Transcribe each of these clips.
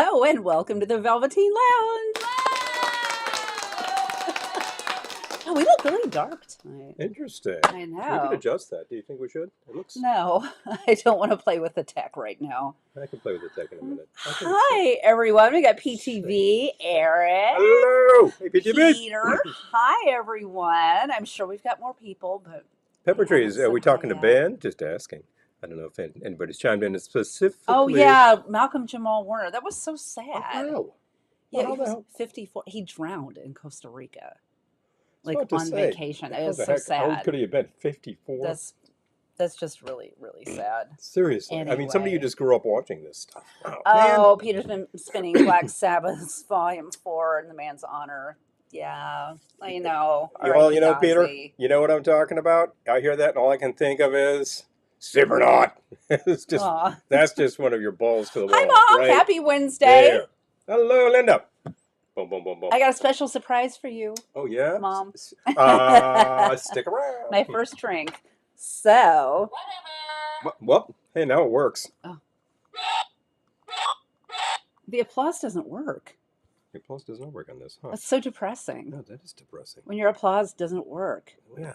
Hello and welcome to the Velveteen Lounge. Oh, we look really dark tonight. Interesting. I We could know. adjust that. Do you think we should? It looks. No, I don't want to play with the tech right now. I can play with the tech in a minute. Hi, everyone. We got PTV, Eric, Hello. Hey, PTV. Peter. Hi, everyone. I'm sure we've got more people, but Pepper we haven't trees. Are said we hi talking to yet. Ben? Just asking. I don't know if anybody's chimed in specifically. Oh yeah, Malcolm Jamal Warner. That was so sad. Oh, wow. Yeah, Well, he how the was hell? 54. He drowned in Costa Rica, It's like hard to on say. vacation. How It was the so heck? How old sad. could he have been? 54? That's just really, really sad. Seriously. I mean, somebody who Anyway. just grew up watching this stuff. Oh, man. Oh, Peter's been spinning Black Sabbath's Volume 4 in the man's honor. Yeah, I know. Well, R.I.P. Peter, Ozzy. you know what I'm talking about? I hear that and all I can think of is Cybernaut. It's just Aw. that's just one of your balls to the wall. Hi, Mom. Right Happy Wednesday. there. Hello, Linda. Boom, boom, boom, boom. I got a special surprise for you, Oh, yeah? Mom. Stick around. My first drink. So, Well, hey, now it works. the applause doesn't work. Your pulse doesn't work on this, huh? That's so depressing. No, that is depressing. When your applause doesn't work. Yeah.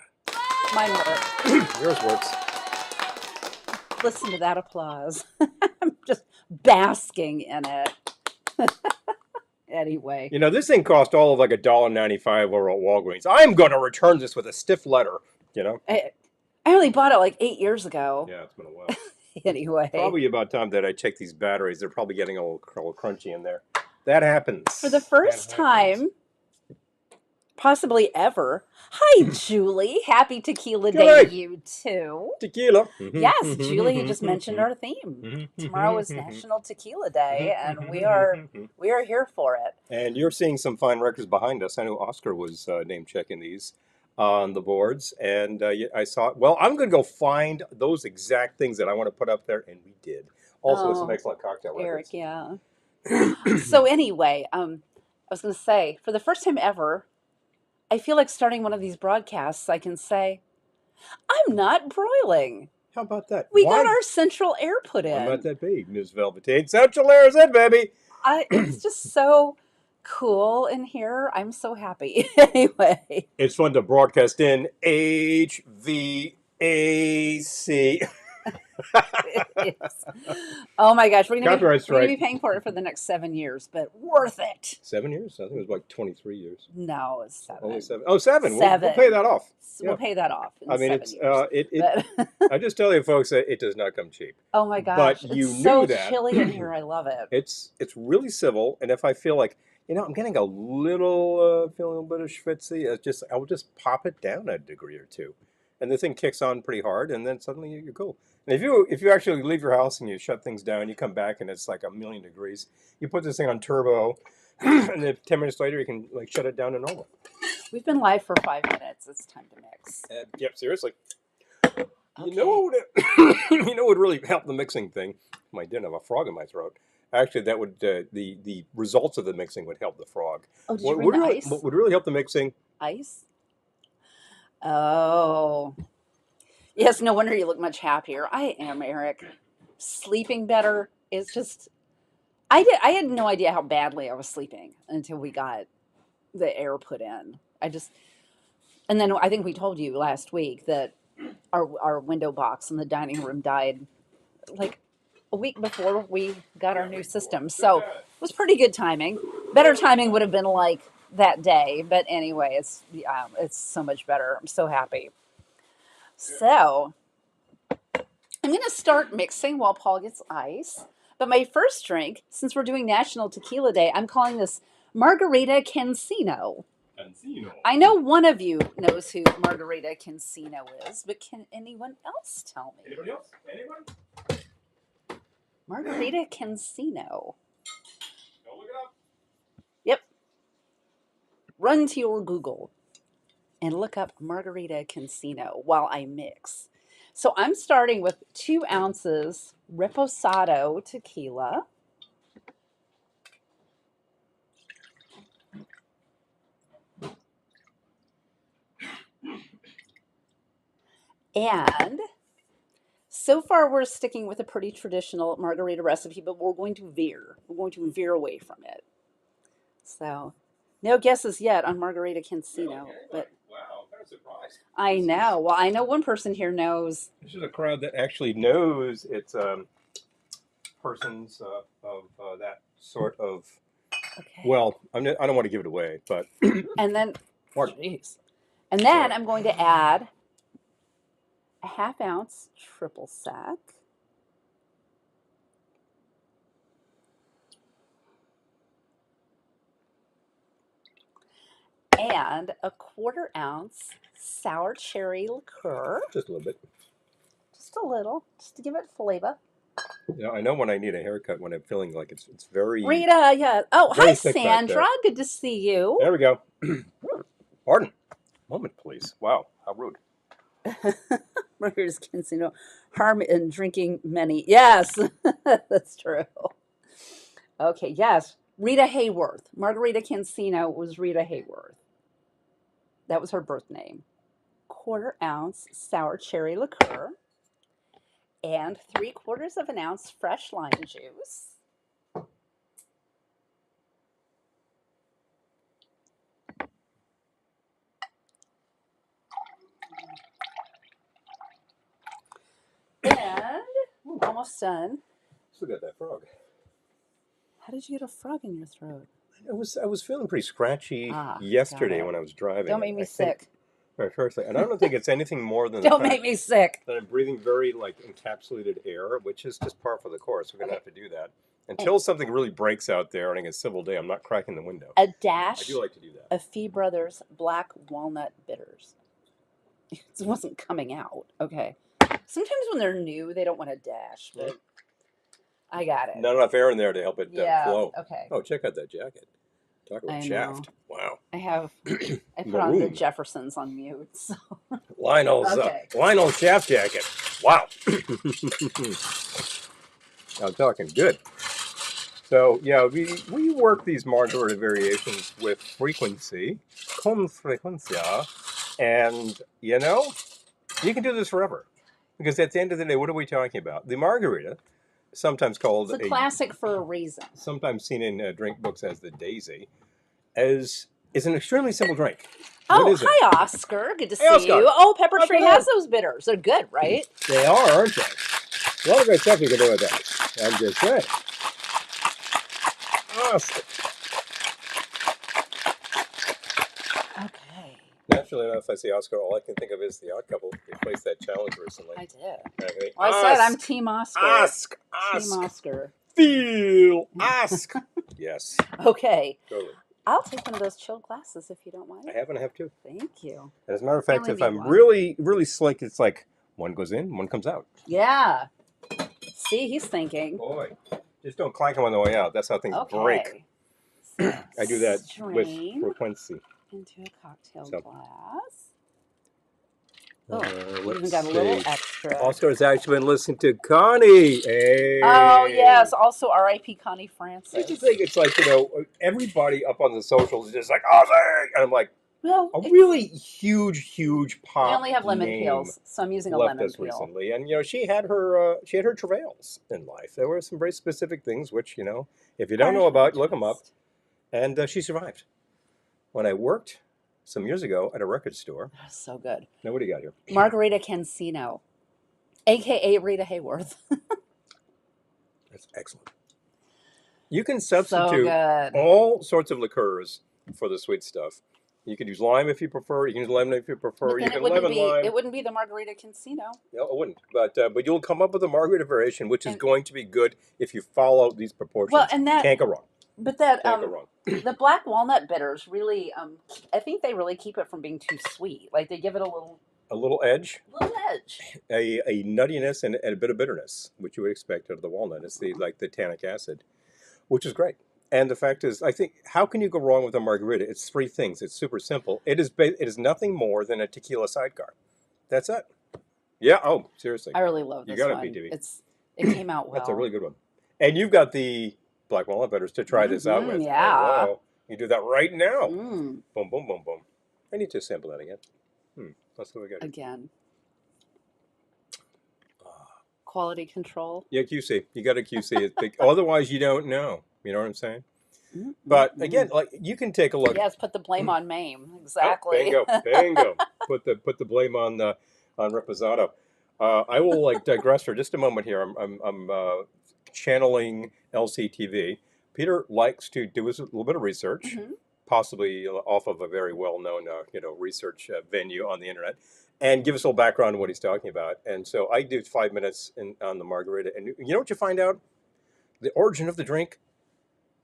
Mine works. Yours works. Listen to that applause. I'm just basking in it. Anyway. This thing cost all of like $1.95 over at Walgreens. I'm going to return this with a stiff letter, I only bought it like 8 years ago. Yeah, it's been a while. Anyway. Probably about time that I check these batteries. They're probably getting a little crunchy in there. That happens. For the first time, possibly ever. Hi, Julie. Happy Tequila Day to you, too. Tequila. Yes, Julie, you just mentioned our theme. Tomorrow is National Tequila Day, and we are here for it. And you're seeing some fine records behind us. I know Oscar was name checking these on the boards, and I saw. Well, I'm going to go find those exact things that I want to put up there, and we did. Also, some excellent cocktail Eric, records. yeah. So anyway, I was going to say, for the first time ever, I feel like starting one of these broadcasts, I can say, I'm not broiling. How about that? We got our central air put in. Why might that be, Ms. Velveteen? Central air is it, baby. It's just so cool in here. I'm so happy. Anyway. It's fun to broadcast in HVAC. It is. Oh my gosh, we're going to be paying for it for the next 7 years, but worth it. 7 years? I think it was like 23 years. No, it's 7. Only 7. Oh, 7. 7. We'll pay that off. We'll pay that off. I mean, it's I just tell you, folks, that it does not come cheap. Oh my gosh, but you it's knew so that. chilly in here. I love it. It's really civil, and if I feel like I'm getting a little feeling a bit of schwitzy, I'll just pop it down a degree or two, and the thing kicks on pretty hard, and then suddenly you're cool. And if you actually leave your house and you shut things down, you come back and it's like 1,000,000 degrees. You put this thing on turbo, and then 10 minutes later you can shut it down to normal. We've been live for 5 minutes. It's time to mix. Yep, seriously. Okay. You know what would really help the mixing thing? I didn't have a frog in my throat. Actually, that would the results of the mixing would help the frog. Oh, did you bring the ice? What would really help the mixing? Ice? Oh. Yes, no wonder you look much happier. I am, Eric. Sleeping better is just... I had no idea how badly I was sleeping until we got the air put in. And then I think we told you last week that our window box in the dining room died like a week before we got our new system. So it was pretty good timing. Better timing would have been like that day. But anyway, it's so much better. I'm so happy. So I'm going to start mixing while Paul gets ice. But my first drink, since we're doing National Tequila Day, I'm calling this Margarita Cancino. I know one of you knows who Margarita Cancino is, but can anyone else tell me? Anybody else? Anyone? Margarita Cancino. Go look it up. Yep. Run to your Google and look up Margarita Cancino while I mix. So I'm starting with 2 ounces Reposado tequila. And So far, we're sticking with a pretty traditional margarita recipe, but we're going to veer. We're going to veer away from it. So, no guesses yet on Margarita Cancino, but Wow, I'm kind of surprised. I This know. is Well, I know one person here knows. this is a crowd that actually knows it's persons of that sort of. Okay. Well, I don't want to give it away, but And then, pardon. jeez. And then Sorry. I'm going to add a half-ounce triple sec. And a 1/4 ounce sour cherry liqueur. Just a little bit. Just a little, just to give it flavor. Yeah, I know when I need a haircut when I'm feeling like it's very Rita, yeah. Oh, very hi, thick back Sandra. there. Good to see you. There we go. Pardon. Moment, please. Wow, how rude. Margarita's Cancino. Harm in drinking many. Yes, that's true. Okay, yes. Rita Hayworth. Margarita Cancino was Rita Hayworth. That was her birth name. 1/4 ounce sour cherry liqueur and 3/4 ounce fresh lime juice. And almost done. Still got that frog. How did you get a frog in your throat? I was feeling pretty scratchy Ah, yesterday got it. when I was driving. Don't make and me I think sick. firstly, and I don't think it's anything more than the Don't fact make me sick. that I'm breathing very like encapsulated air, which is just par for the course. We're gonna Okay. have to do that until something really breaks out there and it's a civil day. I'm not cracking the window. A I dash do like to do that. of Fee Brothers Black Walnut Bitters. It wasn't coming out. Okay. Sometimes when they're new, they don't want to dash, but I got it. Not enough air in there to help it Yeah. flow. Okay. Oh, check out that jacket. Talk about I know. shaft. Wow. I put on the Maroon. Jeffersons on mute. So. Lionel's Okay. Lionel's shaft jacket. Wow. I'm talking good. So yeah, we work these margarita variations with frequency, con frecuencia, and you know you can do this forever because at the end of the day, what are we talking about? The margarita, sometimes called It's a classic for a reason. sometimes seen in drink books as the daisy, is an extremely simple drink. Oh, What is it? hi, Oscar. Good to Hey, see Oscar. you. Oh, Pepper Welcome Tree in. has those bitters. They're good, right? They are, aren't they? A lot of great stuff you can do with that. I'm just saying. Oscar. Okay. Naturally enough, I see Oscar. All I can think of is the Odd Couple. They placed that challenge recently. I did. Okay. Well, I said I'm Team Oscar. Ask, Team Oscar. feel, ask. Yes, Okay. totally. I'll take one of those chilled glasses if you don't mind. I happen to have two. Thank you. And as a matter of fact, Only if need I'm one. really, really slick, it's like one goes in, one comes out. Yeah. See, he's thinking. Boy, just don't clank them on the way out. That's how things break. Okay. So I do that with strain frequency. into a cocktail So. glass. Oh, we Let's even got a little see. extra. Oscar's actually been listening to Connie. Hey. Oh, yes. Also, R.I.P. Connie Francis. I just think it's like, everybody up on the socials is just like, Ozzy! And I'm like, Well, a really huge pop we only have lemon name peels, so I'm using a left lemon us peel. recently. And, she had her travails in life. There were some very specific things which, if you don't know about, look them up. And she survived. When I worked some years ago at a record store. That's so good. Now, what do you got here? Margarita Cancino, a.k.a. Rita Hayworth. That's excellent. You can substitute So good. all sorts of liqueurs for the sweet stuff. You can use lime if you prefer. You can use lemon if you prefer. But You then can lemon lime. it wouldn't be the Margarita Cancino. No, it wouldn't. But you'll come up with a margarita variation, which is And- going to be good if you follow these proportions. Well, and that can't go wrong. But that Can't go wrong. the black walnut bitters really, I think they really keep it from being too sweet. Like they give it a little edge, edge. a nuttiness, and a bit of bitterness, which you would expect out of the walnut. It's the tannic acid, which is great. And the fact is, I think, how can you go wrong with a margarita? It's three things. It's super simple. It is nothing more than a tequila sidecar. That's it. Yeah. Oh, seriously. I really love this You got it, one. BTV. It came out well. That's a really good one. And you've got the black walnut bitters to try this out with. Yeah. Oh, wow. You do that right now. Mm. Boom, boom, boom, boom. I need to sample that again. Let's see what we got here. Again. Quality control. Yeah, QC. You got to QC it. Otherwise, you don't know. You know what I'm saying? Mm, mm, But again, mm. like you can take a look. Yes, put the blame on Mame. Oh, Exactly. bingo, bingo. Put the blame on Reposado. I will like digress for just a moment here. I'm channeling LCTV. Peter likes to do a little bit of research, Hmm. possibly off of a very well-known research venue on the internet, and give us a little background on what he's talking about. And so I do 5 minutes on the margarita, and you know what you find out? The origin of the drink.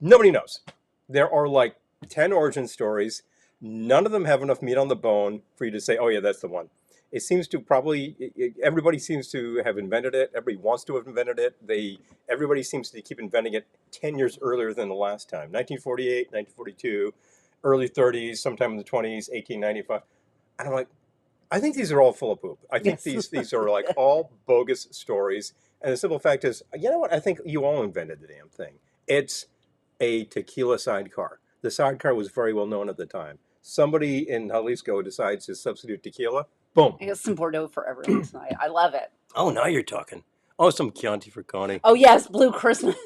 Nobody knows. There are like 10 origin stories. None of them have enough meat on the bone for you to say, oh, yeah, that's the one. It seems to everybody seems to have invented it. Everybody wants to have invented it. Everybody seems to keep inventing it 10 years earlier than the last time. 1948, 1942, early 30s, sometime in the 20s, 1895. And I'm like, I think these are all full of poop. I think Yes. these are like all bogus stories. And the simple fact is, you know what? I think you all invented the damn thing. It's a tequila sidecar. The sidecar was very well known at the time. Somebody in Jalisco decides to substitute tequila. Boom. I got some Bordeaux for everyone tonight. I love it. Oh, now you're talking. Oh, some Chianti for Connie. Oh yes, Blue Christmas.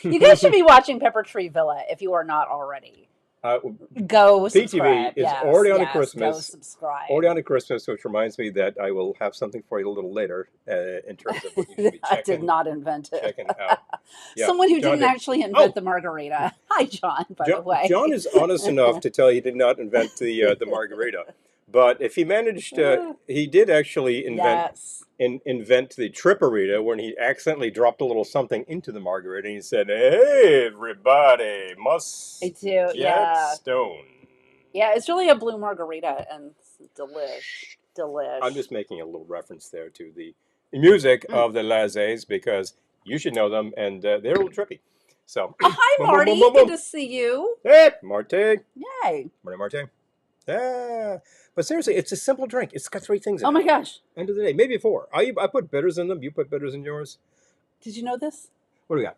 You guys should be watching Pepper Tree Villa if you are not already. Uh, Go PTV subscribe. is Yes, already on to yes, go Christmas. subscribe. Already on to Christmas, which reminds me that I will have something for you a little later in terms of what you should be I did not invent it. checking out. Yeah, Someone who John didn't did. actually invent Oh, the margarita. Hi, John. By the way, John is honest enough to tell he did not invent the margarita, but if he managed, he did actually yes. invent the triparita when he accidentally dropped a little something into the margarita and he said, "Hey, everybody, must I do. get Yeah. stoned." Yeah, it's really a blue margarita and delish. I'm just making a little reference there to the music of the Lazes because you should know them and they're a little trippy. So, Oh, hi, boom, boom, Marty. boom, boom, Good boom. to see you. Hey, Marte. Yay. Morning, Marte. Yeah. But seriously, it's a simple drink. It's got 3 things in Oh it. my gosh. End of the day, maybe 4. I put bitters in them. You put bitters in yours. Did you know this? What do we got?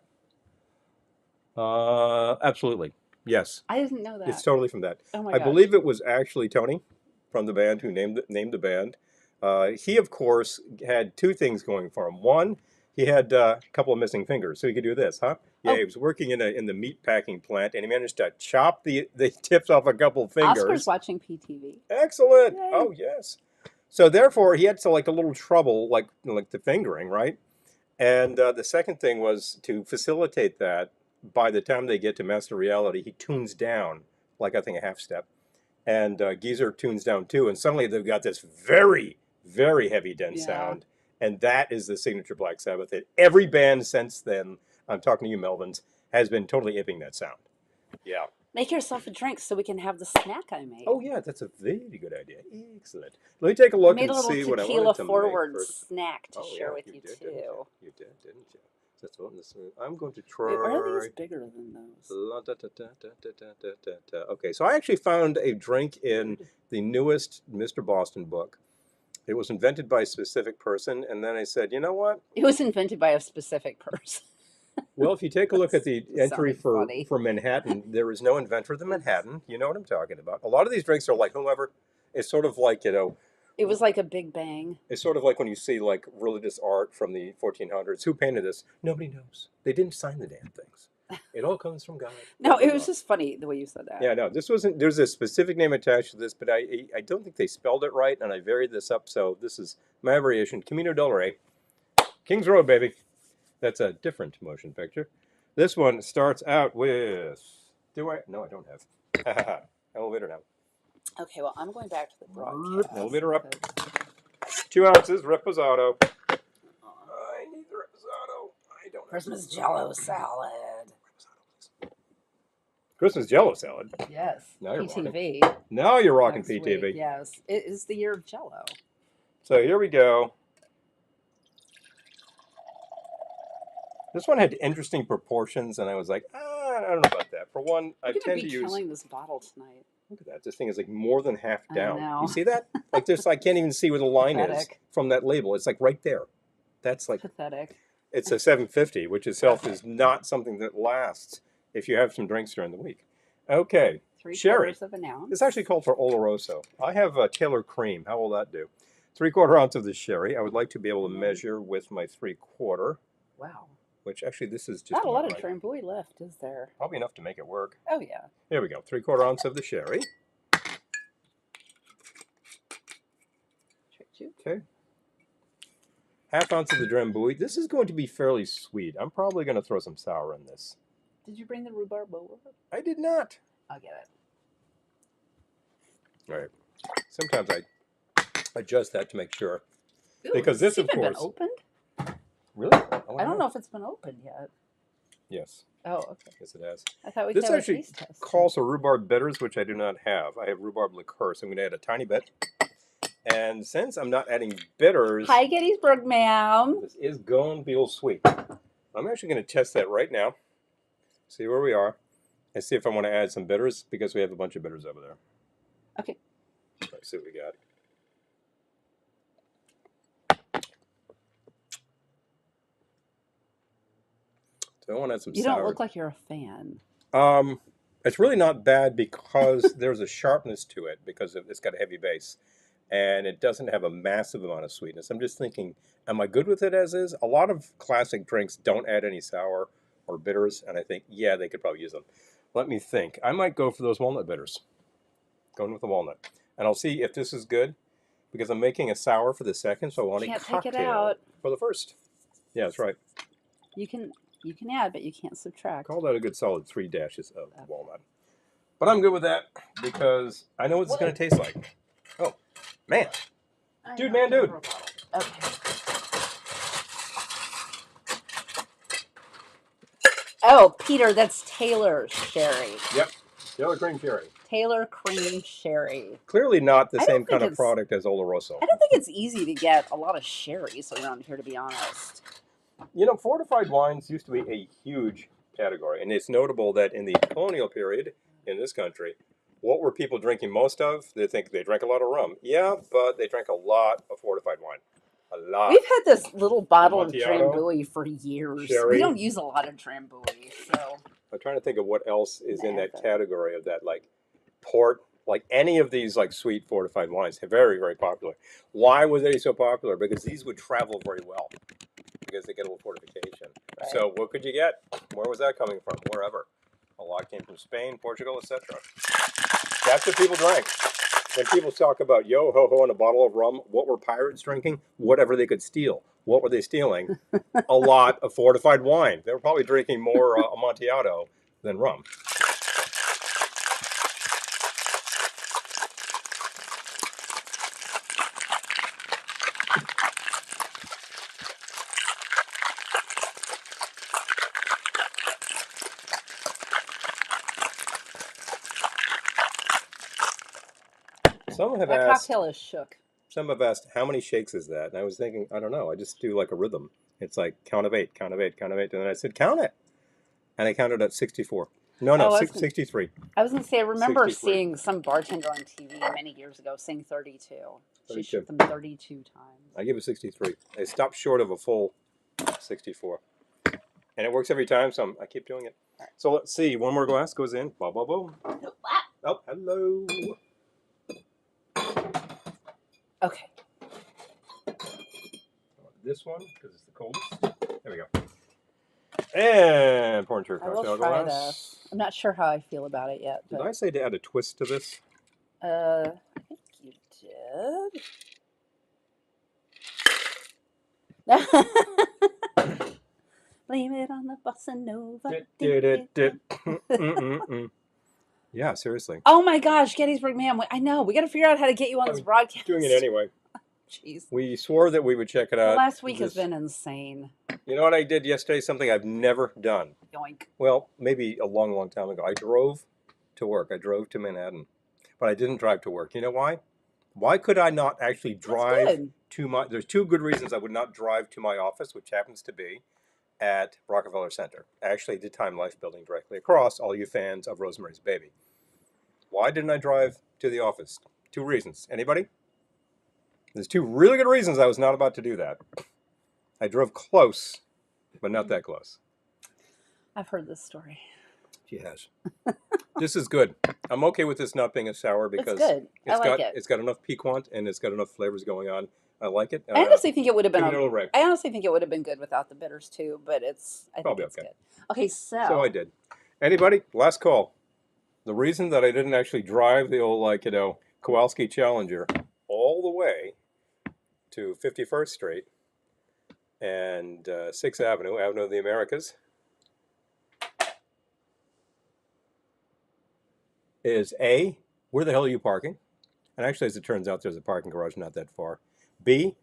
Absolutely. Yes. I didn't know that. It's totally from that. Oh my I gosh. believe it was actually Tony from the band who named the band. He, of course, had 2 things going for him. One, he had a couple of missing fingers, so he could do this, huh? Yeah, Oh. he was working in the meat packing plant, and he managed to chop the tips off a couple fingers. Oscar's watching PTV. Excellent. Yay. Oh, yes. So therefore, he had like a little trouble, like the fingering, right? And the second thing was to facilitate that. By the time they get to Master Reality, he tunes down, like I think a half step. And Geezer tunes down too. And suddenly they've got this very, very heavy, dense sound. And that is the signature Black Sabbath hit. Every band since then, I'm talking to you, Melvins, has been totally imping that sound. Yeah. Make yourself a drink so we can have the snack I made. Oh, yeah, that's a very good idea. Excellent. Let me take a look I made and a little see what I tequila wanted to forward make first. snack to share yeah, with you did, too. You did, didn't you? That's what I'm going to try. Wait, why are these bigger than those? Okay, so I actually found a drink in the newest Mr. Boston book. It was invented by a specific person, and then I said, you know what? It was invented by a specific person. Well, if you take a look at the entry Sounded funny. for Manhattan, there is no inventor of the Manhattan. You know what I'm talking about. A lot of these drinks are like whomever. It's sort of like, It was like a big bang. it's sort of like when you see like religious art from the 1400s. Who painted this? Nobody knows. They didn't sign the damn things. It all comes from God. No, it was just funny the way you said that. Yeah, no, this wasn't. There's a specific name attached to this, but I don't think they spelled it right, and I varied this up. So this is my variation. Camino del Rey, Kings Road, baby. That's a different motion picture. This one starts out with. Do I? No, I don't have. Elevator now. Okay, well, I'm going back to the broadcast. Elevator up. 2 ounces reposado. I need the reposado. I don't. Christmas Jello salad. Christmas Jello salad. Yes. Now you're PTV. Now you're rocking Next PTV. week, yes, it is the year of Jello. So here we go. This one had interesting proportions, and I was like, I don't know about that. For one, I I'm tend gonna to be use. killing this bottle tonight. Look at that. This thing is like more than half I down. know. You see that? Like there's, I can't even see where the line is Pathetic. from that label. It's like right there. That's like, Pathetic. it's a 750, which itself is not something that lasts if you have some drinks during the week. Okay. 3/4 Sherry. of an ounce. It's actually called for Oloroso. I have Taylor Cream. How will that do? 3/4 ounce of the sherry. I would like to be able to measure with my 3/4, Wow. which actually this is just Not a lot about of right. Drambuie left, is there? Probably enough to make it work. Oh, yeah. Here we go. 3/4 ounce of the sherry. Okay. 1/2 ounce of the Drambuie. This is going to be fairly sweet. I'm probably going to throw some sour in this. Did you bring the rhubarb over? I did not. I'll get it. All right. Sometimes I adjust that to make sure. Ooh, Because this, of has it course. been opened? Really? Oh, I don't know if it's been opened yet. Yes. Oh, okay. Yes, it has. I thought we This could have actually a taste test. calls for rhubarb bitters, which I do not have. I have rhubarb liqueur, so I'm going to add a tiny bit. And since I'm not adding bitters, Hi, Gettysburg, ma'am. this is going to be a little sweet. I'm actually going to test that right now, see where we are, and see if I want to add some bitters, because we have a bunch of bitters over there. Okay. Let's see what we got. So I want to add some You sour. don't look like you're a fan. It's really not bad because there's a sharpness to it because it's got a heavy base. And it doesn't have a massive amount of sweetness. I'm just thinking, am I good with it as is? A lot of classic drinks don't add any sour or bitters, and I think, yeah, they could probably use them. Let me think. I might go for those walnut bitters. Going with the walnut. And I'll see if this is good, because I'm making a sour for the second, so I want a Can't take it cocktail out. for the first. Yeah, that's right. You can add, but you can't subtract. Call that a good solid 3 dashes of walnut. But I'm good with that, because I know what it's going to taste like. Oh, man. Dude. Okay. Oh, Peter, that's Taylor sherry. Yep. Taylor cream sherry. Taylor cream sherry. Clearly not the I same don't kind think of product as Oloroso. I don't think it's easy to get a lot of sherries around here, to be honest. You know, fortified wines used to be a huge category, and it's notable that in the colonial period in this country, what were people drinking most of? They think they drank a lot of rum. Yeah, but they drank a lot of fortified wine. A lot. We've had this little bottle of Amontillado, Drambuie for years. sherry. We don't use a lot of Drambuie, so. I'm trying to think of what else is in that Never. category of that, like port, like any of these like sweet fortified wines. Very, very popular. Why was they so popular? Because these would travel very well, because they get a little fortification. Right. So what could you get? Where was that coming from? Wherever. A lot came from Spain, Portugal, etc. That's what people drank. When people talk about yo ho ho and a bottle of rum, what were pirates drinking? Whatever they could steal. What were they stealing? A lot of fortified wine. They were probably drinking more Amontillado than rum. Some have That asked, cocktail is shook. some have asked, how many shakes is that? And I was thinking, I don't know. I just do like a rhythm. It's like count of 8, count of 8, count of 8. And then I said, count it. And I counted at 64. No, Oh, 63. I was going to say, I remember 63. seeing some bartender on TV many years ago saying 32. She 32. shook them 32 times. I give it 63. I stopped short of a full 64. And it works every time, so I keep doing it. Right. So let's see. One more glass goes in. Boom, boom, boom. Oh, hello. Okay. This one, because it's the coldest. There we go. And pour into your I will cocktail try glass. this. I'm not sure how I feel about it yet. Did But, I say to add a twist to this? I think you did. Blame it on the bossa nova. Yeah, seriously. Oh my gosh, Gettysburg, man. I know. We got to figure out how to get you on this broadcast. Doing it anyway. Jeez. We swore that we would check it The out. last week has been insane. You know what I did yesterday? Something I've never done. Yoink. Well, maybe a long, long time ago. I drove to work. I drove to Manhattan. But I didn't drive to work. You know why? Why could I not actually drive to my... There's two good reasons I would not drive to my office, which happens to be at Rockefeller Center. Actually, the Time Life building directly across, all you fans of Rosemary's Baby. Why didn't I drive to the office? Two reasons. Anybody? There's two really good reasons I was not about to do that. I drove close, but not that close. I've heard this story. She has. This is good. I'm okay with this not being a sour It's because good. I like it. it's got enough piquant and it's got enough flavors going on. I like it. I honestly think it would have been Give me a little Ray. I honestly think it would have been good without the bitters too, but I think Probably it's okay. good. Okay, So I so did. Anybody? Last call. The reason that I didn't actually drive the old, like, Kowalski Challenger all the way to 51st Street and 6th Avenue, Avenue of the Americas, is A, where the hell are you parking? And actually, as it turns out, there's a parking garage not that far. B,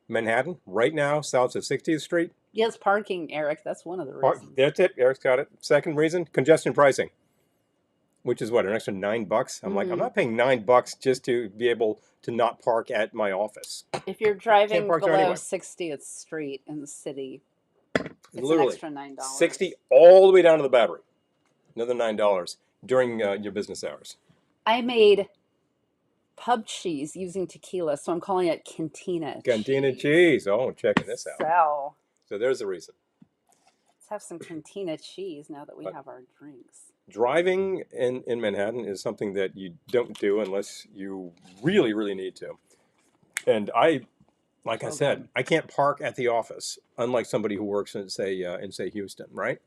Manhattan, right now, south of 60th Street. yes, parking, Eric. That's one of the reasons. That's it. Eric's got it. Second reason, congestion pricing, which is what, an extra $9? I'm like, I'm not paying $9 just to be able to not park at my office. If you're Can't driving park there below anyway. 60th Street in the city, it's Literally, an extra $9. 60 all the way down to the Battery. Another $9 during your business hours. I made pub cheese using tequila, so I'm calling it cantina. Cantina cheese. Oh, checking this out. So there's the reason. Let's have some cantina cheese now that we have our drinks. Driving in Manhattan is something that you don't do unless you really, really need to. And like I said, I can't park at the office, unlike somebody who works in say Houston, right?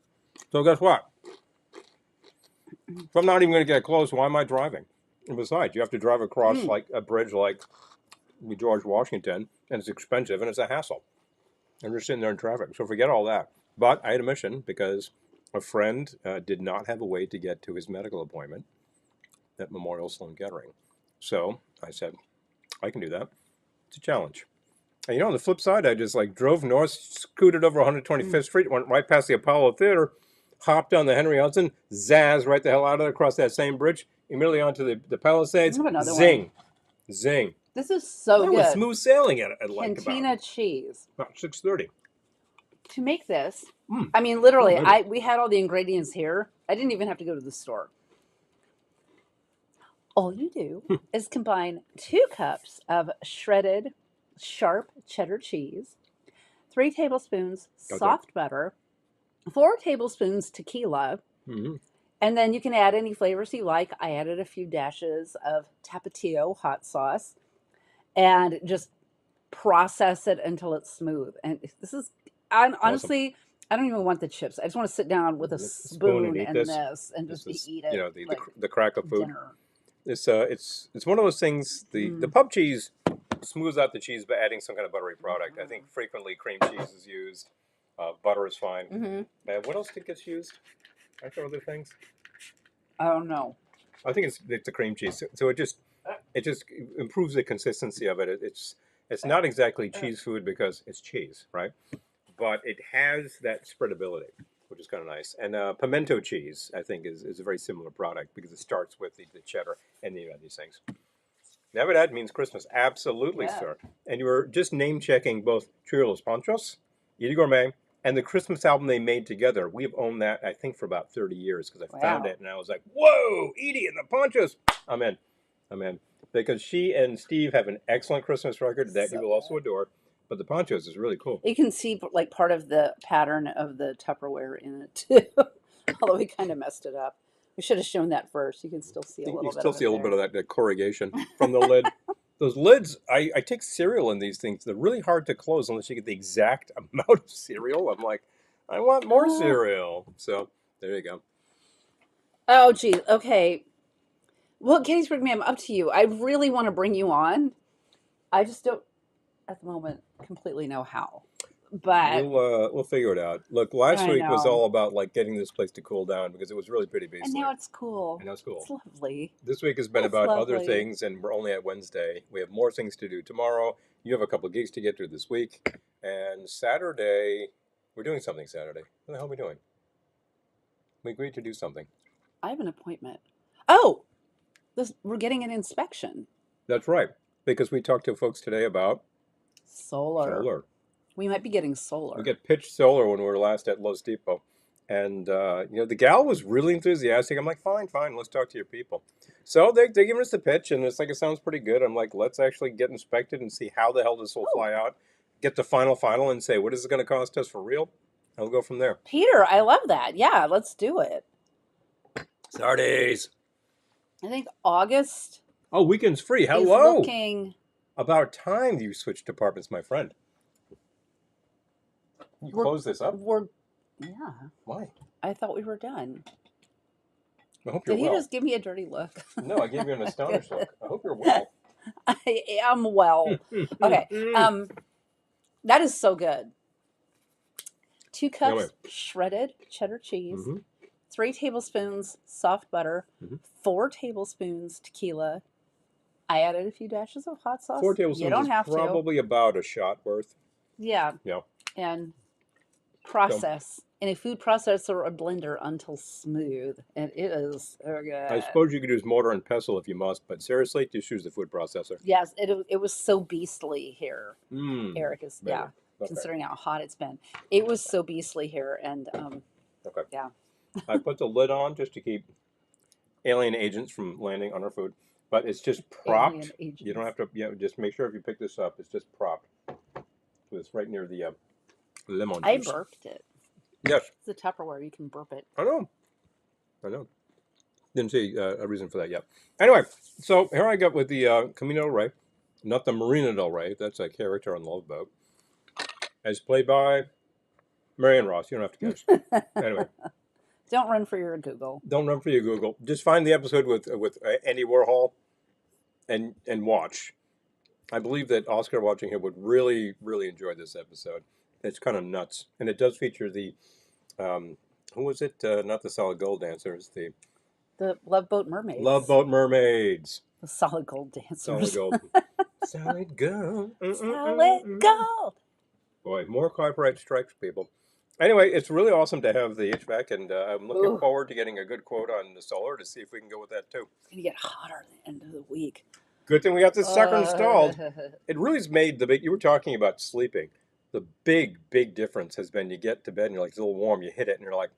So guess what? If I'm not even going to get close, why am I driving? And besides, you have to drive across like a bridge like George Washington, and it's expensive and it's a hassle. And you're sitting there in traffic. So forget all that. But I had a mission because a friend did not have a way to get to his medical appointment at Memorial Sloan Kettering. So I said, I can do that. It's a challenge. And on the flip side, I just drove north, scooted over 125th Street, went right past the Apollo Theater, hopped on the Henry Hudson, zazz right the hell out of there across that same bridge, immediately onto the Palisades, zing, zing. This is so good. That was smooth sailing at Cantina cheese. About 6:30. To make this, I mean, literally, we had all the ingredients here. I didn't even have to go to the store. All you do is combine 2 cups of shredded, sharp cheddar cheese, 3 tablespoons soft butter, 4 tablespoons tequila, and then you can add any flavors you like. I added a few dashes of Tapatio hot sauce, and just process it until it's smooth. And this is, honestly, I don't even want the chips. I just want to sit down with a spoon and this and just eat it. The crack of food. Dinner. It's one of those things. The pub cheese smooths out the cheese by adding some kind of buttery product. I think frequently cream cheese is used. Butter is fine. What else gets used? Aren't there other things? I don't know. I think it's the cream cheese. So it just improves the consistency of it. It's not exactly cheese food because it's cheese, right? But it has that spreadability, which is kind of nice. And pimento cheese, I think, is a very similar product because it starts with the cheddar and then you add these things. Navidad means Christmas. Absolutely, sir. And you were just name-checking both Trio Los Panchos, Edie Gourmet, and the Christmas album they made together. We've owned that, I think, for about 30 years because I found it and I was like, whoa, Edie and the Panchos. I'm in. Because she and Steve have an excellent Christmas record that you will also adore. But the Panchos is really cool. You can see part of the pattern of the Tupperware in it too. Although we kind of messed it up. We should have shown that first. You can still see a little bit. You still see a little bit of that corrugation from the lid. Those lids, I take cereal in these things. They're really hard to close unless you get the exact amount of cereal. I'm like, I want more cereal. So there you go. Oh, geez. Okay. Well, Gettysburg, ma'am, up to you. I really want to bring you on. I just don't, at the moment, completely know how. But we'll figure it out. Look, last week was all about getting this place to cool down because it was really pretty beastly. And now it's cool. It's cool. It's lovely. This week has been about other things, and we're only at Wednesday. We have more things to do tomorrow. You have a couple of gigs to get to this week, and Saturday we're doing something. Saturday, what the hell are we doing? We agreed to do something. I have an appointment. Oh, we're getting an inspection. That's right, because we talked to folks today about solar. We might be getting solar. We get pitched solar when we were last at Los Depot. And, the gal was really enthusiastic. I'm like, fine, let's talk to your people. So they're giving us the pitch, and it's it sounds pretty good. I'm like, let's actually get inspected and see how the hell this will fly out. Get the final, and say, what is it going to cost us for real? And we'll go from there. Peter, I love that. Yeah, let's do it. Sardies. I think August Oh, weekend's free. is Hello. looking. About time you switched departments, my friend. You We're, close this up? yeah. Why? I thought we were done. I hope you're Did he well. just give me a dirty look? No, I gave you an astonished look. I hope you're well. I am well. Okay. That is so good. 2 Anyway. cups shredded cheddar cheese, Mm-hmm. 3 tablespoons soft butter, Mhm. 4 tablespoons tequila. I added a few dashes of hot sauce. 4 You tablespoons don't is have to. probably about a shot worth. Yeah. Yeah. And process in a food processor or a blender until smooth. And it is so good. I suppose you could use mortar and pestle if you must, but seriously, just use the food processor. Yes, it was so beastly here. Eric is, Really? yeah, Okay. considering how hot it's been. It was so beastly here. And Okay. yeah. I put the lid on just to keep alien agents from landing on our food, but it's just propped. Alien agents. You don't have to. Yeah, just make sure if you pick this up, it's just propped. It's right near the lemon I juice. burped it. Yes, It's a Tupperware. You can burp it. I know. I know. Didn't see a reason for that yet. Anyway, so here I got with the Camino del Rey, not the Marina del Rey. That's a character on the Love Boat, as played by Marianne Ross. You don't have to guess. Anyway, Don't run for your Google. don't run for your Google. Just find the episode with Andy Warhol, and watch. I believe that Oscar watching here would really enjoy this episode. It's kind of nuts, and it does feature the who was it? Not the Solid Gold Dancers, the Love Boat Mermaids. Love Boat Mermaids. The Solid Gold Dancers. Solid Gold. Solid Gold. Solid Gold. Boy, more copyright strikes, people. Anyway, it's really awesome to have the HVAC, and I'm looking forward to getting a good quote on the solar to see if we can go with that too. It's going to get hotter at the end of the week. Good thing we got this sucker installed. It really's made the big. You were talking about sleeping. The big difference has been you get to bed and you're like, it's a little warm. You hit it and you're like,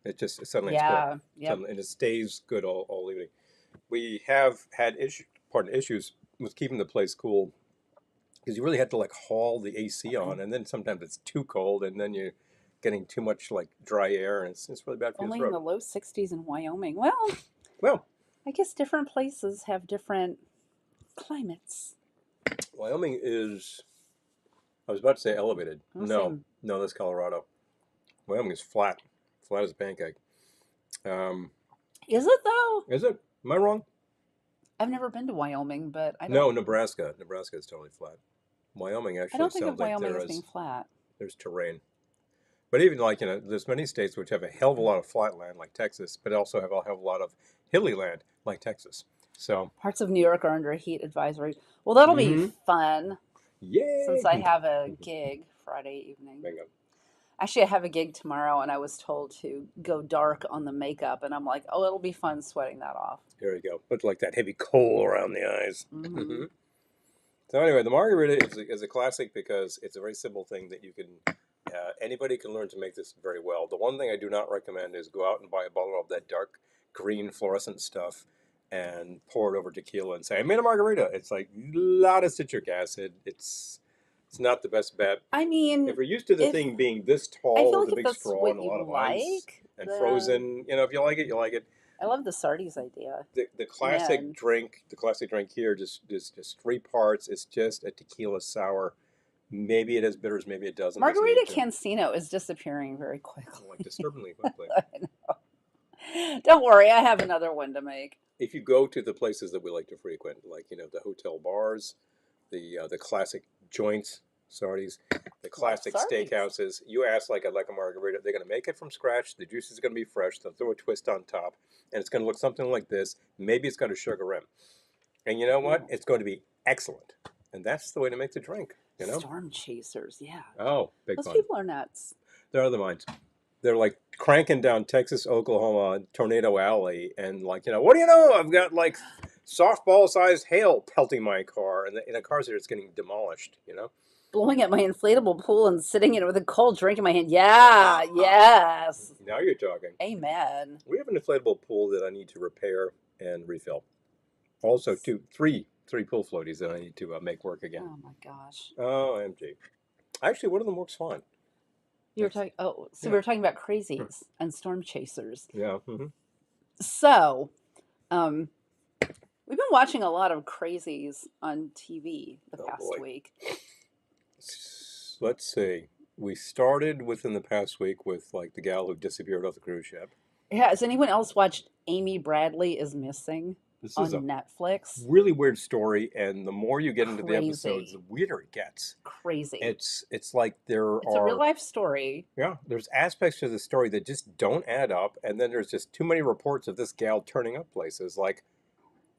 it's suddenly it's cool. Yeah. And it stays good all evening. We have had issues with keeping the place cool because you really had to like haul the AC on, and then sometimes it's too cold, and then you're getting too much like dry air, and it's really bad for Only your in throat. the low 60s in Wyoming. Well, I guess different places have different climates. Wyoming is. I was about to say elevated. Oh, No, that's Colorado. Wyoming is flat as a pancake. Is it though? Is it? Am I wrong? I've never been to Wyoming, but I don't. No, Nebraska. Nebraska is totally flat. Wyoming actually I don't think sounds of like Wyoming as being flat. there's terrain. But even like, there's many states which have a hell of a lot of flat land like Texas, but also have a hell of a lot of hilly land like Texas. So Parts of New York are under a heat advisory. Well, that'll be fun. Yay! Since I have a gig Friday evening. Bingo. Actually, I have a gig tomorrow, and I was told to go dark on the makeup, and I'm like, oh, it'll be fun sweating that off. There you go. Put like that heavy coal around the eyes. Mm-hmm. So anyway, the margarita is a classic because it's a very simple thing that you can, anybody can learn to make this very well. The one thing I do not recommend is go out and buy a bottle of that dark green fluorescent stuff and pour it over tequila and say, I made a margarita. It's like a lot of citric acid. It's not the best bet. I mean, if you're used to the thing being this tall I feel with like a if big that's straw what and a you lot of like, ice and frozen, if you like it, you like it. I love the Sardi's idea. The classic drink, here, just 3 parts. It's just a tequila sour. Maybe it has bitters, maybe it doesn't. Margarita Cancino is disappearing very quickly. Like disturbingly quickly. I know. Don't worry, I have another one to make. If you go to the places that we like to frequent, like the hotel bars, the classic joints, Sardi's, the classic steakhouses, you ask like a margarita, they're going to make it from scratch. The juice is going to be fresh. They'll throw a twist on top, and it's going to look something like this. Maybe it's got a sugar rim, and you know what? It's going to be excellent, and that's the way to make the drink. Storm chasers, yeah. Oh, big Those fun. people are nuts. They're other minds. They're like cranking down Texas, Oklahoma, Tornado Alley, and like, what do you know? I've got like softball-sized hail pelting my car, and the cars are just getting demolished, Blowing at my inflatable pool and sitting in it with a cold drink in my hand. Yeah, yes. Now you're talking. Amen. We have an inflatable pool that I need to repair and refill. Also, three pool floaties that I need to make work again. Oh my gosh. OMG. Actually, one of them works fine. You were talking. Oh, so we were talking about crazies and storm chasers. Yeah. So, um, we've been watching a lot of crazies on TV the Oh past boy. week. Let's see. We started within the past week with like the gal who disappeared off the cruise ship. Yeah, has anyone else watched Amy Bradley is Missing This is a on Netflix? really weird story, and the more you get into the episodes, the Crazy. weirder it gets. Crazy. It's like there It's a real are life story. yeah, there's aspects to the story that just don't add up, and then there's just too many reports of this gal turning up places. Like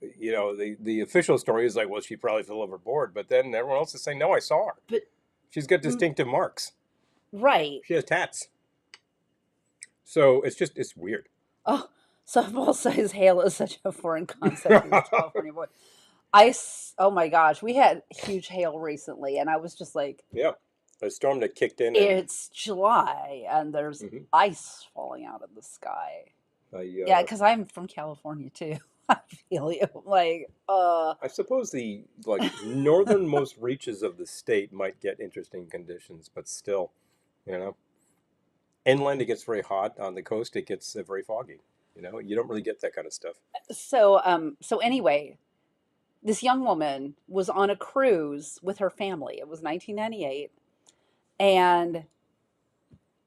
the official story is like, well, she probably fell overboard, but then everyone else is saying, no, I saw her. But, She's got mm, distinctive marks. right. She has tats. So it's weird. Oh, softball says hail is such a foreign concept to the California boy. Oh my gosh, we had huge hail recently, and I was just like, Yeah, a storm that kicked in, and it's July, and there's mhm. ice falling out of the sky. I Yeah, because I'm from California too. I feel you. Like. I suppose the like northernmost reaches of the state might get interesting conditions, but still, you know, inland it gets very hot. On the coast, it gets very foggy. You don't really get that kind of stuff. So anyway, this young woman was on a cruise with her family. It was 1998, and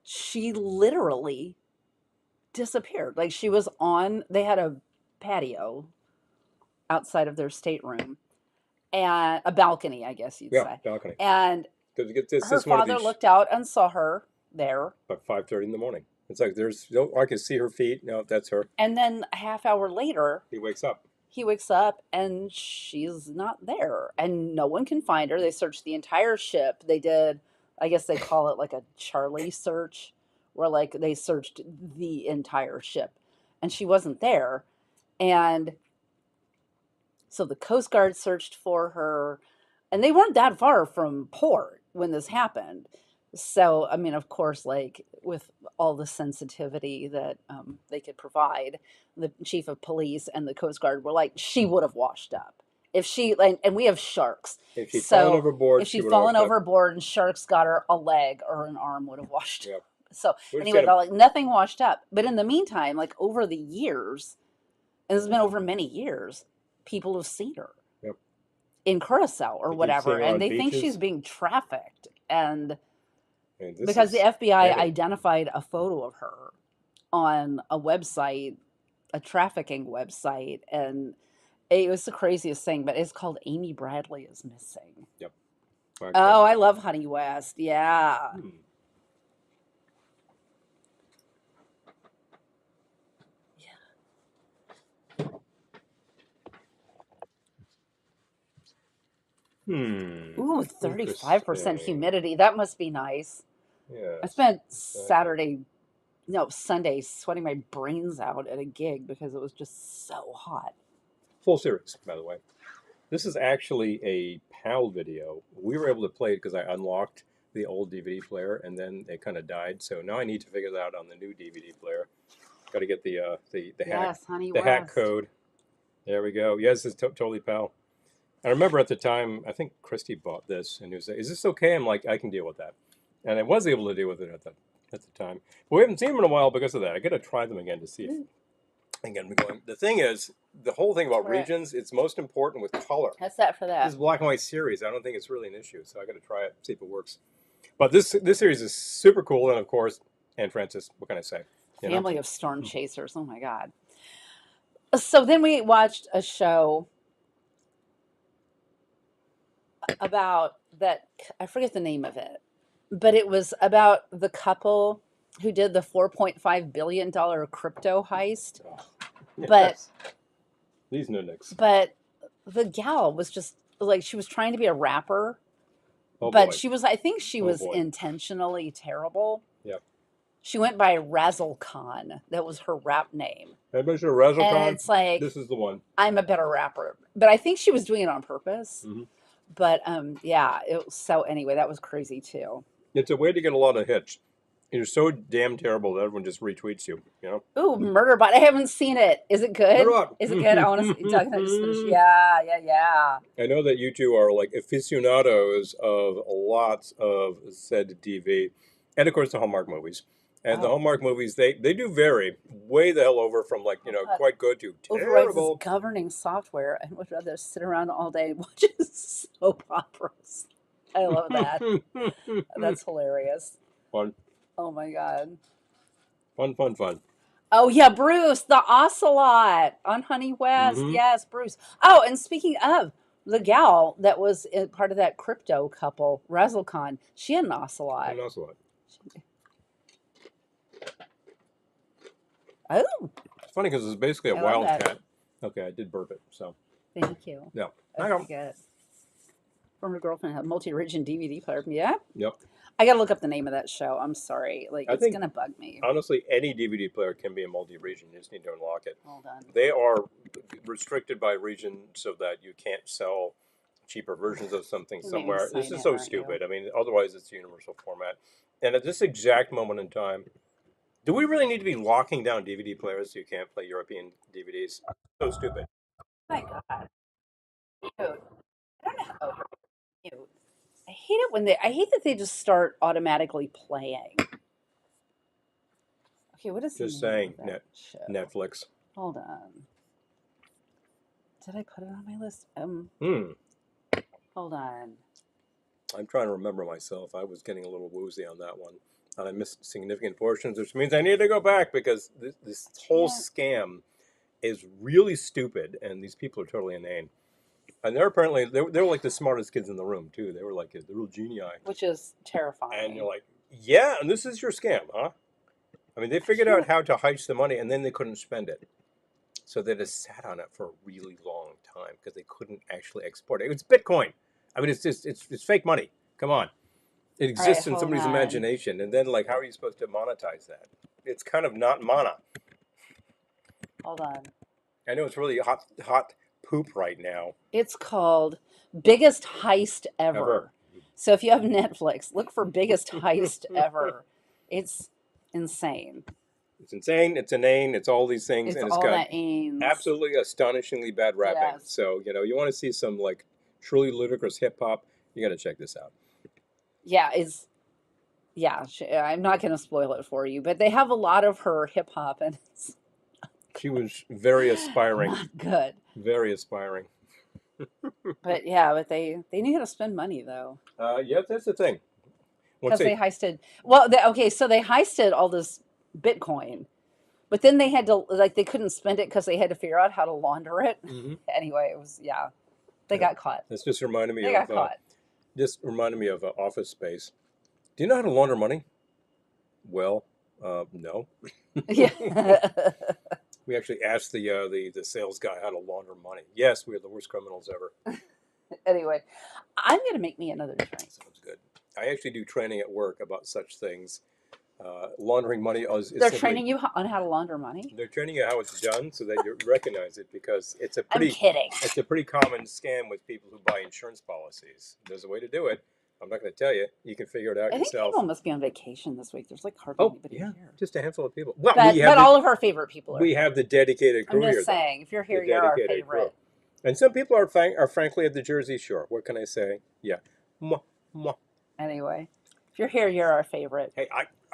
she literally disappeared. Like she was on. They had a patio outside of their stateroom and a balcony, I guess you'd Yeah, say. balcony. And Because this her is one of father these looked out and saw her there. about 5:30 in the morning. It's like there's no, I can see her feet. No, that's her. And then a half hour later, He wakes up. he wakes up and she's not there. And no one can find her. They searched the entire ship. They did, I guess they call it like a Charlie search, where like they searched the entire ship and she wasn't there. And so the Coast Guard searched for her, and they weren't that far from port when this happened. So, I mean, of course, like with all the sensitivity that they could provide, the chief of police and the Coast Guard were like, she would have washed up. If she, and we have sharks. If she'd fallen So overboard, if she she'd would have fallen washed up. overboard and sharks got her, a leg or an arm would have washed Yep. up. So We just anyway, did they're a like, nothing washed up. But in the meantime, like over the years, and it's been over many years, people have seen her yep. in Curacao or You keep seeing whatever, her and on they think she's beaches. being trafficked. And And this because the is FBI heavy. identified a photo of her on a website, a trafficking website, and it was the craziest thing, but it's called Amy Bradley is Missing. Yep. Oh, Okay. I love Honey West. Yeah. Hmm. Hmm. Ooh, 35% Interesting. humidity. That must be nice. I Yes. spent Exactly. Sunday sweating my brains out at a gig because it was just so hot. Full series, by the way. This is actually a PAL video. We were able to play it because I unlocked the old DVD player, and then it kind of died. So now I need to figure that out on the new DVD player. Got to get the hack Yes, Honey hack West. code. There we go. Yes, it's totally PAL. I remember at the time, I think Christy bought this, and he was like, "Is this okay?" I'm like, "I can deal with that," and I was able to deal with it at the time. But we haven't seen them in a while because of that. I got to try them again to see if I can get them going. The thing is, the whole thing about Correct. regions, it's most important with color. That's that for This that. is a black and white series. I don't think it's really an issue, so I got to try it, see if it works. But this series is super cool, and of course, Anne Francis. What can I say? You know? Family of Storm Chasers. Oh my God. So then we watched a show about that. I forget the name of it, but it was about the couple who did the $4.5 billion crypto heist. But Yes. These nudniks. but the gal was just like, she was trying to be a rapper, Oh but boy. I think she Oh was boy. intentionally terrible. Yep. She went by Razzle Khan. That was her rap name. Everybody sure Razzle And Khan? it's like, This is the one. I'm a better rapper. But I think she was doing it on purpose. Mm-hmm. But yeah, so anyway, that was crazy too. It's a way to get a lot of hits. You're so damn terrible that everyone just retweets you. You know. Ooh, Murderbot. I haven't seen it. Is it good? Murderbot. Is it good? I want to see. Just finish. Yeah. I know that you two are like aficionados of lots of said TV, and of course the Hallmark movies. And the Oh, Hallmark movies, they do vary way the hell over from like, but quite good to overrides this terrible. governing software and would rather sit around all day watching soap operas. I love that. That's hilarious. Fun, Oh my god. fun, fun, fun. Oh yeah, Bruce, the ocelot on Honey West. Mm-hmm. Yes, Bruce. Oh, and speaking of the gal that was part of that crypto couple, Razzlecon, she had an ocelot. And also what? Oh, It's funny because it's basically a I love that. wildcat. Okay, I did burp it, so Thank you. yeah. I I go. forget. Former girlfriend had a multi-region DVD player. Yeah, Yep. I gotta look up the name of that show. I'm sorry, like I it's think gonna bug me. honestly, any DVD player can be a multi-region. You just need to unlock it. Hold on. They are restricted by region so that you can't sell cheaper versions of something You're making me somewhere. This sign is in, so aren't you? stupid. I mean, otherwise it's universal format. And at this exact moment in time, do we really need to be locking down DVD players so you can't play European DVDs? So stupid. Oh my god, dude. I don't know how cute. I hate it when they. I hate that they just start automatically playing. Okay, what is the Just name saying, of that show? Netflix. Hold on. Did I put it on my list? Hmm. Hold on. I'm trying to remember myself. I was getting a little woozy on that one. And I missed significant portions, which means I need to go back because this whole Yeah, scam is really stupid, and these people are totally inane. And they're apparently they were like the smartest kids in the room too. They were like the real genii. which is And terrifying. you're like, yeah, and this is your scam, huh? I mean, they figured out Can't. how to heist the money, and then they couldn't spend it, so they just sat on it for a really long time because they couldn't actually export it. It's Bitcoin. I mean, it's just it's fake money. Come on, it All right, exists in hold somebody's on. imagination, and then like, how are you supposed to monetize that? It's kind of not mana. Hold on. I know it's really hot poop right now. It's called Biggest Heist Ever. Ever. So if you have Netflix, look for Biggest Heist Ever. It's insane. It's insane. It's inane. It's all these things, It's and it's all got that aims. absolutely astonishingly bad rapping. Yes. So you want to see some like truly ludicrous hip hop, you got to check this out. Yeah, it's yeah. I'm not going to spoil it for you, but they have a lot of her hip hop, and it's She was very aspiring, not good. very aspiring. But yeah, but they knew how to spend money though, Yeah, that's the thing. Once because they heisted. Well, okay, so they heisted all this Bitcoin, but then they had to like they couldn't spend it because they had to figure out how to launder it. Mhm. Anyway, it was yeah, they Yeah, got caught. this just reminded me They got of caught. Office Space. Do you know how to launder money? Well, no. Yeah. We actually asked the sales guy how to launder money. Yes, we are the worst criminals ever. Anyway, I'm gonna make me another drink. Sounds good. I actually do training at work about such things. Laundering money is They're simply, training you on how to launder money. they're training you how it's done so that you recognize it because I'm kidding. it's a pretty common scam with people who buy insurance policies. There's a way to do it. I'm not going to tell you. You can figure it out I think yourself. people must be on vacation this week. There's like hardly Oh anybody yeah, here. just a handful of people. Well, But all of our favorite people are we here. have the dedicated crew I'm here. just saying, if you're The here, you're our dedicated crew. favorite. And some people are frankly at the Jersey Shore. What can I say? Yeah. Mwah, mwah. Anyway, if you're here, you're our favorite. Hey,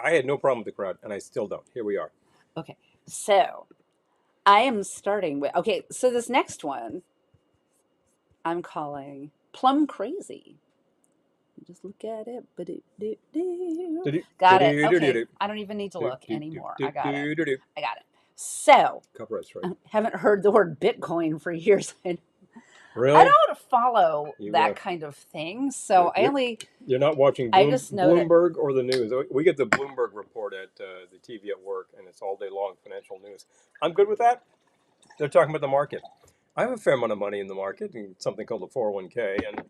I had no problem with the crowd, and I still don't. Here we are. Okay, so I am starting with okay. So this next one I'm calling Plum Crazy. Just look at it. Got it. Okay. I don't even need to look anymore. I got it. I got it. So, Copyright's right. I haven't heard the word Bitcoin for years. I Really? don't follow that kind of thing. So You're not watching I just know that Bloomberg or the news. We get the Bloomberg report at the TV at work, and it's all day long financial news. I'm good with that. They're talking about the market. I have a fair amount of money in the market, and something called a 401k, and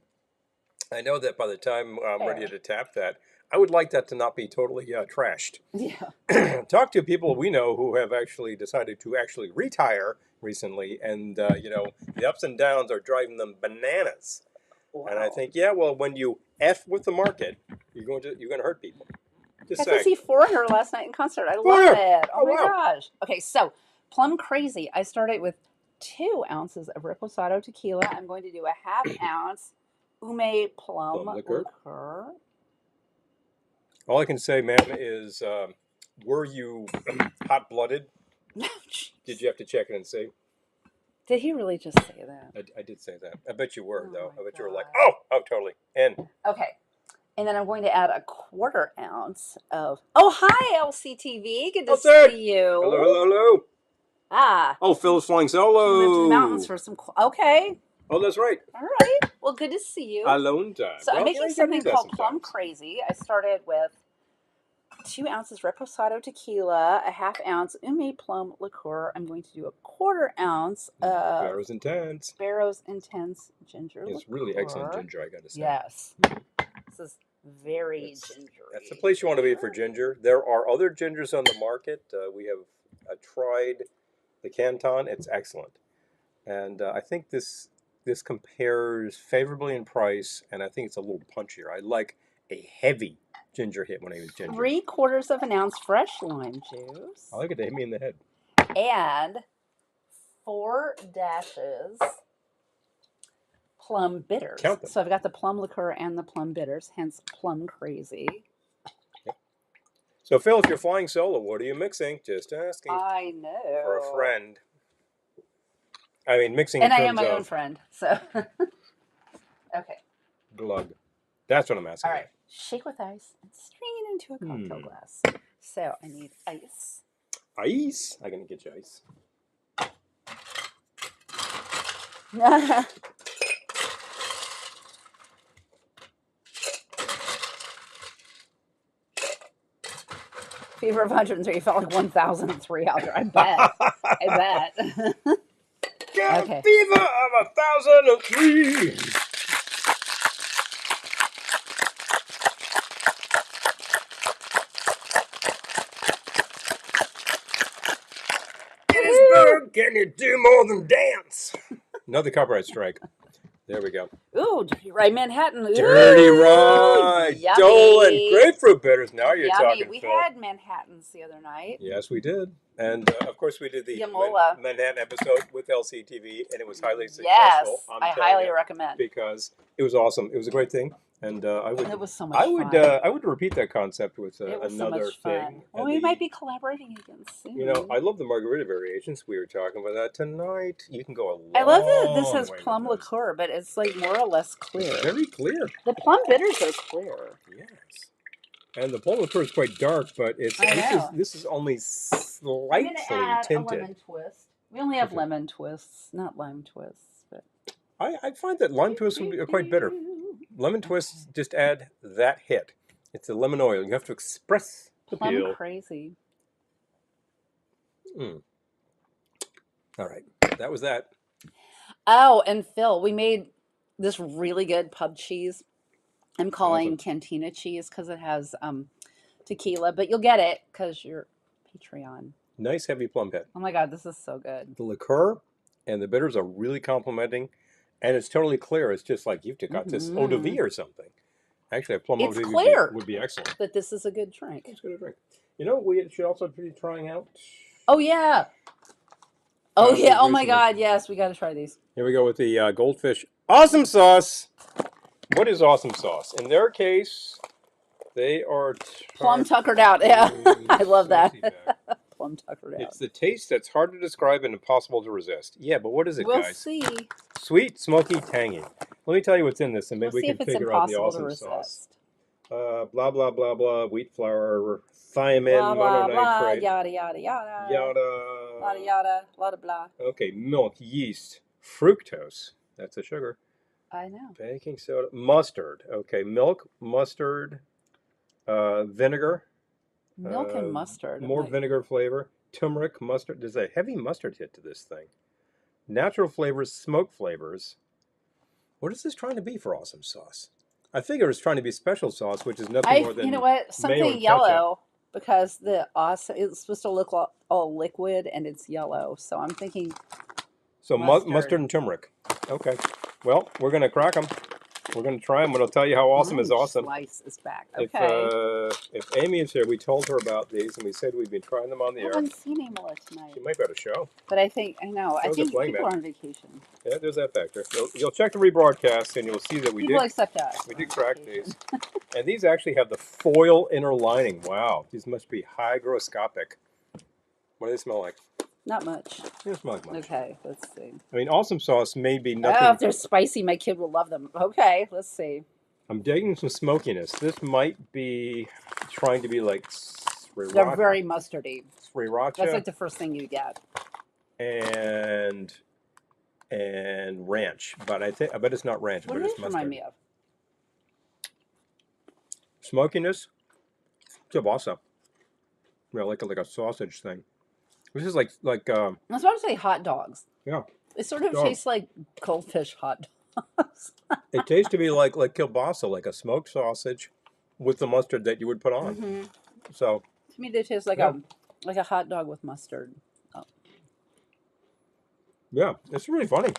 I know that by the time I'm ready to tap that, I would like that to not be totally trashed. yeah. Talk to people we know who have actually decided to actually retire recently, and the ups and downs are driving them bananas. Wow. And I think, yeah, well, when you f with the market, you're going to hurt people. Just Got saying. to see Foreigner last night in concert. I love it. Oh my gosh. Okay, so Plum Crazy. I started with 2 ounces of Reposado tequila. I'm going to do a half ounce Ume plum liquor. All I can say, ma'am, is Were you hot-blooded? No, jeez. Did you have to check it and see? Did he really just say that? I did say that. I bet you were, Oh though. my I bet you were like, God. oh, totally. And Okay. And then I'm going to add a 1/4 ounce of. Oh, hi, LCTV. Good to see you. Hello, hello, hello. Ah. Oh, Phil's flying She went to the solo. mountains for some. Okay. Oh, that's right. All right. Well, good to see you. Alone time. So I'm Well, making you gotta do something that called Plum sometimes. Crazy. I started with 2 ounces Reposado tequila, a 1/2 ounce Ume plum liqueur. I'm going to do a 1/4 ounce of Barrow's Intense. Sparrow's Intense ginger It's liqueur. really excellent ginger, I gotta say. Yes. This is very gingery. That's the place you want to be for ginger. There are other gingers on the market. We have tried the Canton. It's excellent. And I think this compares favorably in price, and I think it's a little punchier. I like a heavy ginger hit when I use ginger. 3/4 of an ounce fresh lime juice. I like it to hit me in the head. And 4 dashes plum bitters. Count them. So I've got the plum liqueur and the plum bitters, hence Plum Crazy. Yep. So Phil, if you're flying solo, what are you mixing? Just asking. I know. For a friend. I mean, mixing And in I terms am my of own friend, so. Okay. glug. That's what I'm asking. All right. Shake with ice and strain it into a cocktail glass. So I need ice. Ice? I'm going to get you ice. Fever of 103 felt like 1,003 out there. I bet. I bet. Got Okay. a fever of 1,003. Gettysburg, can you do more than dance? Another copyright strike. There we go. Ooh, Dirty Rye Manhattan. Ooh, Dirty Rye. yummy. Dole and grapefruit bitters. Now you're Yummy. talking, We Phil. had Manhattans the other night. Yes, we did. And, of course, we did the Yamola. Manhattan episode with LCTV, and it was highly successful. Yes, I'm I telling highly you, recommend. because it was awesome. It was a great thing. And It was so much fun. I would repeat that concept with It was so another much fun. thing. Well, And we might be collaborating again soon. You know, I love the margarita variations. We were talking about that tonight. You can go a long I love that this has way with plum those. liqueur, but it's like more or less clear. It's very clear. The plum bitters are clear. Yes. And the plum liqueur is quite dark, but this is only slightly I'm gonna add tinted. a lemon twist. We only have lemon twists, not lime twists. But I find that lime twists are quite bitter. Lemon twists just add that hit. It's the lemon oil. You have to express the Plum peel. Crazy. All right, that was that. Oh, and Phil, we made this really good pub cheese. I'm calling Cantina cheese because it has tequila, but you'll get it because you're Patreon. Nice heavy plum hit. Oh my God, this is so good. The liqueur and the bitters are really complementing, and it's totally clear. It's just like you've got this eau de vie or something. Actually, a plum eau de vie would be excellent. But this is a good drink. It's a good drink. You know, we should also be trying out. Oh yeah. Oh yeah. Oh my God. Yes, we got to try these. Here we go with the Goldfish Awesome Sauce. What is awesome sauce? In their case, they are plum tuckered out. Yeah, I love that. Plum tuckered out. It's the taste that's hard to describe and impossible to resist. Yeah, but what is it, we'll guys? We'll see. Sweet, smoky, tangy. Let me tell you what's in this, and maybe we can figure out the awesome sauce. Blah blah blah blah. Wheat flour, thiamine, mononitrate. Yada yada yada. Yada. Yada. Blah blah. Okay, milk, yeast, fructose. That's a sugar. I know. Baking soda, mustard. Okay, milk, mustard, vinegar. Milk and mustard. More vinegar flavor. Turmeric, mustard. There's a heavy mustard hit to this thing. Natural flavors, smoke flavors. What is this trying to be for awesome sauce? I figure it's trying to be special sauce, which is nothing more than you know what? Something yellow because the awesome it's supposed to look all liquid and it's yellow. So I'm thinking. So mustard and turmeric. Okay. Well, we're gonna crack them. We're going to try them, and I'll tell you how awesome is awesome. Slice is back. Okay. If Amy is here, we told her about these, and we said we've been trying them on the I air. haven't seen Amala tonight. She might be able to show. But I think I think people are on vacation. Yeah, there's that factor. You'll check the rebroadcast, and you'll see that we people except us. We did crack these, and these actually have the foil inner lining. Wow, these must be hygroscopic. What do they smell like? Not much. They don't smell like much. Okay, let's see. I mean, awesome sauce may be nothing. Oh, if they're spicy, my kid will love them. Okay, let's see. I'm digging some smokiness. This might be trying to be like sriracha. They're very mustardy. Sriracha. That's like the first thing you get. And ranch, but I bet it's not ranch. What but does it's it remind me of? Smokiness. Kielbasa. Yeah, like a sausage thing. This is like I was about to say hot dogs. Yeah. It sort of tastes like goldfish hot dogs. It tastes to me like kielbasa, like a smoked sausage with the mustard that you would put on. Mm-hmm. So to me, they taste like a hot dog with mustard. Oh. Yeah, it's really funny.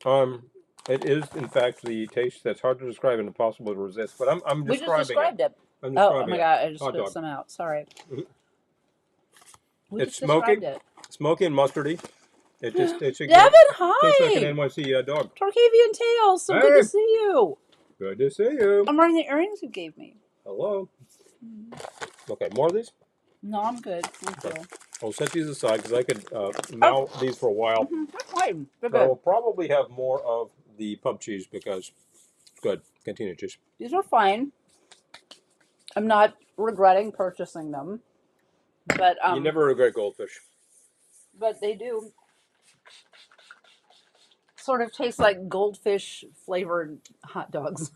It is in fact the taste that's hard to describe and impossible to resist. But I'm describing we just described it. I'm oh my god! I just spit some out. Sorry. Mm-hmm. It's smoky and mustardy. It just tastes Devin, hi. Tastes like an NYC dog. Tarkavian tail. So good to see you. Good to see you. I'm wearing the earrings you gave me. Hello. Okay, more of these? No, I'm good. Thank you. I'll set these aside because I could mount these for a while. That's fine. But I will probably have more of the pub cheese because it's good. Cantina cheese. These are fine. I'm not regretting purchasing them. But you never regret goldfish. But they do sort of taste like goldfish flavored hot dogs.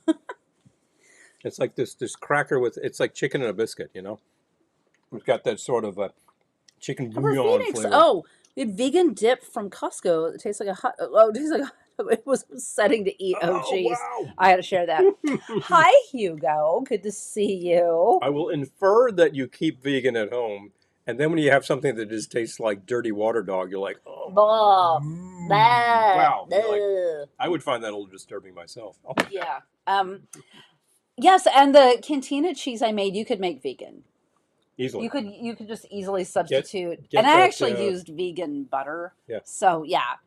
It's like this cracker with, it's like chicken and a biscuit, you know? It's got that sort of a chicken bouillon flavor. Oh, we had vegan dip from Costco. It tastes like a hot, it tastes like it was upsetting to eat. Oh, jeez. Wow. I had to share that. Hi, Hugo. Good to see you. I will infer that you keep vegan at home. And then when you have something that just tastes like dirty water dog, you're like, oh, wow. Like, I would find that a little disturbing myself. Oh. Yeah. Yes, and the Cantina cheese I made, you could make vegan. Easily. You could just easily substitute. Get and I that, actually used vegan butter. Yeah. So, yeah.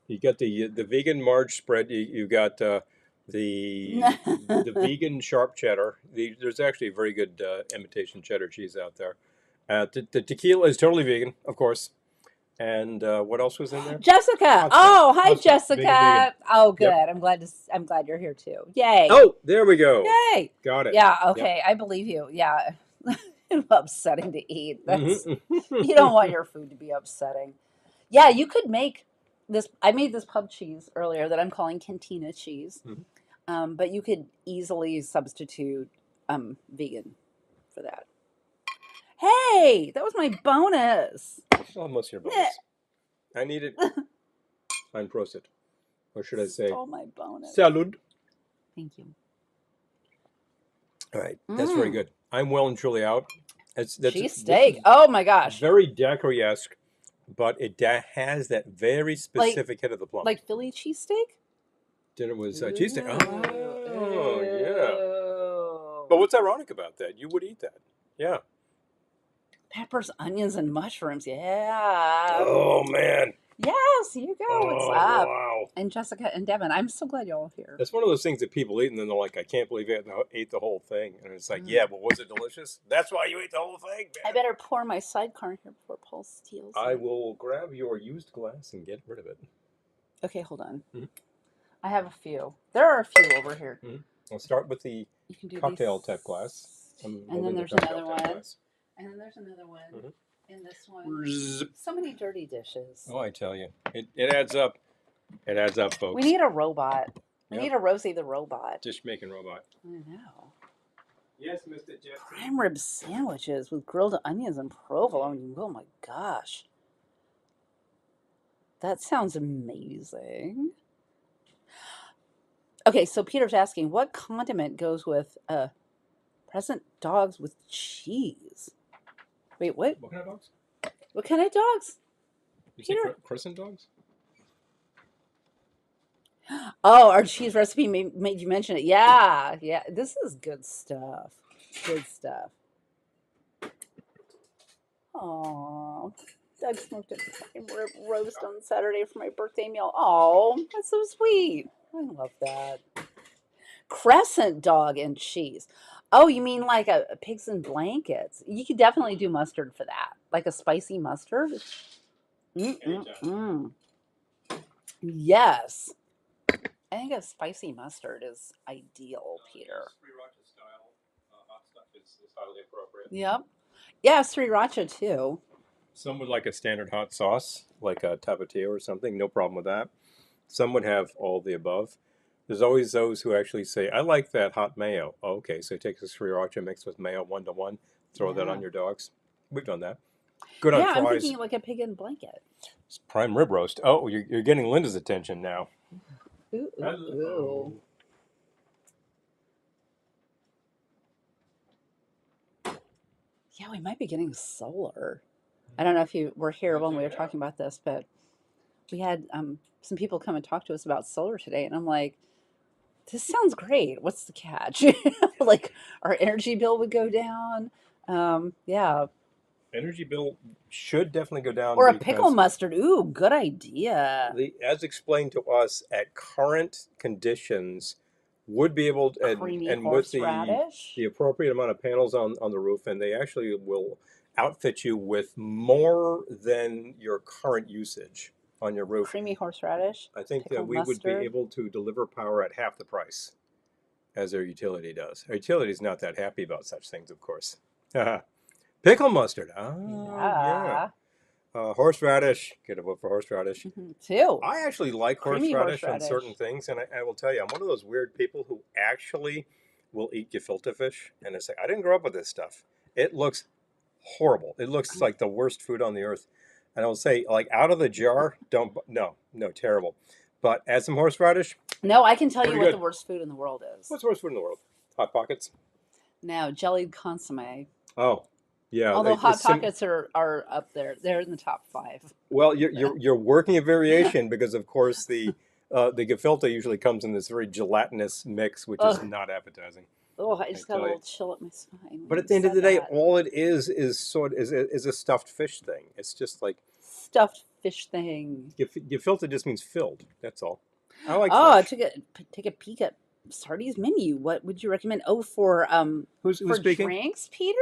You got the vegan Marge spread. You got the vegan sharp cheddar. There's actually a very good imitation cheddar cheese out there. The tequila is totally vegan, of course. And what else was in there? Jessica. Oh, hi, Jessica. Vegan. Oh, good. Yep. I'm glad you're here too. Yay. Oh, there we go. Yay. Got it. Yeah. Okay. Yep. I believe you. Yeah. Upsetting to eat. That's you don't want your food to be upsetting. Yeah, you could make this. I made this pub cheese earlier that I'm calling Cantina cheese, but you could easily substitute vegan for that. Hey, that was my bonus. Almost your bonus. I need it. Ein Prosit. Or should I say? Oh, my bonus. Salud. Thank you. All right, that's very good. I'm well and truly out. That's cheesesteak. Oh my gosh. Very daiquiri-esque, but it has that very specific hit of the plum. Like Philly cheesesteak? Then it was cheesesteak. Oh, yeah. But what's ironic about that? You would eat that. Yeah. Peppers, onions, and mushrooms. Yeah. Oh, man. Yes, here you go. What's up? Wow. And Jessica and Devin, I'm so glad y'all are here. That's one of those things that people eat, and then they're like, I can't believe you ate the whole thing. And it's like, yeah, but was it delicious? That's why you ate the whole thing, man. I better pour my sidecar in here before Paul steals it. I will grab your used glass and get rid of it. Okay, hold on. I have a few. There are a few over here. I'll start with the cocktail type glass. And then there's another one. And then there's another one. And this one. So many dirty dishes. Oh, I tell you. It adds up. It adds up, folks. We need a robot. We need a Rosie the robot. Dish making robot. I know. Yes, Mr. Jeff. Prime rib sandwiches with grilled onions and provolone. Oh my gosh. That sounds amazing. Okay, so Peter's asking, what condiment goes with present dogs with cheese? Wait, what? What kind of dogs? What kind of dogs? You Peter? say crescent dogs? Oh, our cheese recipe made you mention it. Yeah, yeah. This is good stuff. Good stuff. Oh, Doug smoked a prime rib roast on Saturday for my birthday meal. Oh, that's so sweet. I love that. Crescent dog and cheese. Oh, you mean like a pigs in blankets? You could definitely do mustard for that, like a spicy mustard. Mm-mm-mm. Yes, I think a spicy mustard is ideal, Peter. Yep. Yeah, sriracha too. Some would like a standard hot sauce, like a tapatio or something. No problem with that. Some would have all the above. There's always those who actually say, "I like that hot mayo." Oh, okay, so take the sriracha mixed with mayo 1 to 1. Throw that Yeah. on your dogs. We've done that. Good on Yeah, I'm fries. thinking like a pig in blanket. It's prime rib roast. Oh, you're getting Linda's attention now. Ooh, ooh, ooh. Hello. Yeah, we might be getting solar. I don't know if you were here when we were talking about this, but we had some people come and talk to us about solar today, and I'm like, this sounds great. What's the catch? Like our energy bill would go down. Yeah, Energy bill should definitely go down or a pickle because mustard. Ooh, good idea. as explained to us at current conditions, would be able to, Creamy and with horseradish. the appropriate amount of panels on the roof, and they actually will outfit you with more than your current usage on your roof. Creamy horseradish. I think that Pickle we would be mustard. able to deliver power at half the price as our utility does. Our utility is not that happy about such things, of course. Pickle mustard. Oh, yeah. Yeah. Horseradish. Get a vote for horseradish. Two. I actually like Creamy horseradish on certain horseradish. things, and I will tell you, I'm one of those weird people who actually will eat gefilte fish, and it's like I didn't grow up with this stuff. It looks horrible. It looks Oh, like the worst food on the earth, and I will say, like out of the jar, don't no terrible. But add some horseradish, no, I can tell you pretty what the good. worst food in the world is. What's the worst food in the world? Hot pockets. Now, jellied consomme. Oh, yeah. Although hot It's pockets are up there. They're in the top five. well, you're working a variation because, of course, the gefilte usually comes in this very gelatinous mix, which is Ugh. not appetizing. Oh, I I just got a tell you. little chill at my spine But when at you the end of said the day, that. all it is sort is a stuffed fish thing. It's just like Stuffed fish thing. gefilte just means filled. That's all. I like Oh, I fish. take a peek at Sardi's menu. What would you recommend? Oh, Who's for speaking? drinks, Peter?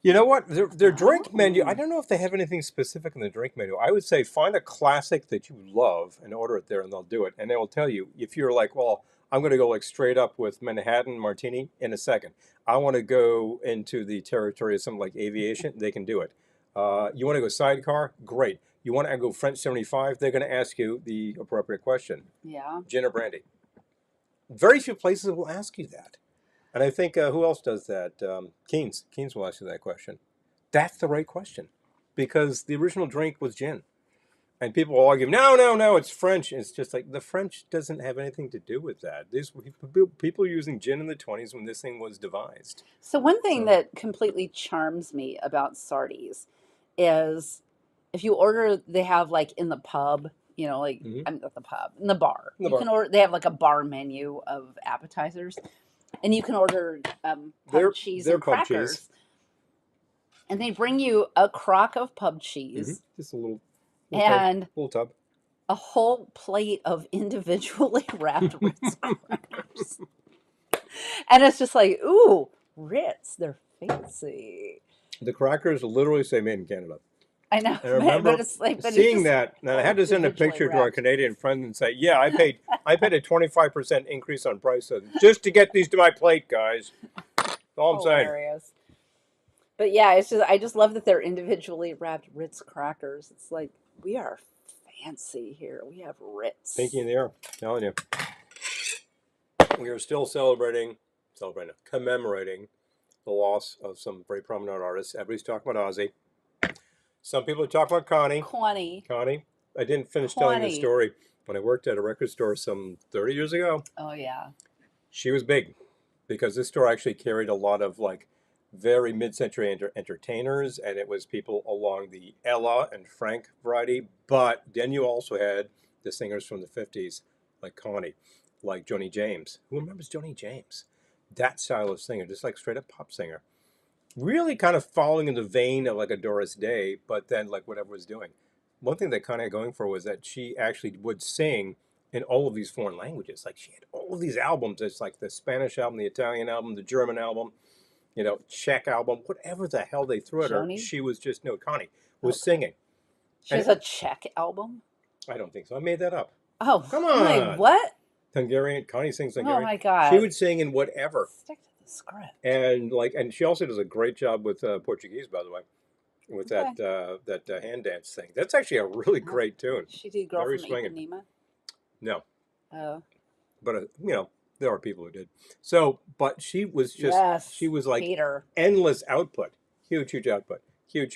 You know what? Their drink menu. I Oh. don't know if they have anything specific in the drink menu. I would say find a classic that you love and order it there, and they'll do it. And they will tell you if you're like, well, I'm going to go like straight up with Manhattan Martini in a second. I want to go into the territory of something like aviation. They can do it. You want to go sidecar? Great. You want to go French 75? They're going to ask you the appropriate question: Yeah. gin or brandy. Very few places will ask you that. And I think who else does that? Keynes will ask you that question. That's the right question, because the original drink was gin, and people will argue, no, no, no, it's French. It's just like the French doesn't have anything to do with that. These people using gin in the 20s when this thing was devised. So one thing So that completely charms me about Sardi's is if you order, they have like in the pub, like mhm. I'm at the pub, in the bar. In the You can bar, order. They have like a bar menu of appetizers, and you can order pub cheese their and pub cheese, crackers, and they bring you a crock of pub cheese just a and little tub. a whole plate of individually wrapped Ritz crackers, and it's just like, ooh, Ritz, they're fancy. The crackers literally say "Made in Canada." I know, And I but remember it's like, but it's seeing just that, and I all had to send a individually picture to our wrapped. Canadian friends and say, "Yeah, I paid a 25% increase on price just to get these to my plate, guys." That's all I'm saying. Hilarious. But yeah, I just love that they're individually wrapped Ritz crackers. It's like we are fancy here. We have Pinky Ritz. in the air, telling you, we are still commemorating the loss of some very prominent artists. Everybody's talking about Ozzy. Some people are talking about Connie. Connie. Connie. I didn't finish telling the Connie. story. When I worked at a record store some 30 years ago, Oh yeah. she was big because this store actually carried a lot of like very mid-century entertainers, and it was people along the Ella and Frank variety. But then you also had the singers from the 50s, like Connie, like Joni James. Who remembers Joni James? That style of singer, just like straight up pop singer. Really kind of following in the vein of like a Doris Day, but then like whatever was doing. One thing that Connie had going for was that she actually would sing in all of these foreign languages. Like she had all of these albums. It's like the Spanish album, the Italian album, the German album, Czech album, whatever the hell they threw at her. Joni? She was just, no, Connie was Okay. singing. She has And a Czech album? I don't think so. I made that up. Oh, Come I'm like, on. what? Hungarian. Connie sings Oh Hungarian. my She God. would sing in whatever. Stick to the script. And she also does a great job with Portuguese, by the way, with Okay. that hand dance thing. That's actually a really great tune. She did Girl Very from swinging. Ipanema? No, Oh. but there are people who did. So, but she was just Yes. she was like Peter. endless output, huge output, huge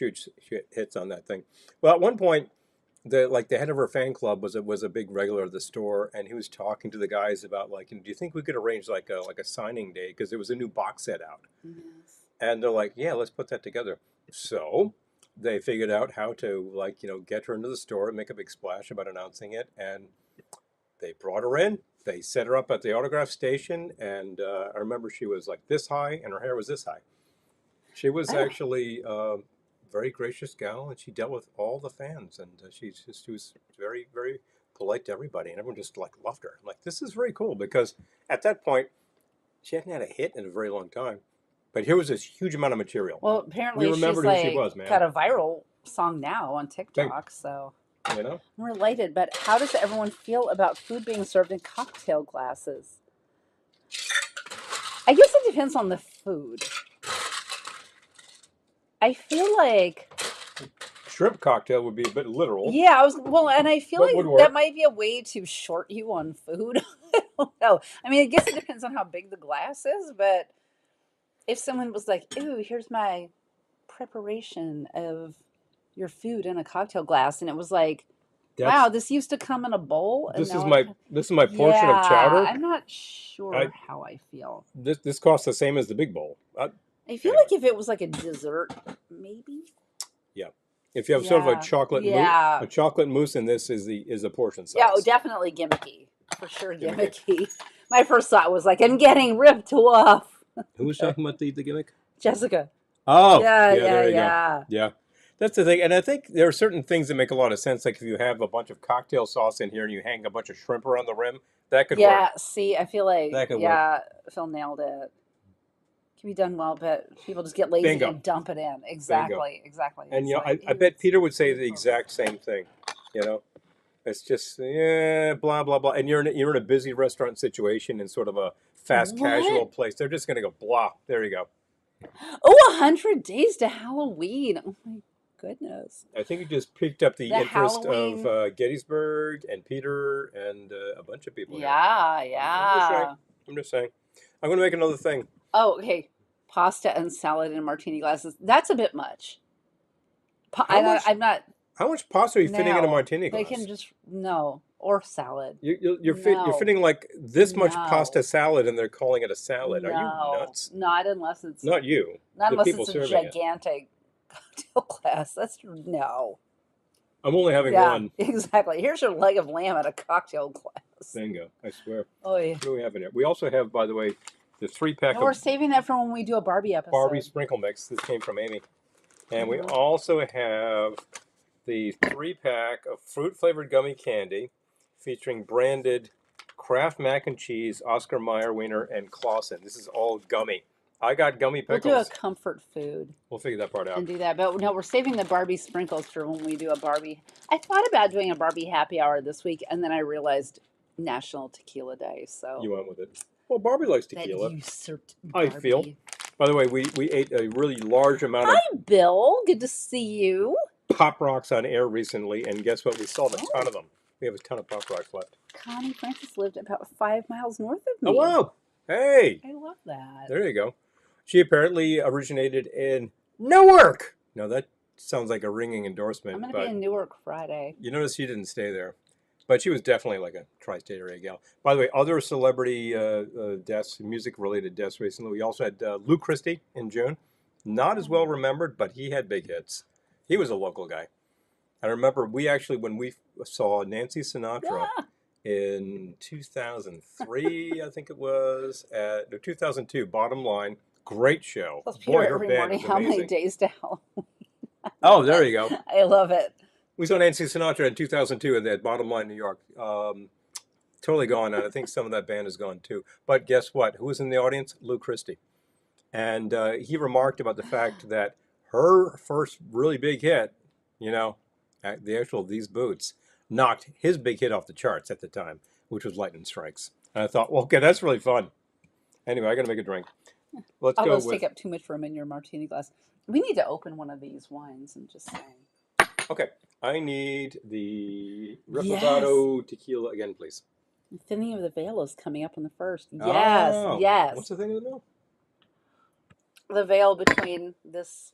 hits on that thing. Well, at one point, the head of her fan club was a big regular of the store, and he was talking to the guys about like, do you think we could arrange like a signing day, because there was a new box set out, Yes. and they're like, yeah, let's put that together. So they figured out how to get her into the store and make a big splash about announcing it, and they brought her in. They set her up at the autograph station, and I remember she was like this high, and her hair was this high. She was Oh. actually a very gracious gal, and she dealt with all the fans, and she was very, very polite to everybody, and everyone just like loved her. I'm like, this is very cool, because at that point, she hadn't had a hit in a very long time, but here was this huge amount of material. Well, apparently We she's remembered who like she was, man. got a viral song now on TikTok, so You know, I'm related. But how does everyone feel about food being served in cocktail glasses? I guess it depends on the food. I feel like, shrimp cocktail would be a bit literal. yeah, and I feel But would like work. that might be a way to short you on food. I don't know. I mean, I guess it depends on how big the glass is, but if someone was like, "Ooh, here's my preparation of your food in a cocktail glass," and it was like, That's, wow, this used to come in a bowl, and this now is it my co- this is my portion of Yeah, chowder. I'm not sure I- how I feel. This costs the same as the big bowl. I feel Anyway. like if it was like a dessert, maybe. If you have sort of a Yeah. chocolate Yeah. mousse, a chocolate mousse, and this is the portion size. Yeah, oh, definitely gimmicky. For sure, Gimmicky. gimmicky. My first thought was like, I'm getting ripped off. Who was talking about the gimmick? Jessica. Oh, Yeah, there you go. yeah. Yeah, that's the thing. And I think there are certain things that make a lot of sense. Like if you have a bunch of cocktail sauce in here and you hang a bunch of shrimp around the rim, that could Yeah, work. see, I feel like, That could Phil nailed it. Can be done well, but people just get lazy Bingo. and dump it in. Exactly. And It's like, I bet it's Peter would say the beautiful. exact same thing. It's just blah blah blah. And you're in a busy restaurant situation in sort of a fast What? casual place. They're just gonna go blah. There you go. Oh, 100 days to Halloween. Oh my goodness. I think you just picked up the The interest Halloween- of Gettysburg and Peter and a bunch of people. here. Yeah. I'm just saying. I'm going to make another thing. Oh, okay. Pasta and salad in martini glasses. That's a bit much. How much? I'm not. How much pasta are you fitting in a No, martini glass? They can just no or salad. You're No. fitting like this much No. pasta salad, and they're calling it a salad. Are you nuts? Not unless it's Not you. not the unless people it's a serving it. gigantic cocktail glass. That's no. I'm only having Yeah, one. exactly. Here's your leg of lamb at a cocktail glass. Bingo. I swear. Oh yeah. What do we have in here? We also have, by the way, the 3-pack No, we're of saving that for when we do a Barbie episode. Barbie sprinkle mix. This came from Amy. And we Mhm. also have the 3-pack of fruit-flavored gummy candy featuring branded Kraft mac and cheese, Oscar Mayer wiener, and Clausen. This is all gummy. I got gummy We'll pickles. do a comfort food We'll figure that part out. and do that. But no, we're saving the Barbie sprinkles for when we do a Barbie. I thought about doing a Barbie happy hour this week, and then I realized National Tequila Day. So You went with it. Well, Barbie likes that tequila. usurped I Barbie. feel. By the way, we ate a really large amount of Hi, Bill. Good to see you. Pop Rocks on air recently, and guess what? We sold a ton of them. We have a ton of Pop Rocks left. Connie Francis lived about 5 miles north of me. Oh, wow. Hey, I love that. there you go. She apparently originated in Newark. Now, that sounds like a ringing endorsement, I'm going to but be in Newark Friday. you notice she didn't stay there. But she was definitely like a tri-state area gal. By the way, other celebrity deaths, music-related deaths recently. We also had Lou Christie in June. Not as well remembered, but he had big hits. He was a local guy. I remember we actually, when we saw Nancy Sinatra Yeah. in 2003, I think it was, no, 2002, Bottom Line. Great show. Tells Boy, Peter her every band morning was how many amazing. days to hell. Oh, there you go. I love it. We saw Nancy Sinatra in 2002 at Bottom Line, New York. Totally gone, and I think some of that band is gone too. But guess what? Who was in the audience? Lou Christie. And he remarked about the fact that her first really big hit, you know, the actual These Boots, knocked his big hit off the charts at the time, which was Lightning Strikes. And I thought, well, okay, that's really fun. Anyway, I got to make a drink. Let's All go those take with, up too much room in your martini glass. We need to open one of these wines and just saying. okay, I need the Yes. Reposado tequila again, please. The thinning of the veil is coming up on the first. Yes, Oh, yes. what's the thing in the middle? The veil between this.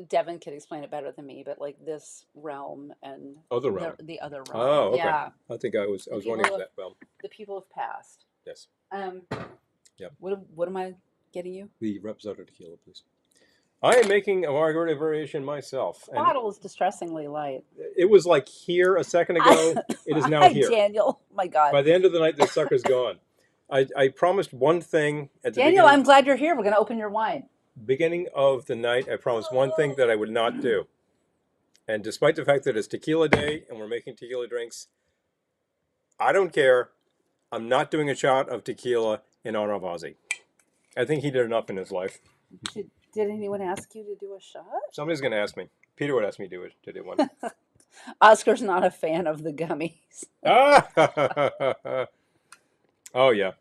Devin could explain it better than me, but like this realm and Other realm. the other realm. Oh, okay. Yeah. I think I was wondering if that realm. The people have passed. Yes. Yep. What am I getting you? The Reposado tequila, please. I am making a margarita variation myself. The bottle is distressingly light. It was like here a second ago. It is now here. Daniel, oh my God. By the end of the night, the sucker's gone. I promised one thing at the Daniel, I'm glad you're here. We're going to open your wine. Beginning of the night, I promised one thing that I would not do. And despite the fact that it's tequila day and we're making tequila drinks, I don't care. I'm not doing a shot of tequila in honor of Ozzy. I think he did enough in his life. Did anyone ask you to do a shot? Somebody's going to ask me. Peter would ask me to do one. Oscar's not a fan of the gummies. Oh, yeah.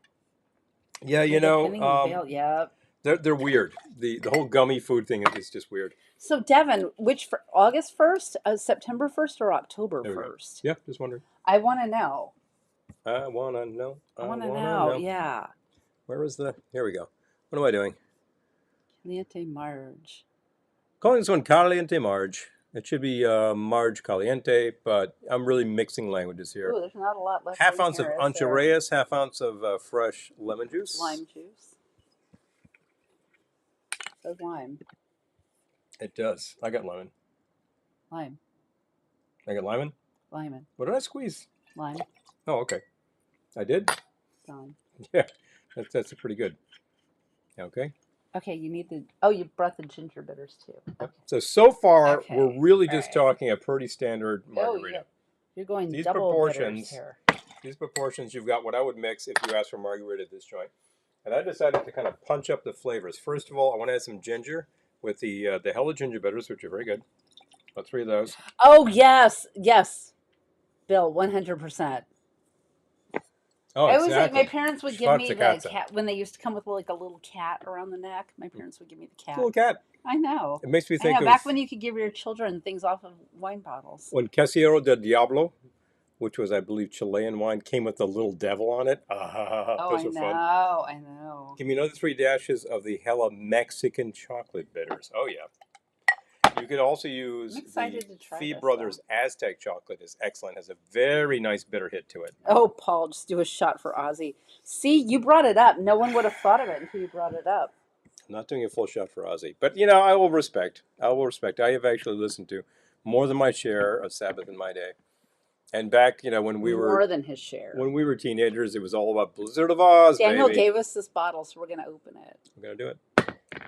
Yeah, you know, yeah. they're weird. The whole gummy food thing is just weird. So, Devin, for August 1st, September 1st, or October 1st? Yeah, just wondering. I want to know. I want to know. I want to know, yeah. Where is here we go. What am I doing? Caliente Marge. Calling this one Caliente Marge. It should be Marge Caliente, but I'm really mixing languages here. Ooh, there's not a lot left. Half ounce of Ancho Reyes, half ounce of fresh lemon juice. Lime juice. It says lime. It does. I got lemon. Lime. I got lemon? Lemon. What did I squeeze? Lime. Oh, okay. I did? Lime. Yeah, that's pretty good. Okay. Okay, you need you brought the ginger bitters too. Okay. So far, we're really just talking a pretty standard margarita. You're going these double proportions here. These proportions, you've got what I would mix if you asked for margarita at this joint. And I decided to kind of punch up the flavors. First of all, I want to add some ginger with the Hella ginger bitters, which are very good. About 3 of those. Oh, yes. Yes. Bill, 100%. Oh, exactly. My parents would give me the cat when they used to come with like a little cat around the neck. My parents would give me the cat. Little cat. I know. It makes me think of back when you could give your children things off of wine bottles. When Casillero del Diablo, which was, I believe, Chilean wine, came with the little devil on it. Those were fun. I know. Give me another 3 dashes of the Hella Mexican chocolate bitters. Oh, yeah. You could also use the Fee Brothers Aztec chocolate. Is excellent. Has a very nice bitter hit to it. Oh, Paul, just do a shot for Ozzy. See, you brought it up. No one would have thought of it until you brought it up. I'm not doing a full shot for Ozzy. But, you know, I will respect. I have actually listened to more than my share of Sabbath in my day. And back, you know, when we were... More than his share. When we were teenagers, it was all about Blizzard of Oz, Daniel gave us this bottle, so we're going to open it. We're going to do it.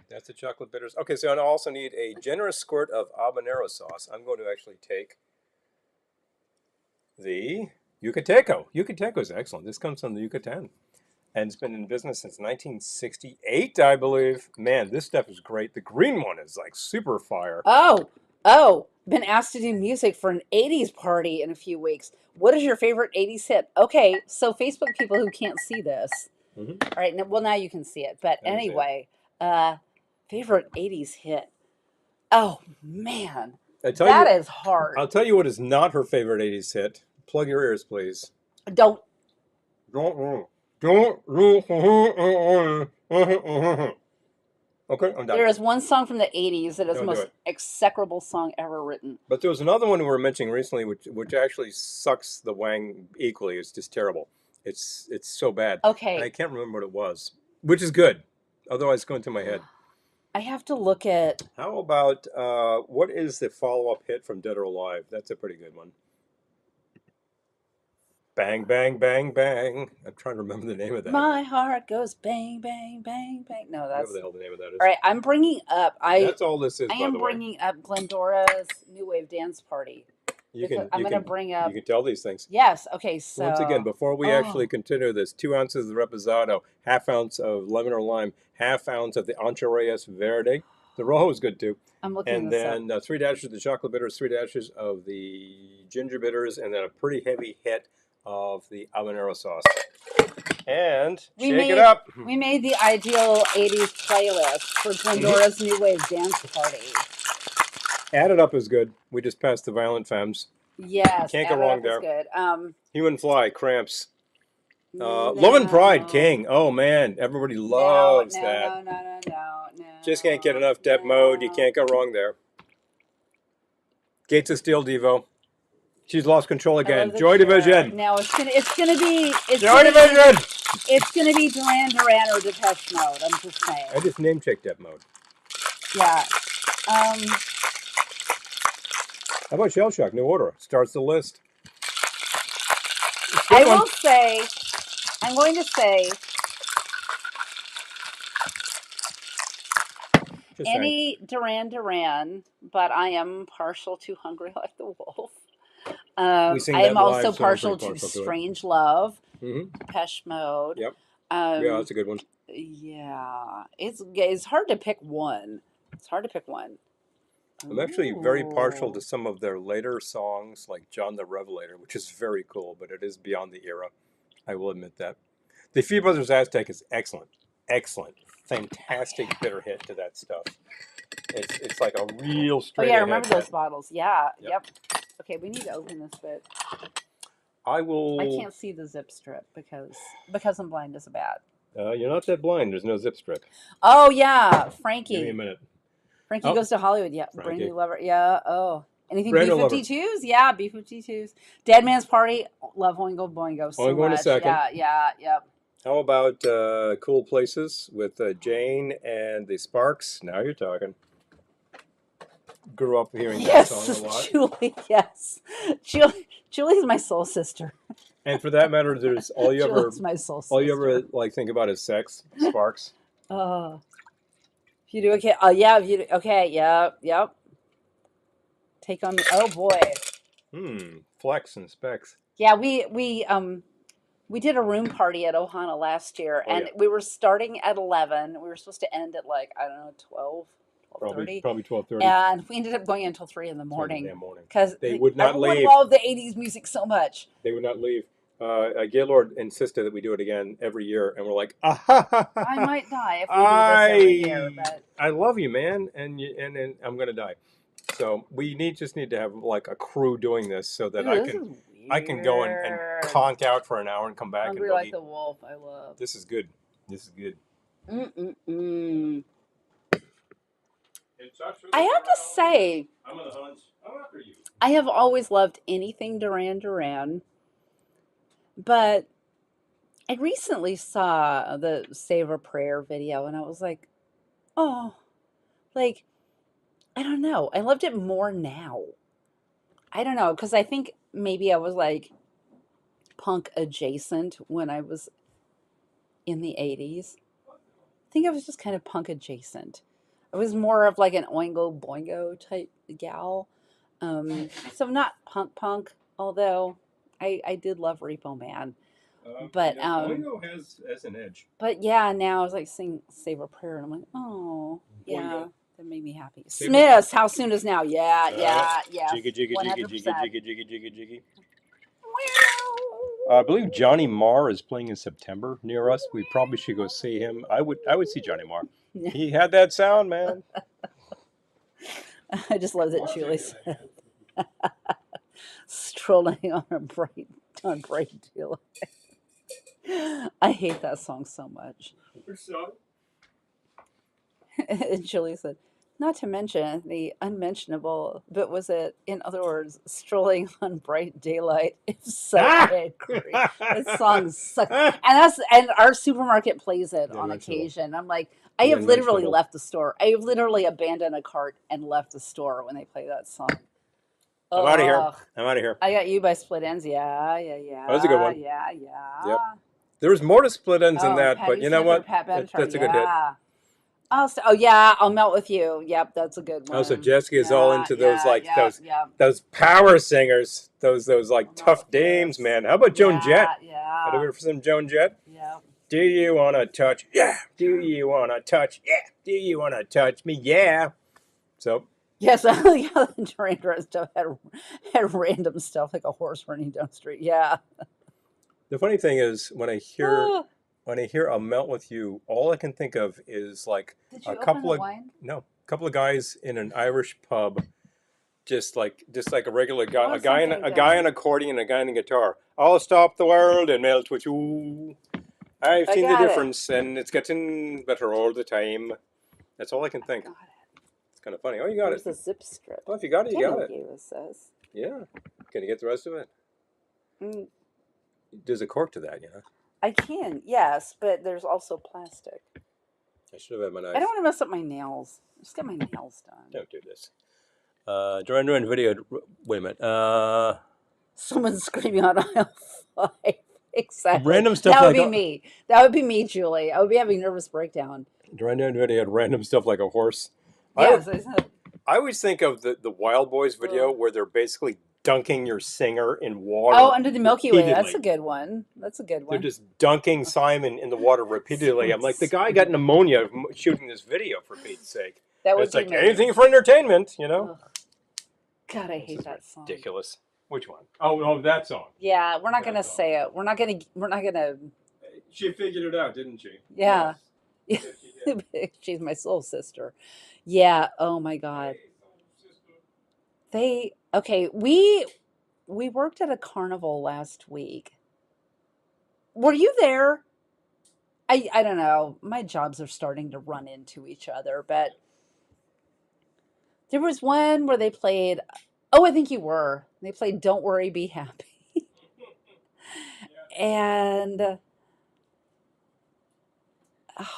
That's the chocolate bitters. Okay, so I also need a generous squirt of habanero sauce. I'm going to actually take the Yucateco. Yucateco is excellent. This comes from the Yucatan. And it's been in business since 1968, I believe. Man, this stuff is great. The green one is like super fire. Oh, been asked to do music for an 80s party in a few weeks. What is your favorite 80s hit? Okay, so Facebook people who can't see this. Mm-hmm. All right, now you can see it. But anyway, favorite 80s hit. Oh, man. That is hard. I'll tell you what is not her favorite 80s hit. Plug your ears, please. Don't. Okay, I'm done. There is one song from the 80s that is the most execrable song ever written. But there was another one we were mentioning recently, which actually sucks the wang equally. It's just terrible. It's so bad. Okay. And I can't remember what it was, which is good. Otherwise, it's going through my head. I have to look at. How about what is the follow-up hit from Dead or Alive? That's a pretty good one. Bang, bang, bang, bang. I'm trying to remember the name of that. My heart goes bang, bang, bang, bang. No, Whatever that's the hell the name of that all is. right. I'm bringing up. That's all this is, I by am the way. bringing up Glendora's New Wave Dance Party You because can I'm you going to can bring you up. can tell these things. Yes. Okay. Once again, So. before we actually Oh, continue this, 2 ounces of reposado, half ounce of lemon or lime, half ounce of the Ancho Reyes Verde. The Rojo is good too. I'm looking And this up. then 3 dashes of the chocolate bitters, 3 dashes of the ginger bitters, and then a pretty heavy hit of the habanero sauce. And shake it up. We made the ideal '80s playlist for Glendora's New Wave Dance Party. Add it up is good. We just passed the Violent Femmes. Yes, Can't go Add It wrong Up is there. good. Human Fly, Cramps. Love and Pride, No, King. Oh man, everybody no, loves no, that. no, no, no, no, Just can't get no, enough Dep Mode. You no. can't go wrong there. Gates of Steel, Devo. She's lost control I love again. the Joy chair. Division. Now it's gonna be Joy Division. it's gonna be Duran Duran or Depeche Mode. I'm just saying. I just name checked Dep Mode. Yeah. How about Shell Shock? New Order starts the list. I will say. I'm going to say Just saying. any Duran Duran, but I am partial to Hungry Like the Wolf. We sing I that am live, also so I'm partial pretty to partial to it. Strange Love, Mm-hmm. Depeche Mode. Yep. Yeah, Um, that's a good one. yeah, it's hard to pick one. It's hard to pick one. I'm actually very partial to Ooh. some of their later songs, like John the Revelator, which is very cool, but it is beyond the era. I will admit that. The Fee Brothers Aztec is excellent. Excellent. Fantastic bitter hit to that stuff. It's like a real Oh straight yeah, I ahead remember those hit. bottles. Yeah. Yep. Yep. Okay, we need to open this bit. I I will. can't see the zip strip because I'm blind as a bat. You're not that blind. There's no zip strip. Oh yeah, Give me a Frankie. minute. Frankie Oh, goes to Hollywood. Yeah, Frankie. Brandy Lover. Yeah. Oh, anything Brandon Lover. B-52s? Yeah, B-52s. Dead Man's Party. Love Oingo Boingo so Only going a much. second. Yeah, yeah, yep. How about Cool Places with Jane and the Sparks? Now you're talking. Grew up hearing that song a lot. Julie. Yes, Julie's my soul sister. And for that matter, there's all you Julie's my soul sister. all you ever like think about is sex, Sparks. If you do okay. Oh yeah. If you do, okay. Yep. Yep. Take on the. Oh boy. Flex and specs. Yeah. We did a room party at Ohana last year, Oh, and yeah. we were starting at 11. We were supposed to end at like I don't know 12, 12:30. Probably 12:30. And we ended up going until 3 in the morning because They would not everyone leave. loved the 80s music so much. They would not leave. Gaylord insisted that we do it again every year, and we're like, ah, I might die if we do this every year, but I love you, man, and I'm gonna die. So we just need to have like a crew doing this so that Ooh, this is I can go and weird. conk out for an hour and come back Hungry and like eat. the wolf. I love. This is good. This is good. Mm-mm-mm. I have to say, I'm on the hunt. I'm after you. I have always loved anything Duran Duran, but I recently saw the Save a Prayer video and I was like, oh, like, I don't know. I loved it more now. I don't know, because I think maybe I was like punk adjacent when I was in the 80s. I think I was just kind of punk adjacent. I was more of like an Oingo Boingo type gal. So not punk, although I did love Repo Man. But Boingo has an edge. But yeah, now I was like Save a Prayer and I'm like, oh yeah, Boingo. that made me happy. Smiths, how soon is now? Yeah. Jiggy, jiggy, 100%. jiggy, jiggy, jiggy, jiggy, jiggy. I believe Johnny Marr is playing in September near us. We probably should go see him. I would see Johnny Marr. He had that sound, man. I just love that Julie said strolling on a bright deal. I hate that song so much. And Julie said, Not to mention the unmentionable, but was it, in other words, strolling on bright daylight? If so, I Ah! agree. That song sucks. And our supermarket plays it The on unmentionable. occasion. I'm like, I The have literally unmentionable. left the store. I have literally abandoned a cart and left the store when they play that song. I'm out of here. Ugh. I'm out of here. I Got You by Split Ends. Yeah, yeah, That was a good yeah, one. yeah, yeah. Yep. There was more to Split Ends than Oh, that, but Patti you know Smith or what? Pat Benatar. That's a good hit. Yeah. Oh yeah, I'll melt with you. Yep, that's a good Also, one. Jessica is all Yeah, into those yeah, like yeah, yeah. those power singers, those like I'll melt tough with dames, this. man. How about Joan Yeah, Jett? Are yeah, we for some Joan Jett? yeah. Do you wanna touch? Yeah. Do you wanna touch? Yeah. Do you wanna touch me? Yeah. So Yes, I like how the Duran Duran stuff had random stuff like a horse running down the street. Yeah. the funny thing is Ah, when I hear "I'll melt with you," all I can think of is like did a you open couple the of wine? no, couple of guys in an Irish pub, just like a regular guy, Oh, something a guy on down. accordion, and a guy on the guitar. I'll stop the world and melt with you. I've I seen the got it. difference, and it's getting better all the time. That's all I can I think. got it. It's kind of funny. Oh, you got it. Where's the zip strip? Well, if you got it, you got Daniel it. gave us this. Yeah. Can you get the rest of it? Mm, There's a cork to that, I can, yes, but there's also plastic. I should have had my I knife. don't want to mess up my nails. Just get my nails done. Don't do this. Duran Duran video. Wait a minute. Someone's screaming on aisle 5. Exactly. Random stuff That would like be me. That would be me, Julie. I would be having a nervous breakdown. Duran Duran video had random stuff like a horse. Yes, I said. I always think of the Wild Boys video where they're basically dunking your singer in water Oh, Under the Milky Way. That's a repeatedly. good one. That's a good They're one. just dunking Simon in the water repeatedly. I'm like, the guy got pneumonia shooting this video, for Pete's sake. That And would it's be like me. anything for entertainment, Ugh. God, I This hate is that song. ridiculous. Which one? Oh, that song. Yeah, we're not gonna That song. say it. We're not gonna. She figured it out, didn't she? Yeah. Yes, she did. She's my soul sister. Yeah. Oh my God. We worked at a carnival last week. Were you there? I don't know. My jobs are starting to run into each other, but there was one where they played. Oh, I think you were. They played "Don't Worry, Be Happy," and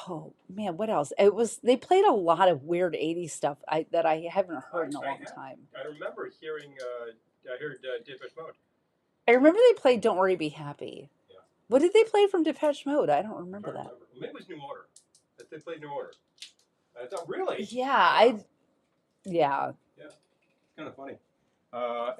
oh man, what else? It was they played a lot of weird '80s stuff that I haven't heard in a long time. I remember hearing. I heard Depeche Mode. I remember they played "Don't Worry, Be Happy." Yeah. What did they play from Depeche Mode? I don't remember that. Maybe it was New Order. They played New Order. I thought, really? Yeah, Yeah, it's kind of funny.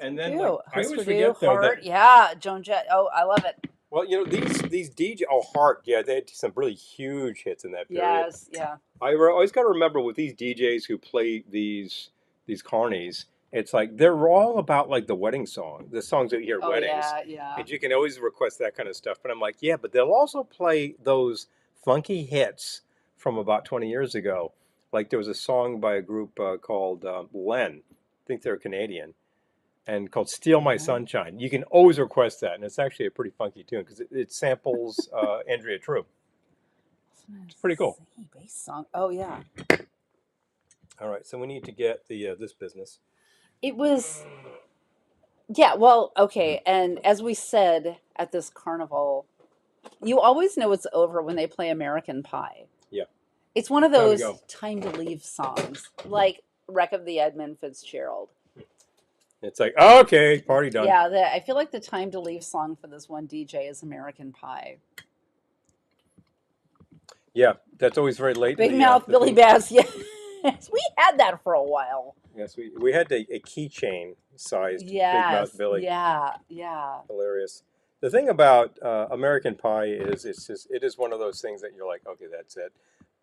And then do. like, I Who's always for you? forget though Heart. that Yeah, Joan Jett. Oh, I love it. well, these DJ Heart, yeah, they had some really huge hits in that period. Yes, yeah. I always got to remember with these DJs who play these carnies, it's like they're all about like the wedding song, the songs that you hear at Oh weddings, yeah, yeah. and you can always request that kind of stuff. But I'm like, yeah, but they'll also play those funky hits from about 20 years ago. Like there was a song by a group called Len, I think they're Canadian, and called "Steal My Sunshine." You can always request that, and it's actually a pretty funky tune because it samples Andrea True. It's pretty cool. Bass song. Oh yeah. All right, so we need to get this business. It was. Yeah. Well, okay. And as we said at this carnival, you always know it's over when they play American Pie. Yeah. It's one of Time to those go. time to leave songs, like "Wreck of the Edmund Fitzgerald." It's like, okay, party done. Yeah, I feel like the time to leave song for this one DJ is American Pie. Yeah, that's always very late. Big Mouth, Billy Bass. Yes, we had that for a while. Yes, we had a keychain sized Big Yes. Mouth Billy. Yeah. Yeah. Hilarious. The thing about American Pie is it is one of those things that you're like, okay, that's it.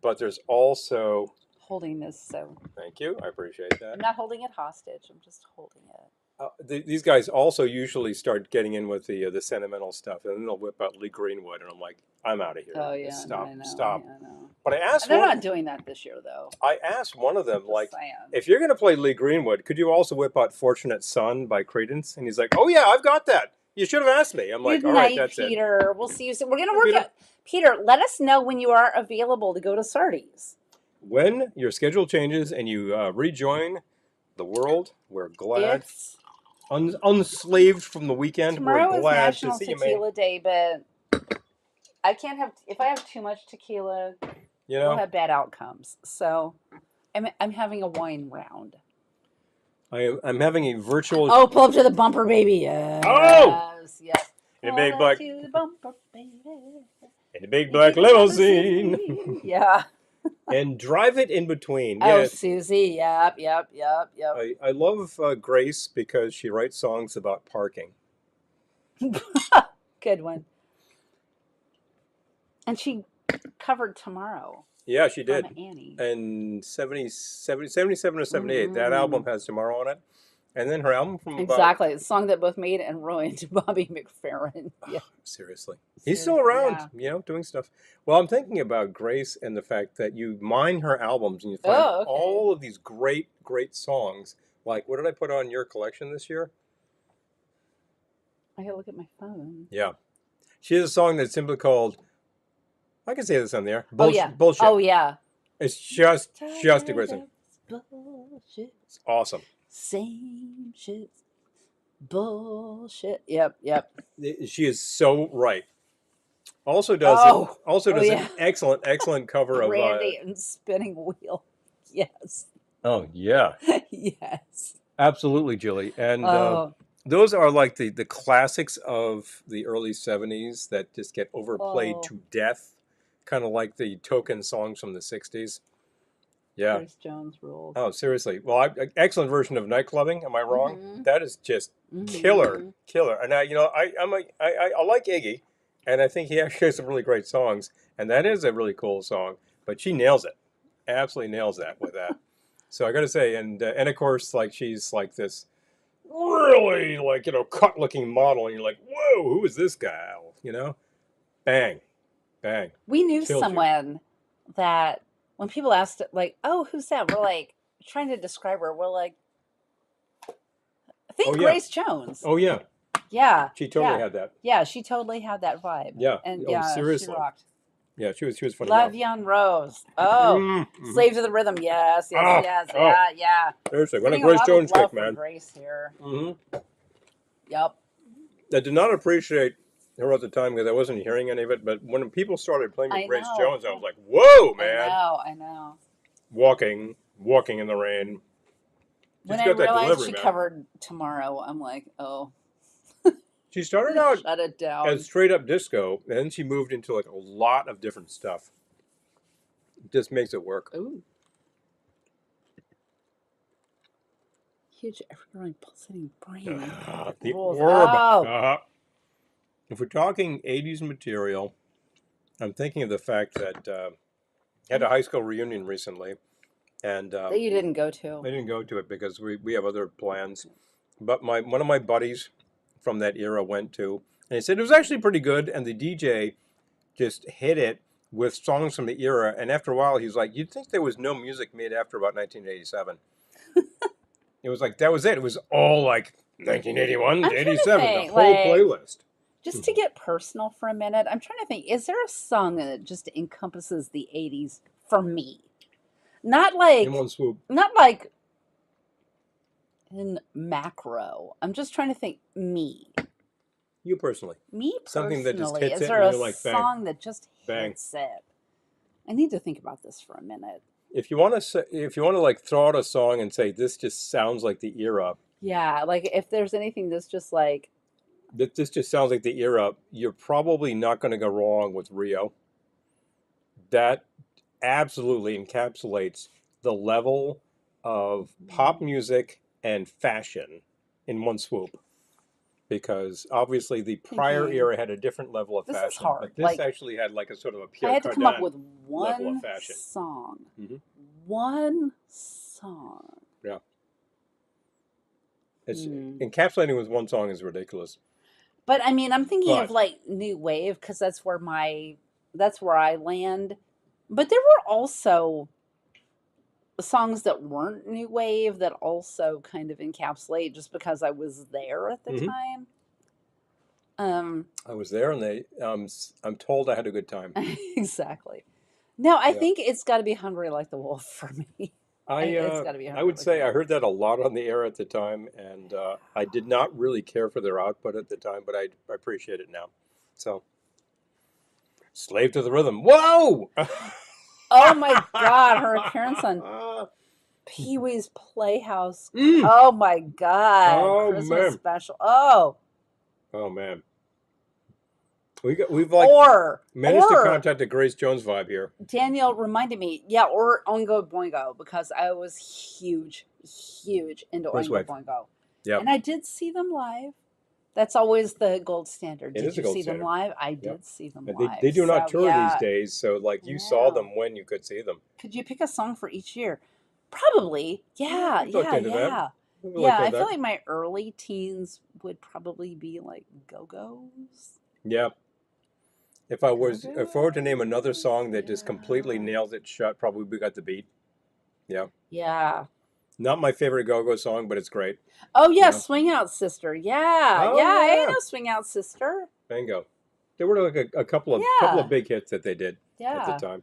But there's also, Holding this, so thank you, I appreciate I'm that. not holding it hostage. I'm just holding it. These guys also usually start getting in with the sentimental stuff, and then they'll whip out Lee Greenwood, and I'm like, I'm out of here. Oh yeah. Stop, I know, stop. I know. But I asked They're one. not doing that this year, though. I asked one of them, Just like, saying. if you're going to play Lee Greenwood, could you also whip out Fortunate Son by Credence? And he's like, oh, yeah, I've got that. You should have asked me. I'm like, Good all right, night, that's Peter. We'll see you soon. We're gonna Hey, work Peter. out. Peter, let us know when you are available to go to Sardi's. when your schedule changes and you rejoin the world, we're glad. It's Unslaved from the weekend, we're tomorrow is glad to National see you, man. Tequila Day, but I can't have if I have too much tequila, You we'll know, have bad outcomes. So I'm having a wine round. I'm having a virtual. Oh, pull up to the bumper, baby. Oh! Yes, yes. In a Pull big up black, to the bumper, baby. in a big The black big limousine, limousine. Yeah. and drive it in between. Oh, Yes, Susie. Yep, yep, yep, yep. I love Grace because she writes songs about parking. Good one. And she covered Tomorrow Yeah, she from did. Annie. And 77 or 78, that album Mm-hmm. has Tomorrow on it. And then her album from about, Exactly. The song that both made and ruined Bobby McFerrin. Yeah. seriously. He's still Seriously, around, yeah. doing stuff. Well, I'm thinking about Grace and the fact that you mine her albums and you find Oh, okay. all of these great, great songs. Like, what did I put on your collection this year? I gotta look at my phone. Yeah. She has a song that's simply called, I can say this on there, Oh yeah. Bullshit. Oh yeah. It's just a Tired great song. of bullshit. It's awesome. Same shit. Bullshit. Yep, yep. She is so right. Also does it. Oh. Also Oh does an yeah. excellent cover of. Brandy and Spinning Wheel. Yes. Oh yeah, Yes. absolutely, Julie. And Oh. those are like the classics of the early '70s that just get overplayed Oh. to death, kind of like the token songs from the '60s. Yeah. Grace Jones rules. Oh, seriously. Well, excellent version of night clubbing. Am I wrong? Mm-hmm. That is just killer, Mm-hmm. killer. And I like Iggy, and I think he actually has some really great songs, and that is a really cool song. But she nails it, absolutely nails that with that. So I got to say, and of course, like she's like this really like cut looking model, and you're like, whoa, who is this gal? Bang, bang, We knew kills you. someone that when people asked like, "Oh, who's that?" We're like trying to describe her. We're like, I Oh think yeah, Grace Jones. oh yeah, Yeah, she totally yeah, had that. yeah. She totally had that vibe. Yeah. And Oh, yeah, she seriously. rocked. Yeah, she was funny. La Yeah. Vie en Rose. Oh, Mm-hmm. Slave to the Rhythm. Yes, yes, Oh, yes. oh, Yeah, yeah. seriously, when a Getting a Grace lot Jones of love kick, for man. Grace here. Mm-hmm. Yep. I did not appreciate her at the time because I wasn't hearing any of it. But when people started playing with I Grace know. Jones, I was like, "Whoa, I man!" know. I know. Walking in the rain. When She's I got that realized delivery, she man. covered Tomorrow, I'm like, oh, She started out shut it as down. straight up disco, and then she moved into like a lot of different stuff. It just makes it work. Ooh. Huge evergreen pulsating brain. The Rules. orb. Oh, If we're talking '80s material, I'm thinking of the fact that I had a high school reunion recently, and that you didn't go to. I didn't go to it because we have other plans. But one of my buddies from that era went to, and he said it was actually pretty good. And the DJ just hit it with songs from the era. And after a while, he's like, "You'd think there was no music made after about 1987." It was like that was it. It was all like 1981 I'm to trying to 87, the think, whole like, playlist. just to get personal for a minute, I'm trying to think, is there a song that just encompasses the 80s for me? Not In like, one swoop. not like in macro. I'm just trying to think me. You personally. Me Something that just personally, hits is it there and a you're like, bang, song that just bang. hits it? I need to think about this for a minute. If you want to like throw out a song and say this just sounds like the era, Yeah, like if there's anything that's just like, this just sounds like the era, you're probably not going to go wrong with Rio. That absolutely encapsulates the level of pop music and fashion in one swoop. Because obviously the prior thinking, era had a different level of this is fashion, hard. but this Like, actually had like a sort of a I Pierre had to come up Cardin with level of one fashion. song. Mm-hmm. One song. Yeah. It's Hmm. encapsulating with one song is ridiculous. But I mean, I'm thinking of But like new wave because that's where I land. But there were also songs that weren't new wave that also kind of encapsulate just because I was there at the Mhm. time. I was there, and I'm told I had a good time. Exactly. No, I Yeah. think it's got to be Hungry Like the Wolf for me. It's got to be I Hungry would Like the say I Wolf. heard that a lot on the air at the time, and I did not really care for their output at the time, but I appreciate it now. So, Slave to the Rhythm. Whoa! Oh my God, her appearance on Pee Wee's Playhouse. Mm. Oh my God, Oh Christmas man! special. Oh, Oh man! We've like or managed to or contact the Grace Jones vibe here. Danielle reminded me, yeah, or Oingo Boingo because I was huge into First Oingo wave. Boingo, Yep. and I did see them live. That's always the gold standard. It Did is a you gold see them standard. live? I Yep. did see them And they live. do not So tour these yeah, days, so like you saw yeah. them when you could see them. Could you pick a song for each year? Probably. Yeah, Yeah, we've looked yeah, into that. yeah. We've Yeah, looked I into feel that. like my early teens would probably be like Go-Go's. Yeah. If I were to name another Go-Go's. song that just completely Yeah. nails it shut, probably We Got the Beat. Yeah. Yeah. Not my favorite go-go song, but it's great. Oh yeah, Yeah. Swing Out Sister. Yeah. Oh Yeah, I yeah. know Swing Out Sister. Bingo. There were like a couple of Yeah. big hits that they did at the Yeah. time.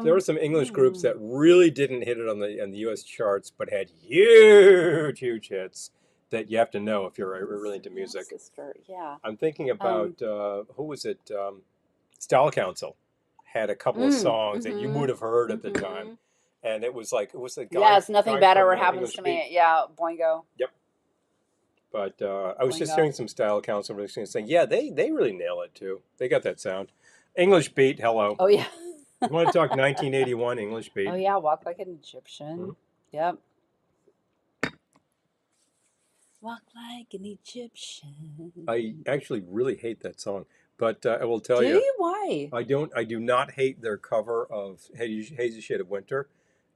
There were some English groups Hmm. that really didn't hit it on the U.S. charts, but had huge hits that you have to know if you're really into Swing Out music. Sister. Yeah. I'm thinking Um about who was it? Style Council had a couple of songs that you would have heard at the time, Mm-hmm. and it was the Yes, nothing guy bad from ever happens English to Beat. me. Yeah, Boingo. Yep. But I was just Boingo. hearing some Style Council saying, yeah, they really nail it too. They got that sound. English Beat. Hello. Oh yeah. You want to talk 1981 English Oh Beat? yeah, Walk Like an Hmm. Egyptian. Yep. Walk like an Egyptian. I actually really hate that song, but I will tell Do you, you? Why? I do not hate their cover of Hazy Shade of Winter,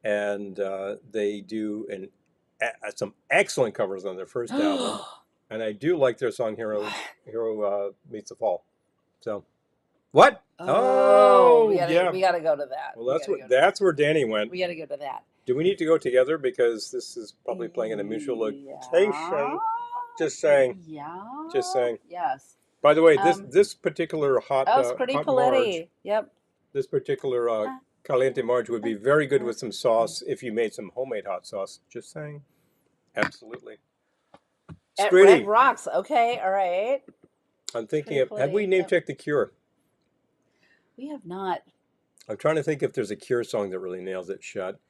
and they do some excellent covers on their first album, and I do like their song Hero Meets the Fall. So what? Oh, Oh yeah. we gotta go to that. Well, We gotta go to that's that. where Danny went. We gotta go to that. Do we need to go together because this is probably playing in a mutual Yeah. location? Just saying. Yeah. Just saying. Yes. By the way, this particular Oh, Scritti hot Marge, Paletti. Yep. this particular Caliente Marge would be very good with some sauce if you made some homemade hot sauce. Just saying. Absolutely. At Red Scritti, Rocks. Okay. All right. I'm thinking Scritti of, have we Paletti. name Yep. checked The Cure? We have not. I'm trying to think if there's a Cure song that really nails it shut.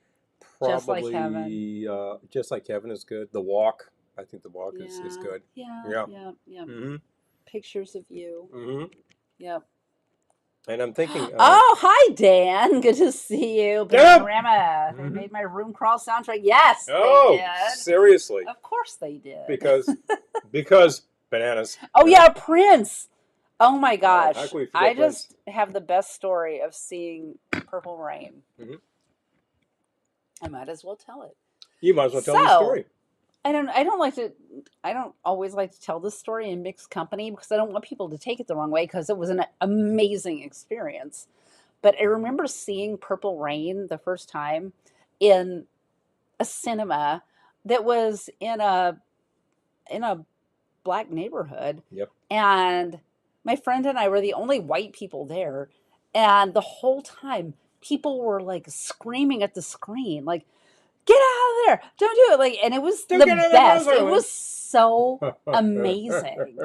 Just Like Heaven. Probably Just Like Heaven is good. The Walk, I think The Walk is Yeah. good. Yeah. Yeah. Yeah. Yeah. Mm-hmm. Pictures of You. Mm-hmm. Yep. And I'm thinking, Oh, hi, Dan. Good to see you. Dan! Panorama. They Mhm. made my room crawl soundtrack. Yes, oh, they did. seriously, Of course they did. because bananas. Oh, yeah, Prince. Oh, my how gosh. can we forget I Prince? just have the best story of seeing Purple Rain. Mhm. I might as well tell it. You might as well tell the So, story. I don't always like to tell this story in mixed company because I don't want people to take it the wrong way because it was an amazing experience. But I remember seeing Purple Rain the first time in a cinema that was in a black neighborhood. Yep. And my friend and I were the only white people there. And the whole time people were like screaming at the screen, like, get out of there, don't do it. Like, and it was Don't the get out of best. the It house, was so amazing.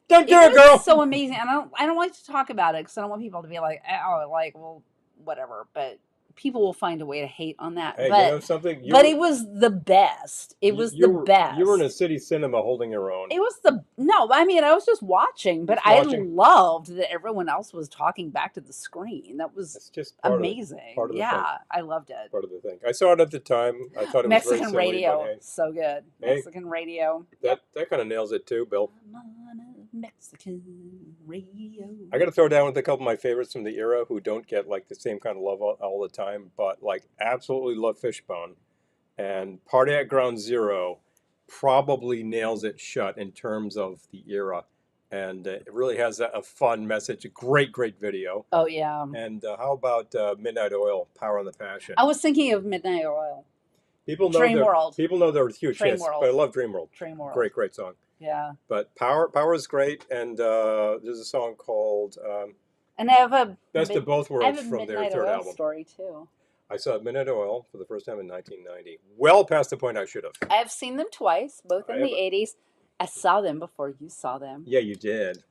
Don't do It it, girl. was so amazing. And I don't like to talk about it because I don't want people to be like, oh, like, well, whatever. But people will find a way to hate on that. Hey, you but know something? but it was the best. It was the best. You were in a city cinema holding your own. It was I mean, I was just watching, but Just I watching. loved that everyone else was talking back to the screen. That was It's just amazing. part of the yeah, thing. I loved it. Part of the thing. I saw it at the time. I thought it was Mexican very silly, radio, but hey, so good. Hey. Mexican radio. that kind of nails it too, Bill. I'm on a Mexican radio. I got to throw down with a couple of my favorites from the era who don't get like the same kind of love all the time, but like absolutely love Fishbone. And Party at Ground Zero probably nails it shut in terms of the era. And it really has a fun message. A great video. Oh yeah. And how about Midnight Oil, Power on the Passion? I was thinking of Midnight Oil. People know Dream World. People know they're huge Dream hits, World. but I love Dream World. Dream World. Great song. Yeah. But Power is great, and there's a song called And I have a Best of both I have worlds a from their Midnight third Oil album. story too. I saw Midnight Oil for the first time in 1990. Well past the point I should have. I've seen them twice, both I in have. the 80s. I saw them before you saw them. Yeah, you did.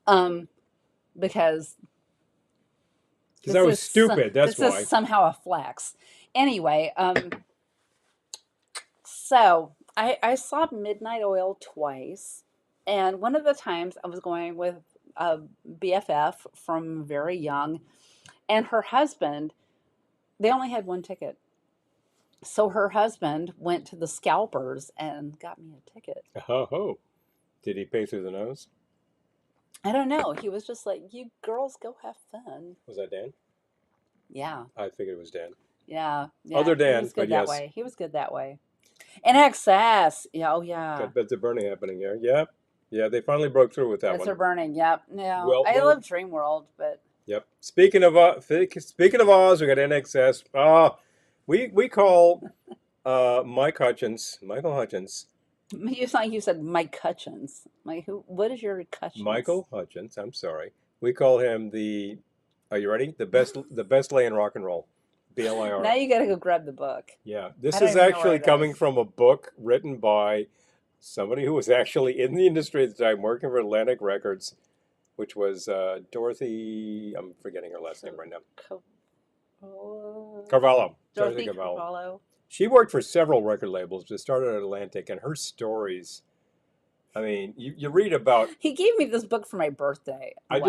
Because Because I was stupid. That's this is why. somehow a flex. Anyway, so I saw Midnight Oil twice, and one of the times I was going with a BFF from very young, and her husband. They only had one ticket, so her husband went to the scalpers and got me a ticket. Oh, ho. Did he pay through the nose? I don't know. He was just like, "You girls go have fun." Was that Dan? Yeah, I figured it was Dan. yeah, yeah. Other He Dan, was but good that yes. way. He was good that way. In excess. Yeah, oh yeah. Got beds of burning happening here. Yeah. Yeah, they finally broke through with that Beds one. are burning. Yep. Yeah. Well, I well, love Dream World, but yep. Speaking of Oz, we got NXS. We call Michael Hutchins. you sound like you said Mike Hutchins. Like who? What is your Hutchins? Michael Hutchins. I'm sorry. We call him the. Are you ready? The best lay in rock and roll. BLIR. Now you got to go grab the book. Yeah, this I don't is even know where actually it coming is. from a book written by somebody who was actually in the industry at the time, working for Atlantic Records, which was Dorothy. I'm forgetting her last name right now. Carvalho. Dorothy Carvalho. Carvalho. She worked for several record labels, but started at Atlantic, and her stories. I mean, you read about. He gave me this book for my birthday. I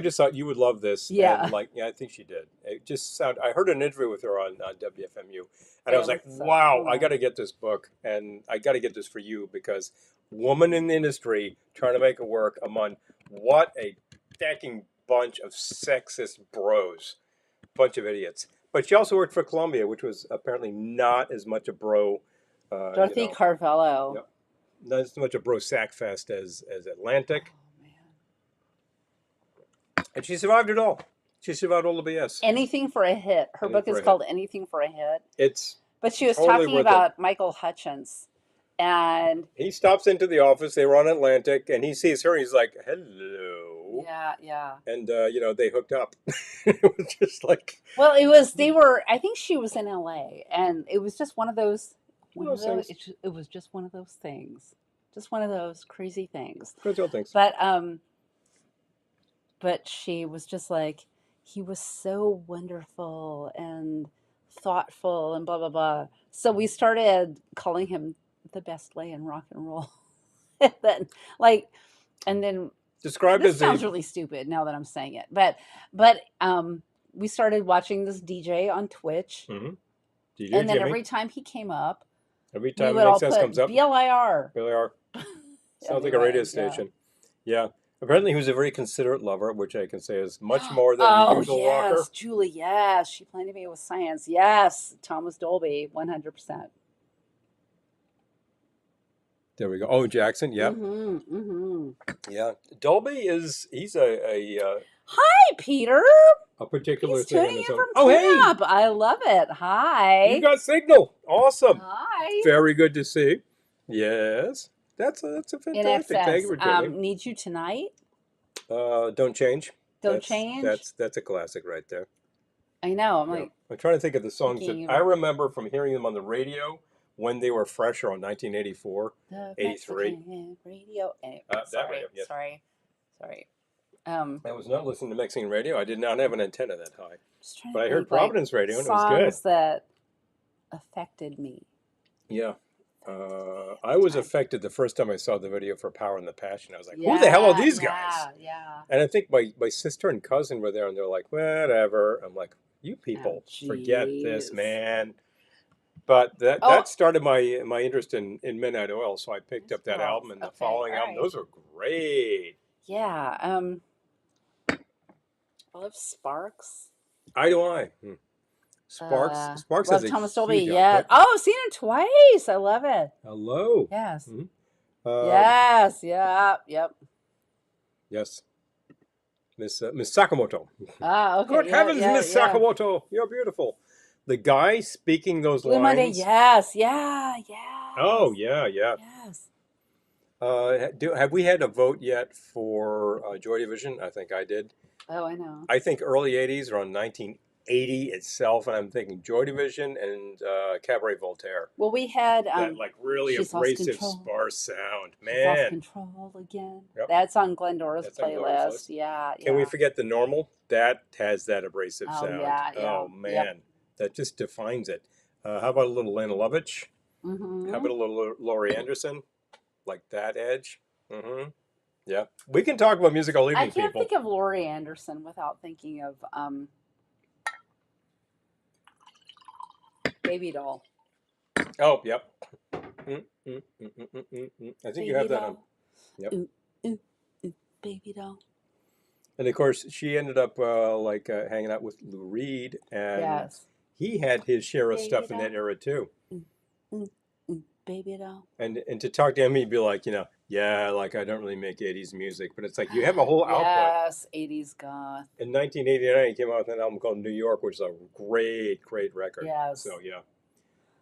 just thought you would love this. Yeah. And I think she did. It just sound. I heard an interview with her on WFMU, and Yeah, I was like, so wow, cool. I got to get this book, and I got to get this for you because woman in the industry trying to make it work among what a stacking bunch of sexist bros, bunch of idiots. But she also worked for Columbia, which was apparently not as much a bro. Dorothy Carvalho. Yep. Not as much a bro sack fest as Atlantic. Oh, man. And she survived it all. She survived all the BS. Anything for a hit. Her book is called Anything for a Hit. It's But she was totally talking worth about Michael Hutchins. And he stops into the office. They were on Atlantic, and he sees her. And he's like, "Hello." yeah, yeah. And they hooked up. It was just like. Well, I think she was in LA, and it was just one of those. It was just one of those things. Just one of those crazy things. Crazy old things. But she was just like, he was so wonderful and thoughtful and blah blah blah. So we started calling him the best lay in rock and roll. and then Described this as sounds really stupid now that I'm saying it, but we started watching this DJ on Twitch, DJ and then Jimmy. every time he came up, Every we time would all NXS put comes up, BLIR. BLIR. Sounds like a radio station. Yeah. Apparently, he was a very considerate lover, which I can say is much more than Oh usual yes, rocker. Julie. Yes, she blinded me with science. Yes, Thomas Dolby, 100%. There we go. Oh, Jackson. Yeah. Yeah. Dolby he's a Hi, Peter. a particular He's thing. tuning in from Oh, camp. I love it. Hi. You got signal. Awesome. Hi. Very good to see. Yes. That's a fantastic. Thank you for tuning. Need you tonight. Don't change. Don't change. That's a classic right there. I know. I'm trying to think of the songs that thinking I remember from hearing them on the radio when they were fresher on 1984, 83. Radio. That radio, yes. Sorry. I was not listening to Mexican radio. I did not have an antenna that high. But I to heard think, Providence radio and it was songs good. that affected me. Yeah. I was affected the first time I saw the video for Power and the Passion. I was like, who the hell are these guys? Yeah. And I think my sister and cousin were there and they're like, whatever. I'm like, you people, forget this, man. But that started my interest in Midnight Oil, so I picked up that album and the following album. Those were great. Yeah. I love Sparks. I. Sparks love has a Thomas Dolby. huge Yeah. output. Oh, I've seen him twice. I love it. Hello. Yes. Mm-hmm. Yes. Yeah. Yep. Yes. Miss Sakamoto. Ah, okay. Good heavens, Miss Sakamoto, you're beautiful. The guy speaking those Blue Monday. lines. Yes. Yeah. Oh yeah. Yes. Have we had a vote yet for Joy Division? I think I did. Oh, I know. I think early 80s, around 1980 itself, and I'm thinking Joy Division and Cabaret Voltaire. Well, we had That like really She's Lost abrasive, Control. sparse sound. She's Lost Man. Control again. Yep. That's on Glendora's That's on Gloria's playlist. list. Yeah, Can we yeah. forget the normal? That has that abrasive Oh, sound. yeah, yeah. Oh Yep. man, that just defines it. How about a little Lana Lovitch? How about a little Laurie Anderson? Like that edge? Mm-hmm. Yeah. We can talk about music all I evening, can't people. think of Laurie Anderson without thinking of Baby Doll. Oh, yep. I think you have that on. Yep. Ooh, ooh, ooh, Baby Doll. And of course, she ended up hanging out with Lou Reed, and Yes. he had his share of Baby stuff in Doll. that era too. Baby Doll. And to talk to him, he'd be like, yeah, like I don't really make 80s music, but it's like you have a whole output. Yes, 80s goth. In 1989, he came out with an album called New York, which is a great, great record. Yes. So, yeah.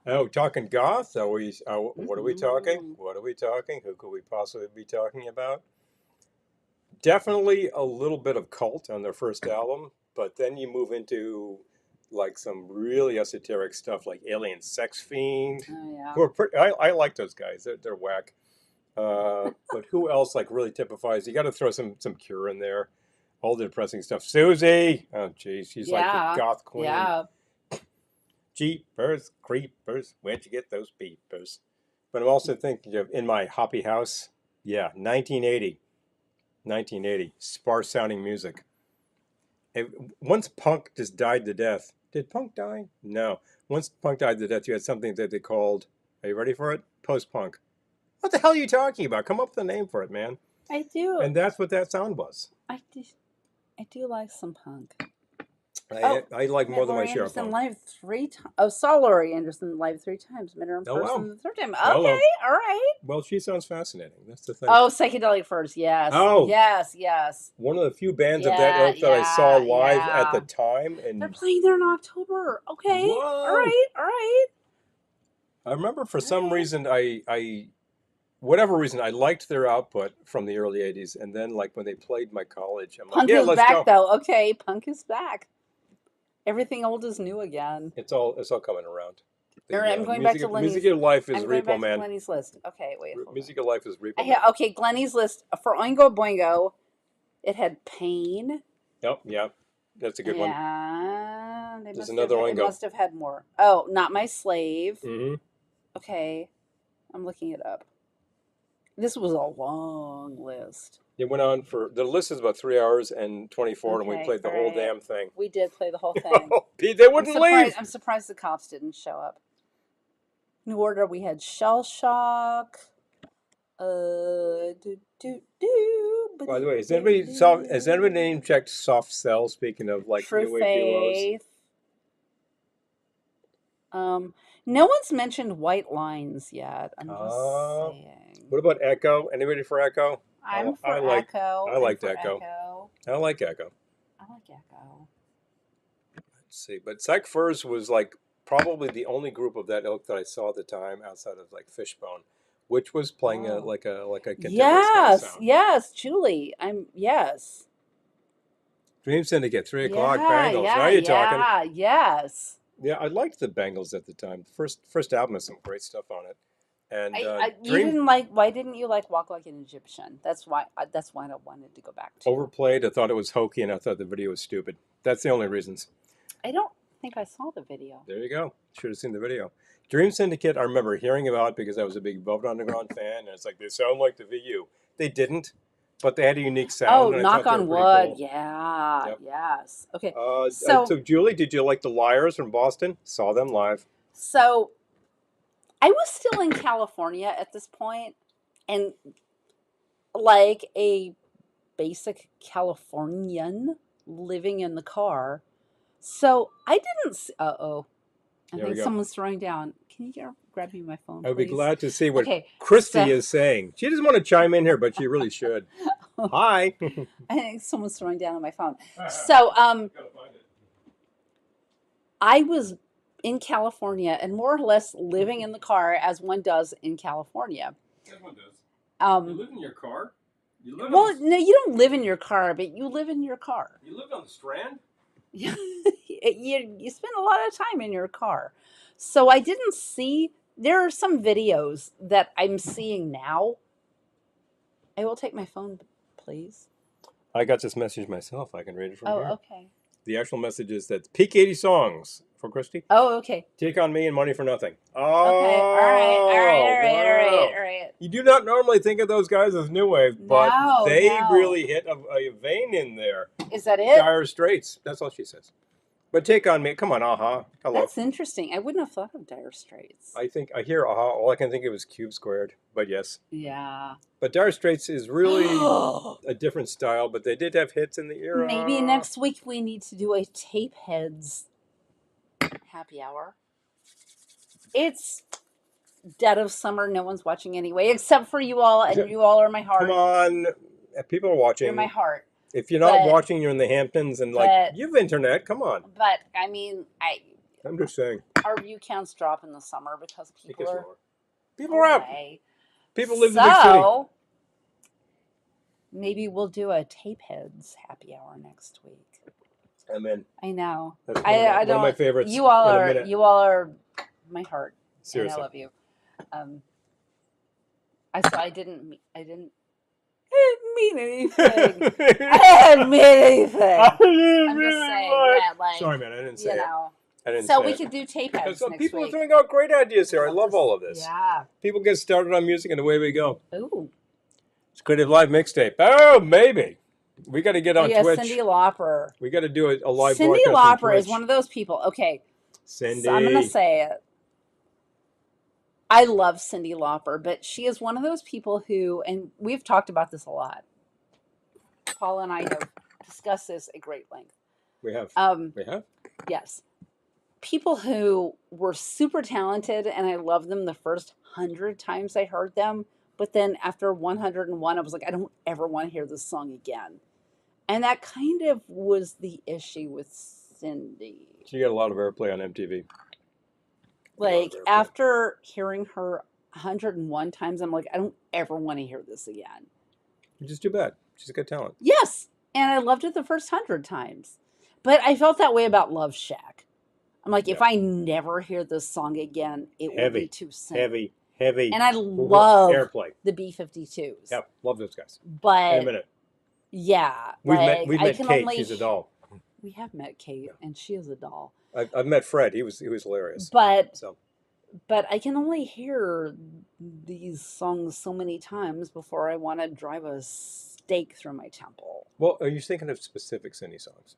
Oh, talking goth? What are we talking? What are we talking? Who could we possibly be talking about? Definitely a little bit of cult on their first album, but then you move into like some really esoteric stuff like Alien Sex Fiend. Oh, yeah. Who are pretty, I like those guys. They're whack. But who else like really typifies? You got to throw some Cure in there. All the depressing stuff. Susie. Oh, geez, she's like the goth queen. Yeah. Jeepers, creepers. Where'd you get those peepers? But I'm also thinking of In My Hoppy House. Yeah, 1980. 1980. Sparse sounding music. Once punk just died to death. Did punk die? No. Once punk died to death, you had something that they called, are you ready for it? Post-punk. What the hell are you talking about? Come up with a name for it, man. I do. And that's what that sound was. I do like some punk. I like more than my share of punk. Live 3 times. Oh, saw Laurie Anderson live 3 times. Met her in person the third time. Okay, all right. Well, she sounds fascinating. That's the thing. Oh, Psychedelic Furs. Yes. Oh. Yes. One of the few bands of that ilk that I saw live at the time. And they're playing there in October. Okay. Whoa. All right. I remember for some reason whatever reason, I liked their output from the early 80s. And then, like, when they played my college, I'm like, let's back, go. Though. Okay, punk is back. Everything old is new again. It's all coming around. I'm going back to Lenny's. Music of Life is Repo Man. Glenny's list. Okay, wait. Music of Life is Repo Man. Okay, Glenny's list for Oingo Boingo. It had Pain. Yep, yeah. That's a good one. Yeah. There's another Oingo. They must have had more. Oh, Not My Slave. Mm-hmm. Okay. I'm looking it up. This was a long list. It went on the list is about 3 hours and 24, and we played the whole damn thing. We did play the whole thing. They wouldn't leave. I'm surprised the cops didn't show up. New Order, we had Shell Shock. By the way, has anybody name checked Soft Cell? Speaking of like True New Wave duos. No one's mentioned White Lines yet. I'm just saying. What about Echo? Anybody for Echo? I'm for Echo. I liked Echo. I like Echo. Let's see, but Psych Furs was like probably the only group of that ilk that I saw at the time outside of like Fishbone, which was playing like a contemporary kind of sound. Yes, Julie. Yes. Dream Syndicate, 3 o'clock, Bangles. Now you're talking. Yes. Yeah, I liked the Bangles at the time. First album has some great stuff on it. And why didn't you like Walk Like an Egyptian? That's why I wanted to go back to. Overplayed. I thought it was hokey, and I thought the video was stupid. That's the only reasons. I don't think I saw the video. There you go. Should have seen the video. Dream Syndicate, I remember hearing about because I was a big Velvet Underground fan, and it's like, they sound like the VU. They didn't, but they had a unique sound. Oh, knock on wood. Cool. Yeah. Yep. Yes. Okay. So, Julie, did you like the Liars from Boston? Saw them live. So, I was still in California at this point, and like a basic Californian living in the car. So I didn't. I think someone's throwing down. Can you grab me my phone, please? I'd be glad to see what Christy is saying. She doesn't want to chime in here, but she really should. Hi. I think someone's throwing down on my phone. So I was in California and more or less living in the car as one does in California. As one does. live in your car? You live Well, no, you don't live in your car, but you live in your car. You lived on the Strand? you spend a lot of time in your car. So I didn't see. There are some videos that I'm seeing now. I will take my phone, please. I got this message myself. I can read it from here. Oh, okay. The actual message is that peak 80 songs for Christy. Oh, okay. Take on Me and Money for Nothing. Oh, Okay. All right. wow. All right. You do not normally think of those guys as new wave, but No, they no. really hit a vein in there. Is that it? Dire Straits. That's all she says. But Take on Me. Come on, Hello. That's interesting. I wouldn't have thought of Dire Straits. I hear All I can think of is Cube Squared. But yes. Yeah. But Dire Straits is really a different style, but they did have hits in the era. Maybe next week we need to do a Tape Heads happy hour. It's dead of summer. No one's watching anyway, except for you all, and you all are my heart. Come on. People are watching. You're my heart. If you're not watching, you're in the Hamptons and you've internet. Come on. But I mean, I'm just saying. Our view counts drop in the summer because people are out. People live in the big city. So maybe we'll do a Tape Heads happy hour next week. I'm in. I know. That's one of my favorites. You all are my heart. Seriously. And I love you. I didn't mean anything. I didn't mean anything. I'm just saying that, sorry, man, I didn't say it. I didn't so say we it. could do Tape Heads next people week. are throwing out great ideas here. I love all of this. Yeah. People get started on music and away we go. Ooh. It's Creative Live mixtape. Oh, maybe. We got to get on Twitch. Cyndi Lauper. We got to do a live Cyndi broadcast on Lauper is one of those people. Okay. Cindy. So I'm going to say it. I love Cyndi Lauper, but she is one of those people who, and we've talked about this a lot. Paula and I have discussed this at great length. We have. We have? Yes. People who were super talented, and I loved them the first 100 times I heard them, but then after 101, I was like, I don't ever want to hear this song again. And that kind of was the issue with Cyndi. She got a lot of airplay on MTV. Like, after hearing her 101 times, I'm like, I don't ever want to hear this again. Which is too bad. She's got talent. Yes. And I loved it the first 100 times. But I felt that way about Love Shack. I'm like, if I never hear this song again, it will be too simple. Heavy. And I love airplay. The B-52s. Yeah, love those guys. But in a minute. Yeah. We've met Kate. She's a doll. We have met Kate, and she is a doll. I've met Fred. He was hilarious. But I can only hear these songs so many times before I want to drive a stake through my temple. Well, are you thinking of specific Cyndi songs?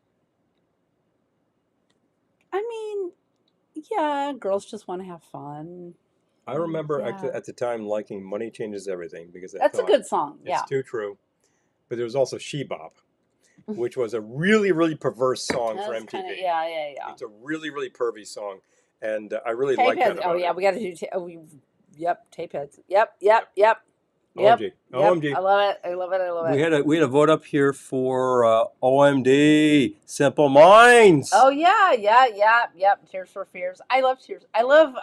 I mean, yeah, girls just want to have fun. I remember at the time liking Money Changes Everything because that's a good song. Yeah. It's too true. But there was also She Bop, which was a really, really perverse song for MTV. Yeah. It's a really, really pervy song. And I really like that. Oh, yeah, we got to do Tape Heads. Yep. OMG. OMG. I love it. We had a vote up here for OMD, Simple Minds. Oh, yeah. Tears for Fears. I love Tears. I love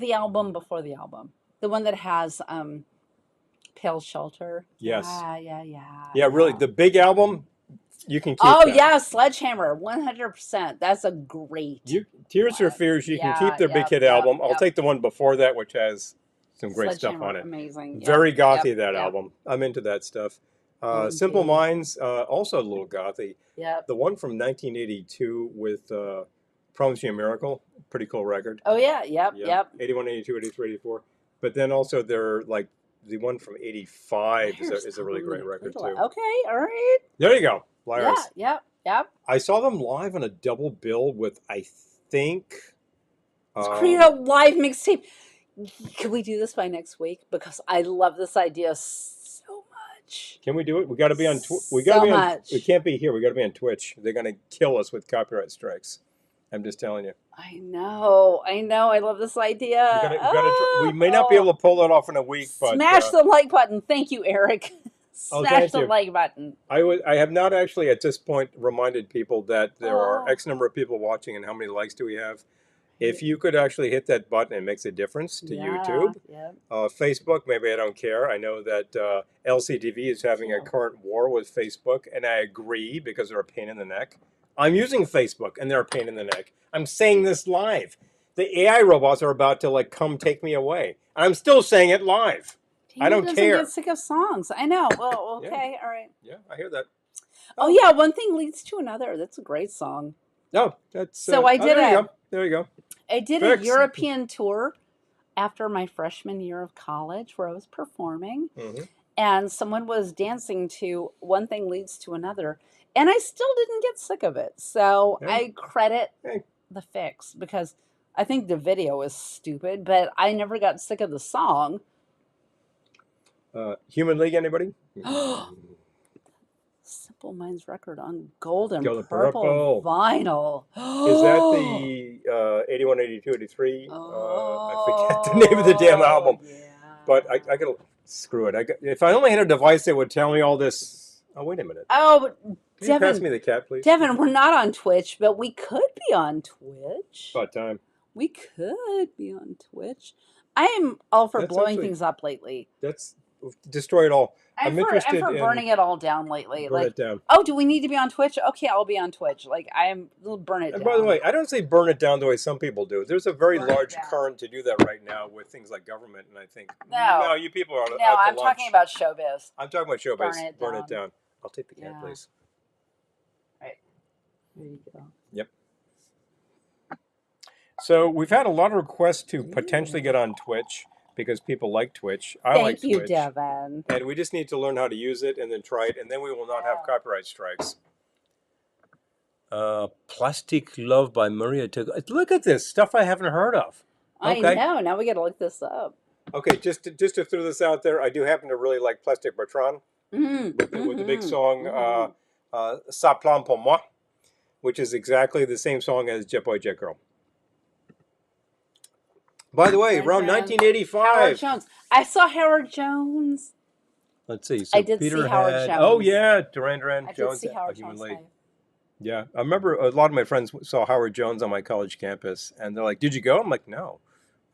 the album before the album. The one that has Pale Shelter. Yes. Yeah, really. The big album, you can keep that. Yeah, Sledgehammer, 100%. That's a great Tears for Fears, you can keep their big hit album. I'll take the one before that, which has some great stuff on it. Amazing. Very gothy, that album. I'm into that stuff. Simple Minds, also a little gothy. Yeah. The one from 1982 with Promise You a Miracle, pretty cool record. Oh, yeah. Yep. 81, 82, 83, 84. But then also they're like, the one from 85 is a really great record, too. Okay, all right. There you go. Liars. Yep. I saw them live on a double bill with, I think... Let's create a live mixtape. Can we do this by next week? Because I love this idea so much. Can we do it? We got to be on Twitch. We can't be here. We got to be on Twitch. They're going to kill us with copyright strikes. I'm just telling you. I know. I love this idea. We may not be able to pull it off in a week, but smash the like button. Thank you, Eric. Smash the like button. I have not actually at this point reminded people that there are X number of people watching and how many likes do we have. If you could actually hit that button, it makes a difference to Yeah, YouTube. yeah. Facebook, maybe I don't care. I know that LCTV is having a current war with Facebook, and I agree because they're a pain in the neck. I'm using Facebook, and they're a pain in the neck. I'm saying this live. The AI robots are about to like come take me away. I'm still saying it live. I David don't doesn't care. get sick of songs. I know. Well, Yeah. okay, all right. Yeah, I hear that. Oh yeah, one thing leads to another. That's a great song. No, that's So I did there you a go. There you go. I did a Fix. European tour after my freshman year of college where I was performing, Mm-hmm. and someone was dancing to One Thing Leads to Another, and I still didn't get sick of it. So Hey. I credit Hey. the fix because I think the video is stupid, but I never got sick of the song. Human League, anybody? Simple Minds record on gold and Golden purple Purple. vinyl. Is that the 81, 82, 83? I forget the Oh, name of the damn album. yeah. But I gotta screw it. If I only had a device that would tell me all this. Oh, wait a minute. Oh, Can you pass Devin, me the cat, please? Devin, we're not on Twitch, but we could be on Twitch. About time. We could be on Twitch. I am all for That's blowing actually- things up lately. That's destroy it all. I'm interested for in burning it all down lately. burn Like, it down. oh, do we need to be on Twitch? Okay, I'll be on Twitch. Like, we'll burn it And down. by the way, I don't say burn it down the way some people do. There's a very Burn it large down. current to do that right now with things like government, and I think No. you people are no, out to I'm lunch. talking about showbiz. I'm talking about showbiz. Burn it Burn it down. I'll take the cat, Yeah. please. Right. There you go. Yep. So we've had a lot of requests to potentially get on Twitch because people like Twitch. I like Thank you, Twitch. Devin. And we just need to learn how to use it and then try it, and then we will not have copyright strikes. Plastic Love by Maria Tug. Look at this stuff I haven't heard of. I Okay. know. Now we got to look this up. Okay, just to throw this out there, I do happen to really like Plastic Bertrand with the big song Ça plane pour moi, which is exactly the same song as Jet Boy Jet Girl. By the way, around 1985. Howard Jones. I saw Howard Jones. Let's see. So I did Peter see Howard had, Jones. Oh yeah, Duran Duran I Jones. did see Howard Human Jones League. live. Yeah, I remember a lot of my friends saw Howard Jones on my college campus, and they're like, "Did you go?" I'm like, "No,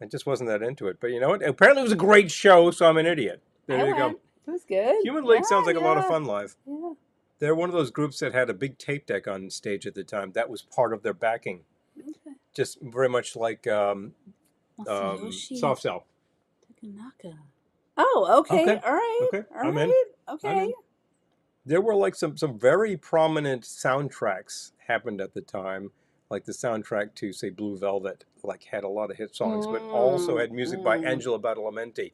I just wasn't that into it." But you know what? Apparently, it was a great show, so I'm an idiot. There you go. It was good. Human League sounds like a lot of fun live. Yeah. They're one of those groups that had a big tape deck on stage at the time. That was part of their backing. Okay. Just very much like Masayoshi Soft Cell. Takanaka. Oh, okay. All right. Okay. All I'm right. in. Okay. I'm in. There were like some very prominent soundtracks happened at the time, like the soundtrack to say Blue Velvet, like had a lot of hit songs, but also had music by Angela Badalamenti,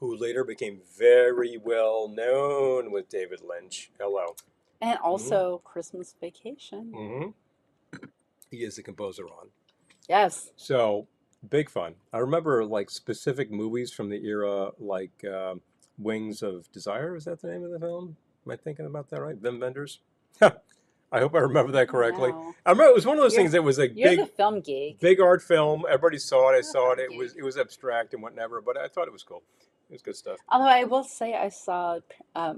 who later became very well known with David Lynch. Hello. And also Christmas Vacation. Mm-hmm. He is the composer on. Yes. So big fun. I remember like specific movies from the era, like Wings of Desire. Is that the name of the film? Am I thinking about that right? Wim Wenders? I hope I remember that correctly. No. I remember it was one of those things that was like You're the film geek. big art film. Everybody saw it. I saw it. film It was abstract and whatever, but I thought it was cool. It was good stuff. Although I will say I saw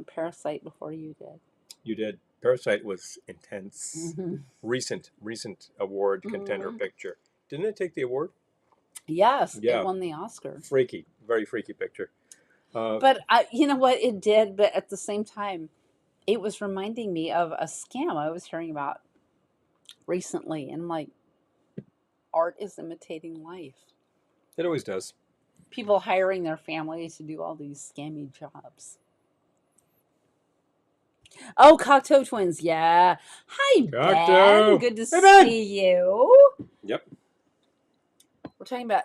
Parasite before you did. You did. Parasite was intense. Mm-hmm. Recent award contender picture. Didn't it take the award? Yes, Yeah. it won the Oscar. Freaky, very freaky picture. But you know what? It did, but at the same time, it was reminding me of a scam I was hearing about recently. And I'm like, art is imitating life. It always does. People hiring their family to do all these scammy jobs. Oh, Cocteau Twins, yeah. Hi, Cocteau. Ben. Good to Hey, Ben. see you. Yep. We're talking about,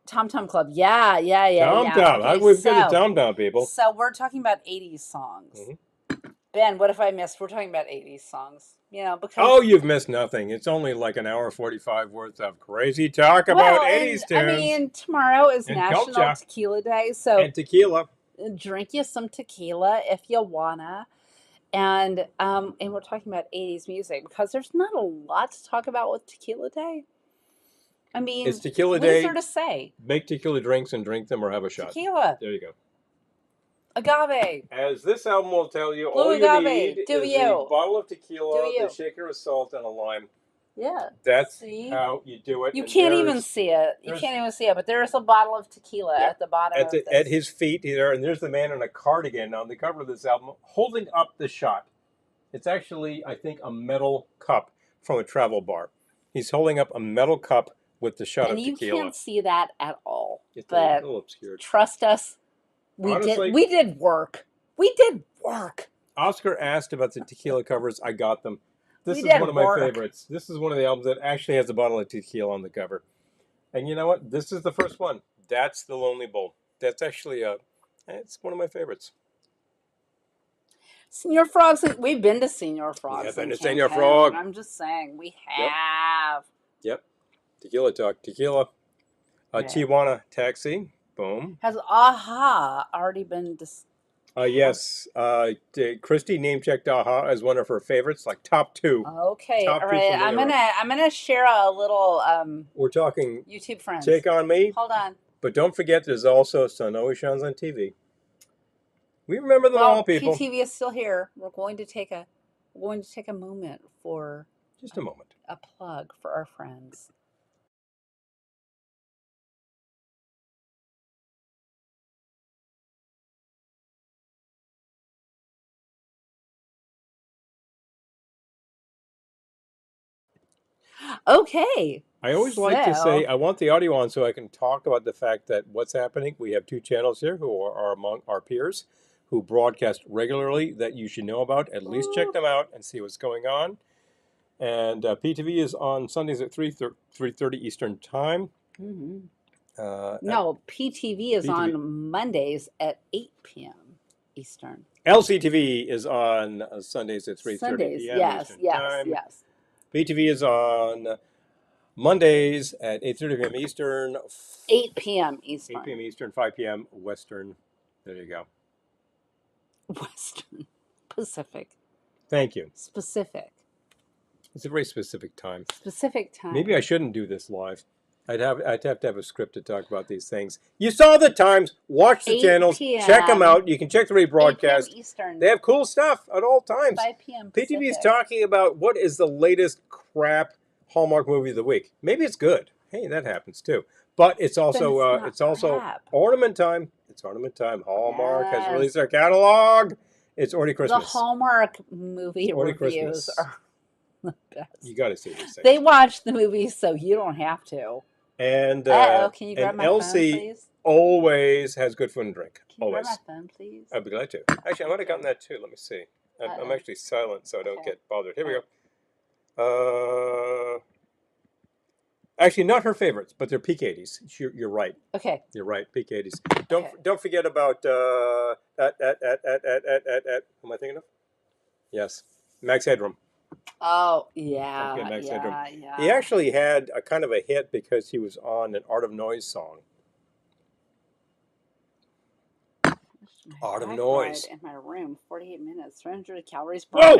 Tom Tom Club. Yeah. Tom Tom. Okay, We've got the Tom Tom people. So we're talking about 80s songs. Ben, what if I missed? We're talking about 80s songs. You know, because... Oh, you've missed nothing. It's only like an hour 45 worth of crazy talk about 80s tunes. I mean, tomorrow is And National culture. Tequila Day, so And tequila. drink you some tequila if you wanna. And we're talking about 80s music because there's not a lot to talk about with Tequila Day. I mean, It's Tequila what Day. is there to say? Make tequila drinks and drink them or have a shot. Tequila, There you go. agave. As this album will tell you, Blue all you agave. need Do is you? a bottle of tequila, Do you? the shaker of salt, and a lime. Yeah. That's See? how you do it. You And can't even see it. You there's can't even see it. But there's a bottle of tequila yep. at the bottom of At this. his feet there, and there's the man in a cardigan on the cover of this album holding up the shot. It's actually, I think, a metal cup from a travel bar. He's holding up a metal cup with the shot And of you tequila. can't see that at all. It's a But little obscured. trust us, Honestly, we did work. We did work. Oscar asked about the tequila covers. I got them. This We is did one of my work. favorites. This is one of the albums that actually has a bottle of tequila on the cover. And you know what? This is the first one. That's the Lonely Bull. That's actually it's one of my favorites. Senior Frogs, we've been to Senior Frogs. We have been in to Senior Cancun. Frog. I'm just saying, we Yep. have. Yep. Tequila talk. Tequila. Yeah. Tijuana Taxi. Boom. Has Aha already been Yes. Christy name checked Aha as one of her favorites, like top two. Okay, Top all two right. from the I'm gonna share a little We're talking YouTube friends. Take On Me. Hold on. But don't forget, there's also Sun Always Shines on TV. We remember them all, people. PTV is still here. We're going to take a moment for just a moment. A plug for our friends. Okay. I always like to say I want the audio on so I can talk about the fact that what's happening. We have two channels here who are among our peers who broadcast regularly that you should know about. At least check them out and see what's going on. And PTV is on Sundays at 3:30 Eastern Time. Mm-hmm. No, PTV is on Mondays at 8 p.m. Eastern. LCTV is on Sundays at 3:30 p.m. Yes, Eastern yes, Time. yes. PTV is on Mondays at 8:30 p.m. Eastern. 8 p.m. Eastern. 8 p.m. Eastern, 5 p.m. Western. There you go. Western. Pacific. Thank you. Specific. It's a very specific time. Specific time. Maybe I shouldn't do this live. I'd have to have a script to talk about these things. You saw the times. Watch the channels. Check them out. You can check the rebroadcast. 8 p.m. Eastern. They have cool stuff at all times. 5 p.m. Pacific. PTV is talking about what is the latest crap Hallmark movie of the week. Maybe it's good. Hey, that happens too. But it's also it's also ornament time. It's ornament time. Hallmark has released their catalog. It's already Christmas. The Hallmark movie reviews Christmas. are the best. You got to see these things. They watch the movies so you don't have to. And can you grab my Elsie phone, please? always has good food and drink. Can you always. grab my phone, please? I'd be glad to. Actually, I might have gotten that too. Let me see. I'm actually silent, so I don't get bothered. Here we go. Actually, not her favorites, but they're peak 80s. You're right. Okay. You're right. Peak 80s. Don't forget about who am I thinking of? Yes, Max Headroom. Oh yeah. Max Headroom. Yeah. He actually had a kind of a hit because he was on an Art of Noise song. Art of Noise. In my room, 48 minutes, 300 calories per Whoa!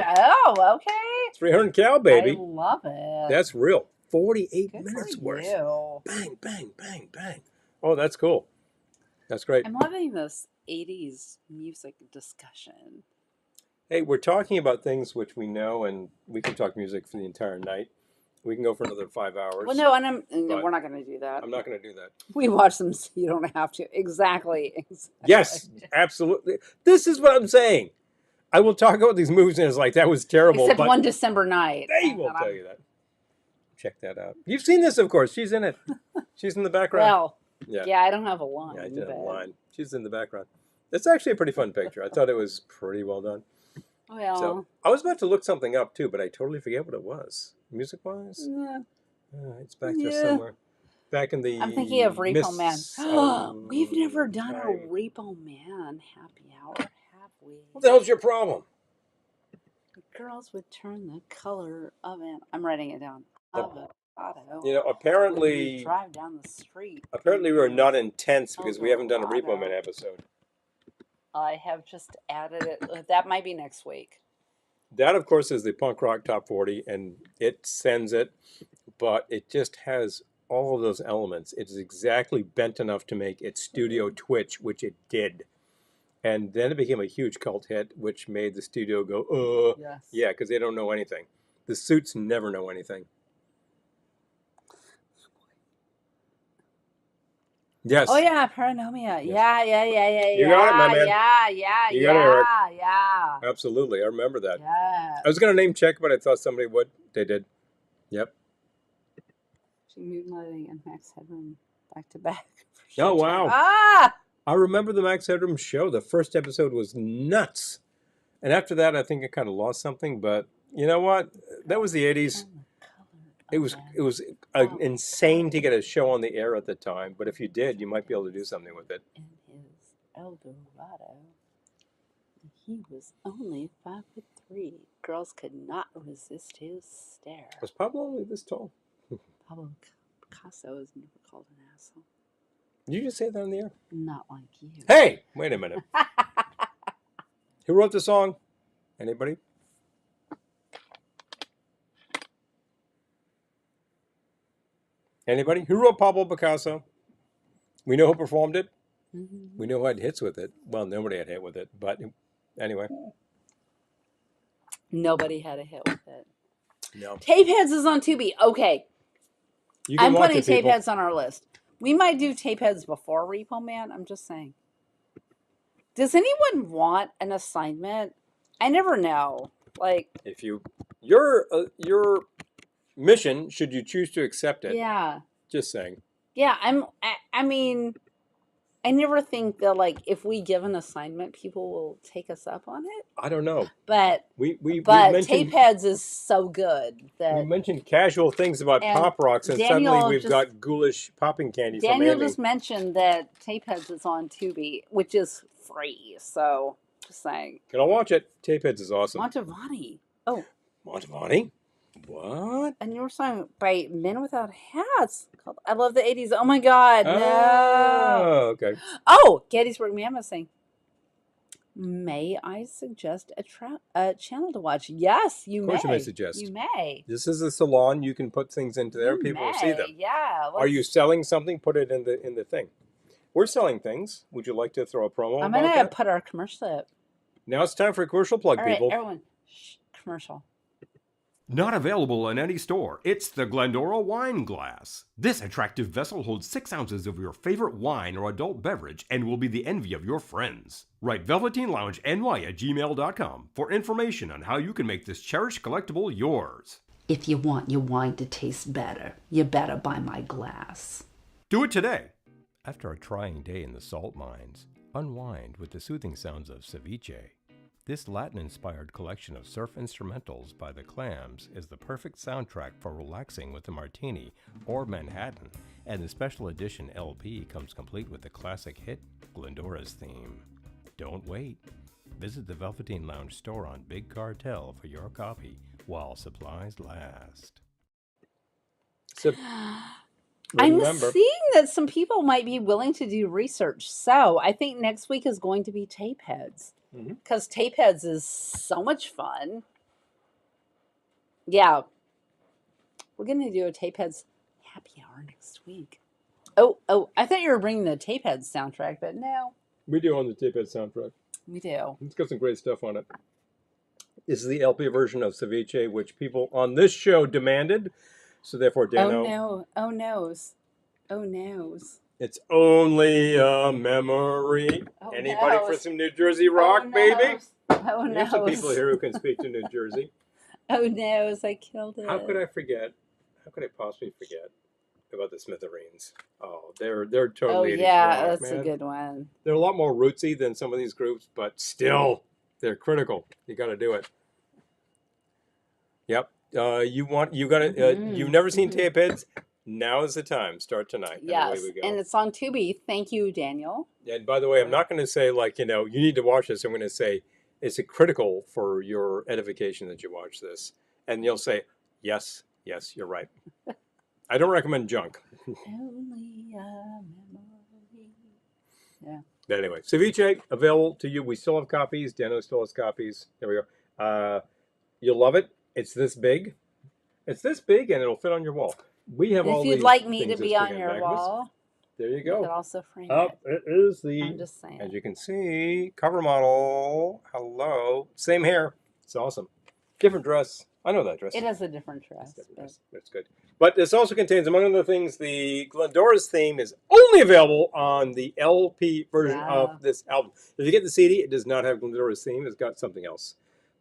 Oh, okay. 300 cal, baby. I love it. That's real. 48 Good minutes for worth. You. Bang, bang, bang, bang. Oh, that's cool. That's great. I'm loving this 80s music discussion. Hey, we're talking about things which we know, and we can talk music for the entire night. We can go for another 5 hours. Well, no, we're not going to do that. I'm not going to do that. We watch them so you don't have to. Exactly. Yes, absolutely. This is what I'm saying. I will talk about these movies, and it's like, that was terrible. Except one December night. They will tell you that. Check that out. You've seen this, of course. She's in it. She's in the background. Well, yeah, I don't have a line. Yeah, I didn't have a line. She's in the background. It's actually a pretty fun picture. I thought it was pretty well done. Well, so I was about to look something up too, but I totally forget what it was. Music-wise, it's back there somewhere. Back in the. I'm thinking of Repo Man. We've never done a Repo Man happy hour, have we? What the hell's your problem? The girls would turn the color of it. I'm writing it down. Avocado. You know, apparently. Drive down the street. Apparently, we're not intense because we haven't done a Repo Man episode. I have just added it. That might be next week. That, of course, is the punk rock top 40, and it sends it, but it just has all of those elements. It's exactly bent enough to make its studio twitch, which it did. And then it became a huge cult hit, which made the studio go, Yes. Yeah, because they don't know anything. The Suits never know anything. Yes. Oh yeah, Paranomia. Yes. Yeah, yeah, yeah, yeah, You got it, my man. yeah, You got it, Eric. yeah. Absolutely. I remember that. Yeah. I was going to name check, but I thought somebody would. They did. Yep. She moonlighting and Max Headroom back to back. Oh, wow. Ah! I remember the Max Headroom show. The first episode was nuts. And after that, I think it kind of lost something. But you know what? That was the 80s. It was insane to get a show on the air at the time. But if you did, you might be able to do something with it. In his Eldorado, he was only 5'3". Girls could not resist his stare. Was Pablo only this tall? Pablo Picasso is never called an asshole. Did you just say that on the air? Not like you. Hey, wait a minute. Who wrote the song? Anybody? Anybody? Who wrote Pablo Picasso? We know who performed it. Mm-hmm. We know who had hits with it. Well, nobody had hit with it, but anyway. Nobody had a hit with it. No. Tapeheads is on Tubi. Okay. I'm putting Tapeheads on our list. We might do Tapeheads before Repo Man. I'm just saying. Does anyone want an assignment? I never know. Like, if your mission, should you choose to accept it? Yeah. Just saying. Yeah, I mean, I never think that, like, if we give an assignment, people will take us up on it. I don't know. But we mentioned, Tapeheads is so good that we mentioned casual things about Pop Rocks, and suddenly we've got ghoulish popping candy. Daniel just mentioned that Tapeheads is on Tubi, which is free. So just saying. Can I watch it? Tapeheads is awesome. Mantovani. Oh. Mantovani? What? A newer song by Men Without Hats called I Love the 80s. Oh my God. No. Oh, okay. Oh, Gettysburg Mammoth saying, may I suggest a channel to watch? Yes, you may. Of course you may suggest. You may. This is a salon. You can put things into there. People will see them. Yeah. Are you selling something? Put it in the thing. We're selling things. Would you like to throw a promo I'm about going to that? put our commercial up. Now it's time for a commercial plug, All right, people. everyone. Shh, commercial. Not available in any store. It's the Glendora Wine Glass. This attractive vessel holds 6 ounces of your favorite wine or adult beverage and will be the envy of your friends. Write velveteenloungeny@gmail.com for information on how you can make this cherished collectible yours. If you want your wine to taste better, you better buy my glass. Do it today. After a trying day in the salt mines, unwind with the soothing sounds of ceviche. This Latin-inspired collection of surf instrumentals by the Clams is the perfect soundtrack for relaxing with a martini or Manhattan, and the special edition LP comes complete with the classic hit, Glendora's Theme. Don't wait. Visit the Velveteen Lounge store on Big Cartel for your copy while supplies last. I'm seeing that some people might be willing to do research, so I think next week is going to be Tapeheads. Because Tapeheads is so much fun. Yeah. We're going to do a Tapeheads happy hour next week. Oh, I thought you were bringing the Tapeheads soundtrack, but no. We do own the Tapeheads soundtrack. We do. It's got some great stuff on it. This is the LP version of Ceviche, which people on this show demanded. So therefore, Dano... Oh, no. Oh, noes. Oh, noes. It's only a memory. Oh, Anybody for some New Jersey rock, baby? Oh, no. There's some people here who can speak to New Jersey. Oh, noes. I killed it. How could I forget? How could I possibly forget about the Smithereens? Oh, they're totally 80s rock, that's man. a good one. They're a lot more rootsy than some of these groups, but still, they're critical. You got to do it. Yep. You've never seen Tapeheads? Now is the time. Start tonight. Yes, and, and it's on Tubi. Thank you, Daniel. And by the way, I'm not going to say you need to watch this. I'm going to say it's critical for your edification that you watch this. And you'll say, yes, you're right. I don't recommend junk. Only a memory. Yeah. But anyway, Ceviche, available to you. We still have copies. Dano still has copies. There we go. You'll love it. It's this big. It's this big, and it'll fit on your wall. We have all these. If you'd like me to be on your wall, there you go. You could also frame it. It is I'm just saying. as you can see, cover model. Hello. Same hair. It's awesome. Different dress. I know that dress. It has a different That's dress. different But dress. That's good. But this also contains, among other things, the Glendora's theme is only available on the LP version yeah. of this album. If you get the CD, it does not have Glendora's theme. It's got something else.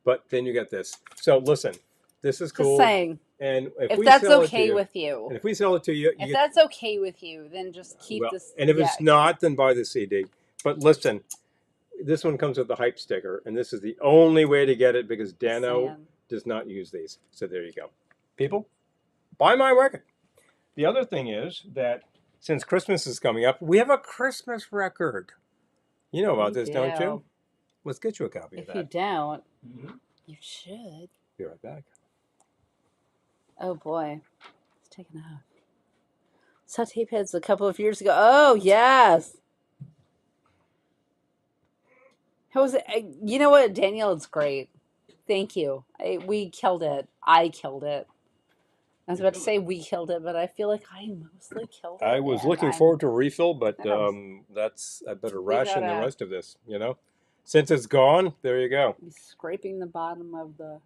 But then you get this. So listen, this is cool. Just saying. And if If we that's sell it to okay you, with you. and if we sell it to you, If you that's okay with you, then just keep well, this. and if yeah. it's not, then buy the CD. But listen, this one comes with the hype sticker, and this is the only way to get it because Dano Saying. does not use these. So there you go. People, buy my record. The other thing is that since Christmas is coming up, we have a Christmas record. You know about We this, don't you? do. Let's get you a copy of If that. you don't, Mhm. you should. Be right back. Oh boy, it's taken off. Saw tape heads a couple of years ago. Oh yes. How was it? You know what, Daniel? It's great. Thank you. We killed it. I killed it. I was about to say we killed it, but I feel like I mostly killed it. I was and looking I'm- forward to a refill, but No. that's I better We ration the gotta- rest of this. You know, since it's gone, there you go. Scraping the bottom of the.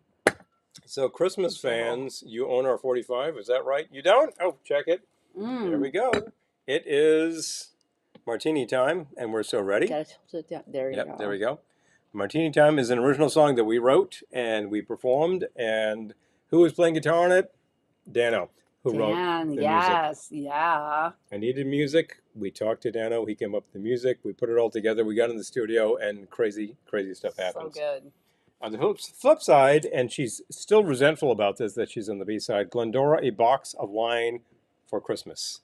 So Christmas fans, you own our 45. Is that right? You don't? Oh, check it. There we go. It is Martini Time, and we're so ready. Gotta tilt it down. There you go. Yep, there we go. Martini Time is an original song that we wrote and we performed. And who was playing guitar on it? Dano, who wrote the music. Yes, yeah. I needed music. We talked to Dano. He came up with the music. We put it all together. We got in the studio, and crazy, crazy stuff happens. So good. On the flip side, and she's still resentful about this, that she's on the B-side, Glendora, A Box of Wine for Christmas.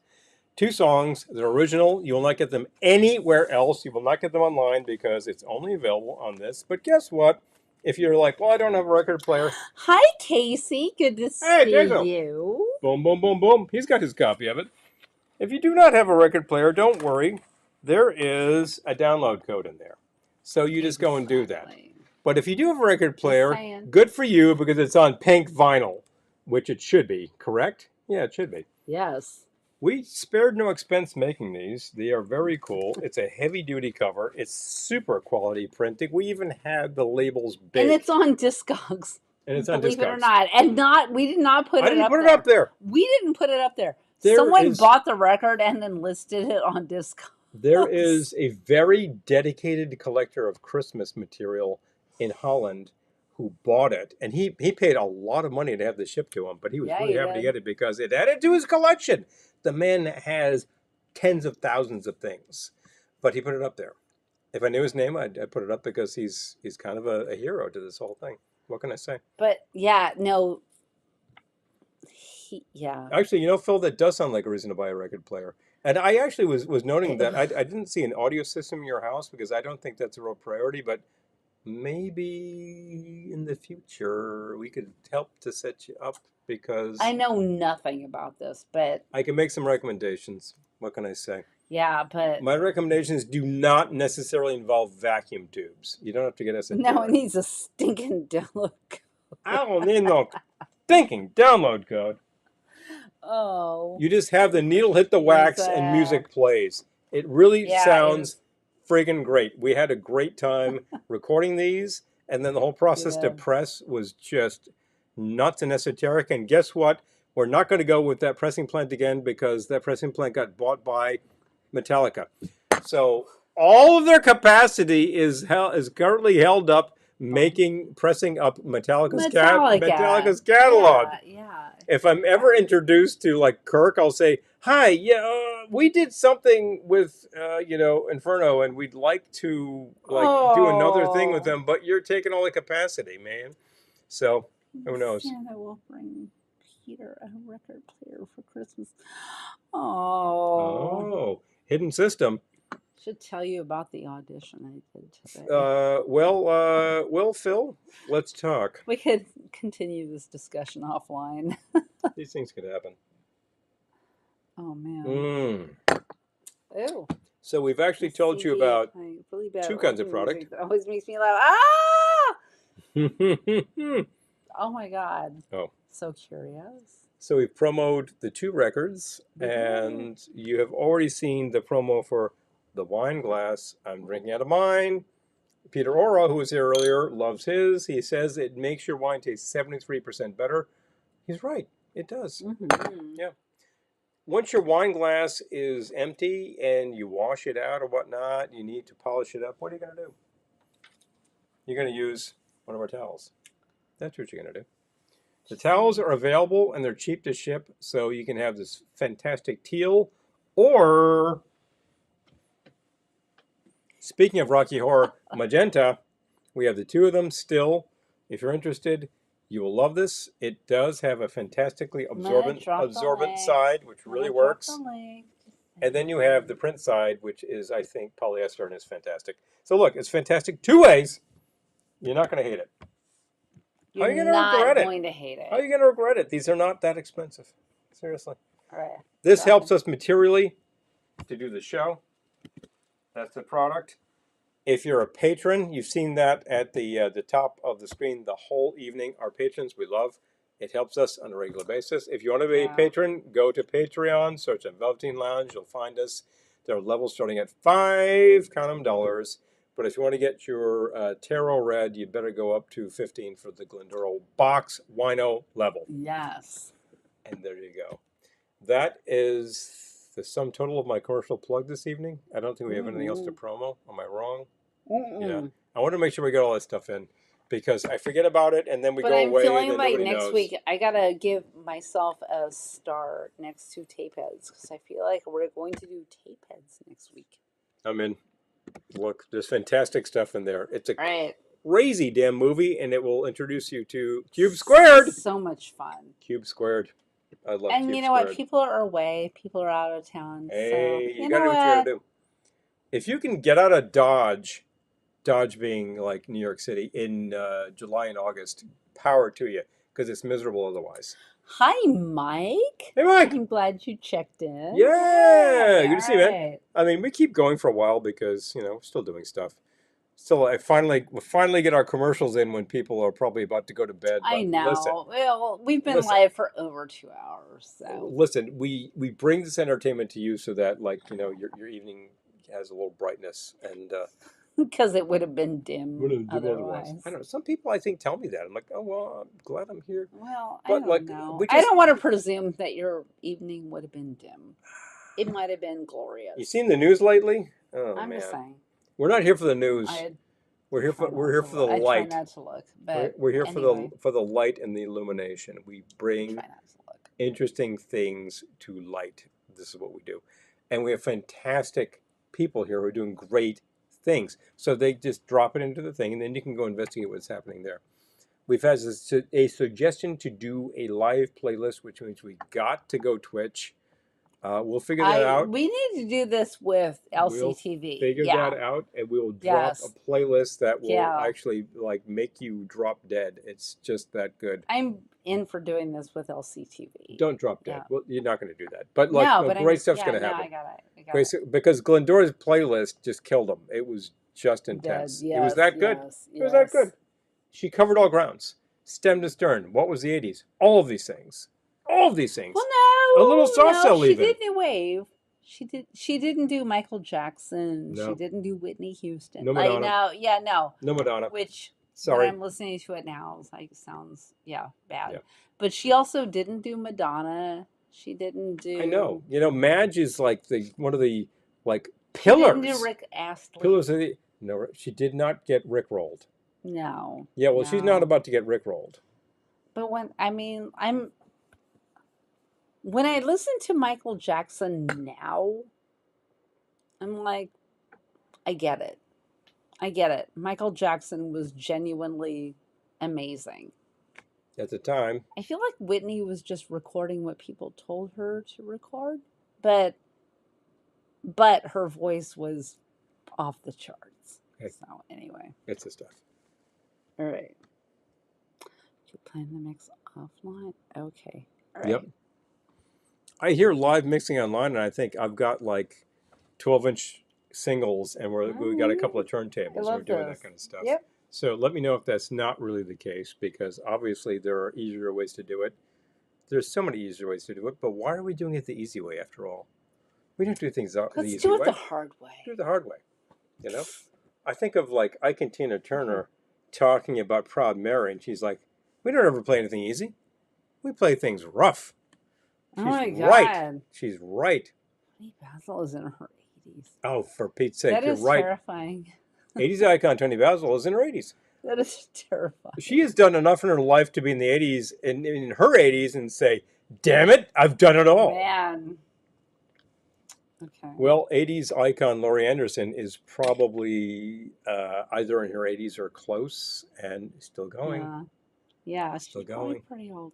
2 songs. They're original. You will not get them anywhere else. You will not get them online because it's only available on this. But guess what? If you're like, well, I don't have a record player. Hi, Casey. Good to see you. Boom, boom, boom, boom. He's got his copy of it. If you do not have a record player, don't worry. There is a download code in there. So you just go and do that. But if you do have a record player, good for you because it's on pink vinyl, which it should be, correct? Yeah, it should be. Yes. We spared no expense making these. They are very cool. It's a heavy-duty cover. It's super quality printing. We even had the labels baked. And it's on Discogs. And it's on Believe it or Discogs. not. And we did not put it up there. I didn't put it up there. We didn't put it up there. There Someone is- bought the record and then listed it on Discogs. There is a very dedicated collector of Christmas material in Holland who bought it. And he paid a lot of money to have this shipped to him, but he was really happy to get it because it added to his collection. The man has tens of thousands of things, but he put it up there. If I knew his name, I'd put it up because he's kind of a hero to this whole thing. What can I say? But yeah, no. Yeah. Actually, you know, Phil, that does sound like a reason to buy a record player. And I actually was noting that I didn't see an audio system in your house because I don't think that's a real priority, but maybe in the future we could help to set you up because I know nothing about this, but I can make some recommendations. What can I say? yeah, but My recommendations do not necessarily involve vacuum tubes. You don't have to get us a no, it needs a stinking download code. I don't need no thinking download code. Oh. You just have the needle hit the wax and music plays. It really sounds friggin' great. We had a great time recording these, and then the whole process to press was just nuts and esoteric. And guess what? We're not going to go with that pressing plant again because that pressing plant got bought by Metallica. So all of their capacity is currently held up pressing up Metallica's catalog. Yeah. If I'm ever introduced to like Kirk, I'll say, "Hi, yeah, we did something with Inferno, and we'd like to do another thing with them, but you're taking all the capacity, man." So who knows? Santa will bring Peter a record player for Christmas. Oh, hidden system. Should tell you about the audition I did today. Well, Phil, let's talk. We could continue this discussion offline. These things could happen. Oh man. Ew. So we've actually told you about really 2 kinds of product. It always makes me laugh. Ah! So Oh my god. Oh. So curious. we've promoted the 2 records, and you have already seen the promo for the wine glass. I'm drinking out of mine. Peter Ora, who was here earlier, loves his. He says it makes your wine taste 73% better. He's right. It does. Mm-hmm. Yeah. Once your wine glass is empty and you wash it out or whatnot, you need to polish it up. What are you going to do? You're going to use one of our towels. That's what you're going to do. The towels are available and they're cheap to ship, so you can have this fantastic teal. Or, speaking of Rocky Horror, magenta, we have the two of them still. If you're interested, you will love this. It does have a fantastically absorbent side, which really works. And then you have the print side, which is, I think, polyester and is fantastic. So look, it's fantastic two ways. You're not going to hate it. How are you going to regret it? Going to hate it. How are you going to regret it? These are not that expensive. Seriously. All right. This helps us materially to do the show. That's the product. If you're a patron, you've seen that at the top of the screen the whole evening. Our patrons, we love. It helps us on a regular basis. If you want to be a patron, go to Patreon, search on Velveteen Lounge. You'll find us. There are levels starting at $5, count them, dollars. But if you want to get your Tarot Red, you better go up to 15 for the Glendoro Box Wino level. Yes. And there you go. That is the sum total of my commercial plug this evening. I don't think we have anything else to promo. Am I wrong? Yeah. I want to make sure we get all that stuff in because I forget about it and then we go away. But I'm feeling and like next knows. week I gotta give myself a star next to tape heads because I feel like we're going to do tape heads next week. I'm in. Look, there's fantastic stuff in there. It's a crazy damn movie, and it will introduce you to Cube Squared. So much fun. Cube Squared. I love Cube And you know Squared. what? People are away. People are out of town. Hey, so, you gotta do what you gotta do. If you can get out of Dodge being like New York City in July and August, power to you, because it's miserable otherwise. Hi, Mike. Hey, Mike. I'm glad you checked in. Yeah, good to see you, man. I mean, we keep going for a while because, you know, we're still doing stuff. Still, we'll finally get our commercials in when people are probably about to go to bed. I know. Listen, well, we've been live for over 2 hours. So listen, we bring this entertainment to you so that, like, you know, your evening has a little brightness and. Because it would have been dim otherwise. I don't know. Some people, I think, tell me that. I'm like, oh, well, I'm glad I'm here. Well, but, I don't like, know. I don't want to presume that your evening would have been dim. It might have been glorious. You seen the news lately? Oh, I'm man. just saying. We're not here for the news. We're here for the light. I try not to look. But we're here anyway. for the light and the illumination. We bring interesting things to light. This is what we do. And we have fantastic people here who are doing great things. So they just drop it into the thing, and then you can go investigate what's happening there. We've had a suggestion to do a live playlist, which means we got to go Twitch. We'll figure that out. We need to do this with LCTV. We'll figure that out, and we'll drop a playlist that will actually like make you drop dead. It's just that good. I'm in for doing this with LCTV. Don't drop dead. Well, you're not going to do that. But like, great stuff's going to happen. I got it. Because Glendora's playlist just killed them. It was just intense. It was that good. It was that good. She covered all grounds, stem to stern. What was the 80s? All of these things. All of these things. Well, no. A little salsa even. She didn't wave. She didn't do Michael Jackson. No. She didn't do Whitney Houston. No Madonna. No Madonna. Which, sorry, when I'm listening to it now, sounds bad. Yeah. But she also didn't do Madonna. She didn't do. I know. You know, Madge is like one of the like pillars. She didn't do Rick Astley. Pillars of the. No, she did not get Rick rolled. No. Yeah, well, she's not about to get Rick rolled. But when I listen to Michael Jackson now, I'm like, I get it. Michael Jackson was genuinely amazing. At the time. I feel like Whitney was just recording what people told her to record, but her voice was off the charts. Okay. So anyway. It's the stuff. All right. You playing the mix offline? Okay. All right. Yep. I hear live mixing online, and I think I've got like 12-inch singles, and we got a couple of turntables. We're doing that kind of stuff. Yep. So let me know if that's not really the case, because obviously there are easier ways to do it. There's so many easier ways to do it, but why are we doing it the easy way after all? We don't do things the easy way. Let's do it the hard way. Do it the hard way, you know? I think of like Ike and Tina Turner talking about Proud Mary, and she's like, "We don't ever play anything easy. We play things rough." Oh She's my right. God. She's right. Tony Basil is in her 80s. Oh, for Pete's sake, That you're is right. terrifying. 80s icon Tony Basil is in her 80s. That is terrifying. She has done enough in her life to be in the 80s, in her 80s, and say, "Damn it, I've done it all." Man. Okay. Well, 80s icon Laurie Anderson is probably either in her 80s or close and still going. Yeah, Still she's probably going. pretty old.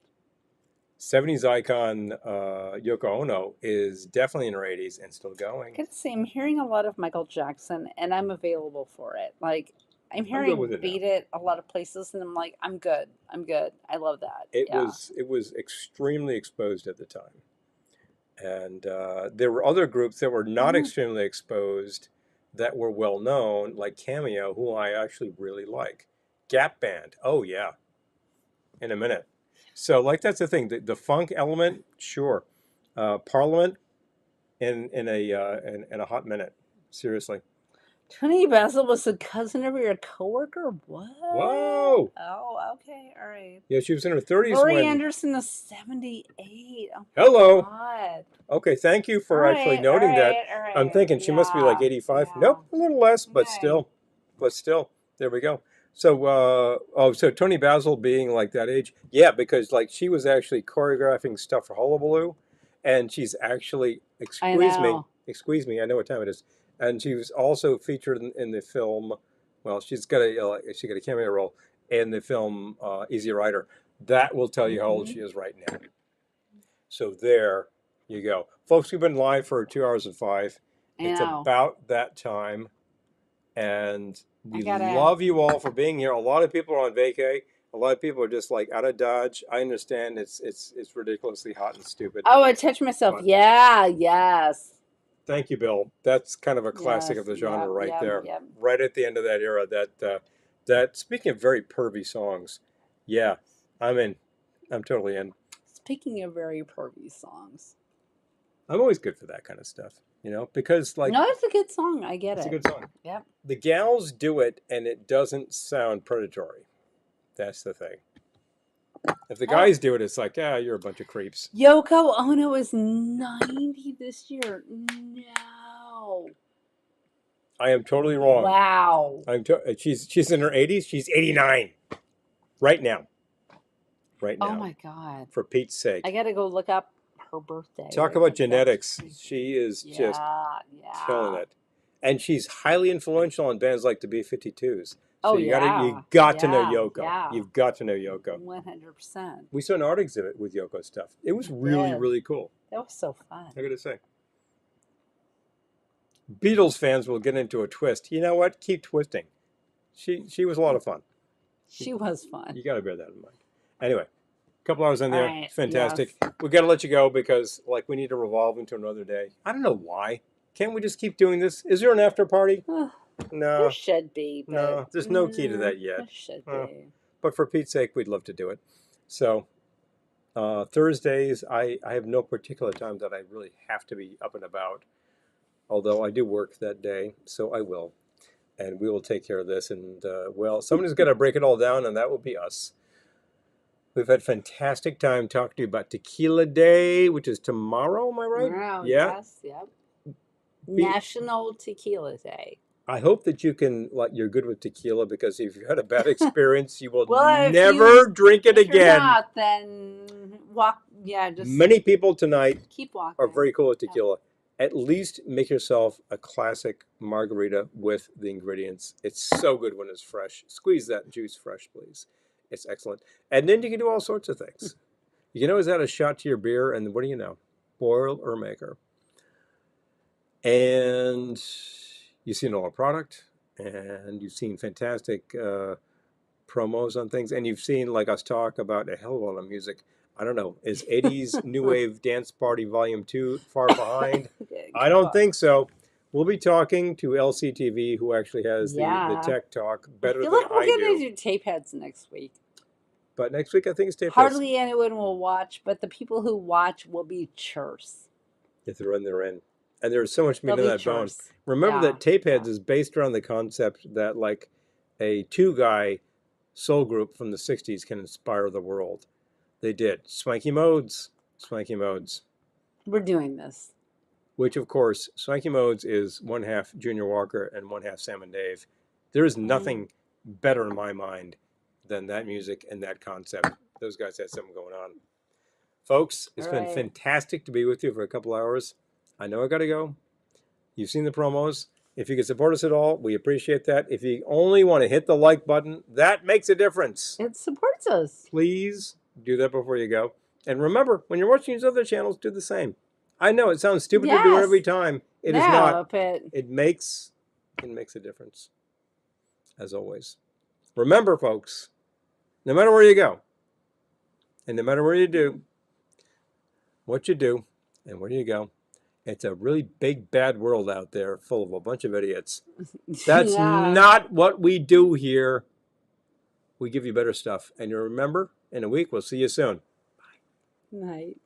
70s icon Yoko Ono is definitely in her 80s and still going. I gotta say, I'm hearing a lot of Michael Jackson, and I'm available for it. Like, I'm good hearing with it now. Beat It a lot of places, and I'm like, I'm good. I'm good. I love that. It Yeah. was extremely exposed at the time. And there were other groups that were not extremely exposed that were well known, like Cameo, who I actually really like. Gap Band, oh yeah, in a minute. So like that's the thing, the funk element, sure. Parliament in a hot minute, seriously. Tony Basil was a cousin of your coworker? What? Whoa! Oh, okay. All right. Yeah, she was in her 30s Laurie when. Anderson is 78. Oh, Hello. God. Okay, thank you for All actually right, noting all that. right, all right. I'm thinking she must be like 85. Yeah. Nope, a little less, but Okay. still, there we go. So, so Tony Basil being like that age, yeah, because like she was actually choreographing stuff for Hullabaloo, and she's actually, I know. excuse me, I know what time it is, and she was also featured in the film. Well, she got a cameo role in the film Easy Rider. That will tell you how old she is right now. So there you go. Folks, we've been live for 2 hours and 5. It's about that time. And we love you all for being here. A lot of people are on vacay. A lot of people are just like out of Dodge. I understand it's ridiculously hot and stupid. Oh, I touched myself. But yeah, yes. Thank you, Bill. That's kind of a classic of the genre there. Yep. Right at the end of that era. That speaking of very pervy songs, yeah, I'm in. I'm totally in. Speaking of very pervy songs, I'm always good for that kind of stuff, because like. No, it's a good song. I get it. It's a good song. Yep. The gals do it, and it doesn't sound predatory. That's the thing. If the guys do it, it's like, you're a bunch of creeps. Yoko Ono is 90 this year. No. I am totally wrong. Wow. She's in her 80s. She's 89 right now. Right now. Oh my God. For Pete's sake. I got to go look up her birthday. Talk about genetics. She is just killing it. And she's highly influential on bands like the B-52s. So you got to know Yoko. Yeah. You've got to know Yoko. 100%. We saw an art exhibit with Yoko stuff. It was really, really cool. That was so fun. I gotta say. Beatles fans will get into a twist. You know what? Keep twisting. She was a lot of fun. She was fun. You got to bear that in mind. Anyway, a couple hours in there. Right, Fantastic. yes. We got to let you go because we need to revolve into another day. I don't know why. Can't we just keep doing this? Is there an after party? No. There should be. But no, there's no key to that yet. There should be. But for Pete's sake, we'd love to do it. So Thursdays, I have no particular time that I really have to be up and about. Although I do work that day, so I will. And we will take care of this. And, somebody's got to break it all down, and that will be us. We've had fantastic time talking to you about Tequila Day, which is tomorrow, am I right? Tomorrow, yeah. Yes, yep. National Tequila Day. I hope that you're good with tequila, because if you've had a bad experience, you will Well, never drink it if again. You're not, then walk. Yeah, just many people tonight keep walking. Are very cool with tequila. Yeah. At least make yourself a classic margarita with the ingredients. It's so good when it's fresh. Squeeze that juice fresh, please. It's excellent. And then you can do all sorts of things. You can always add a shot to your beer, and what do you know? Boil or maker. And you've seen all our product, and you've seen fantastic promos on things, and you've seen us talk about a hell of a lot of music. I don't know. Is 80s New Wave Dance Party Volume 2 far behind? I don't think so. We'll be talking to LCTV, who actually has the tech talk better than I do. I feel like we're going to do tape heads next week. But next week, I think it's tape heads. Hardly anyone will watch, but the people who watch will be churse. If they're in, they're in. And there's so much meat They'll in be that bone. chores. Remember Yeah. that Tapeheads is based around the concept that like a two-guy soul group from the 60s can inspire the world. They did. Swanky Modes. Swanky Modes. We're doing this. Which, of course, Swanky Modes is one half Junior Walker and one half Sam and Dave. There is nothing better in my mind than that music and that concept. Those guys had something going on. Folks, it's been fantastic to be with you for a couple hours. I know I got to go. You've seen the promos. If you can support us at all, we appreciate that. If you only want to hit the like button, that makes a difference. It supports us. Please do that before you go. And remember, when you're watching these other channels, do the same. I know it sounds stupid to do it every time. It is not. But It makes a difference. As always. Remember, folks, no matter where you go, and no matter where you do, what you do, and where you go, it's a really big, bad world out there full of a bunch of idiots. That's not what we do here. We give you better stuff. And you remember, in a week, we'll see you soon. Night.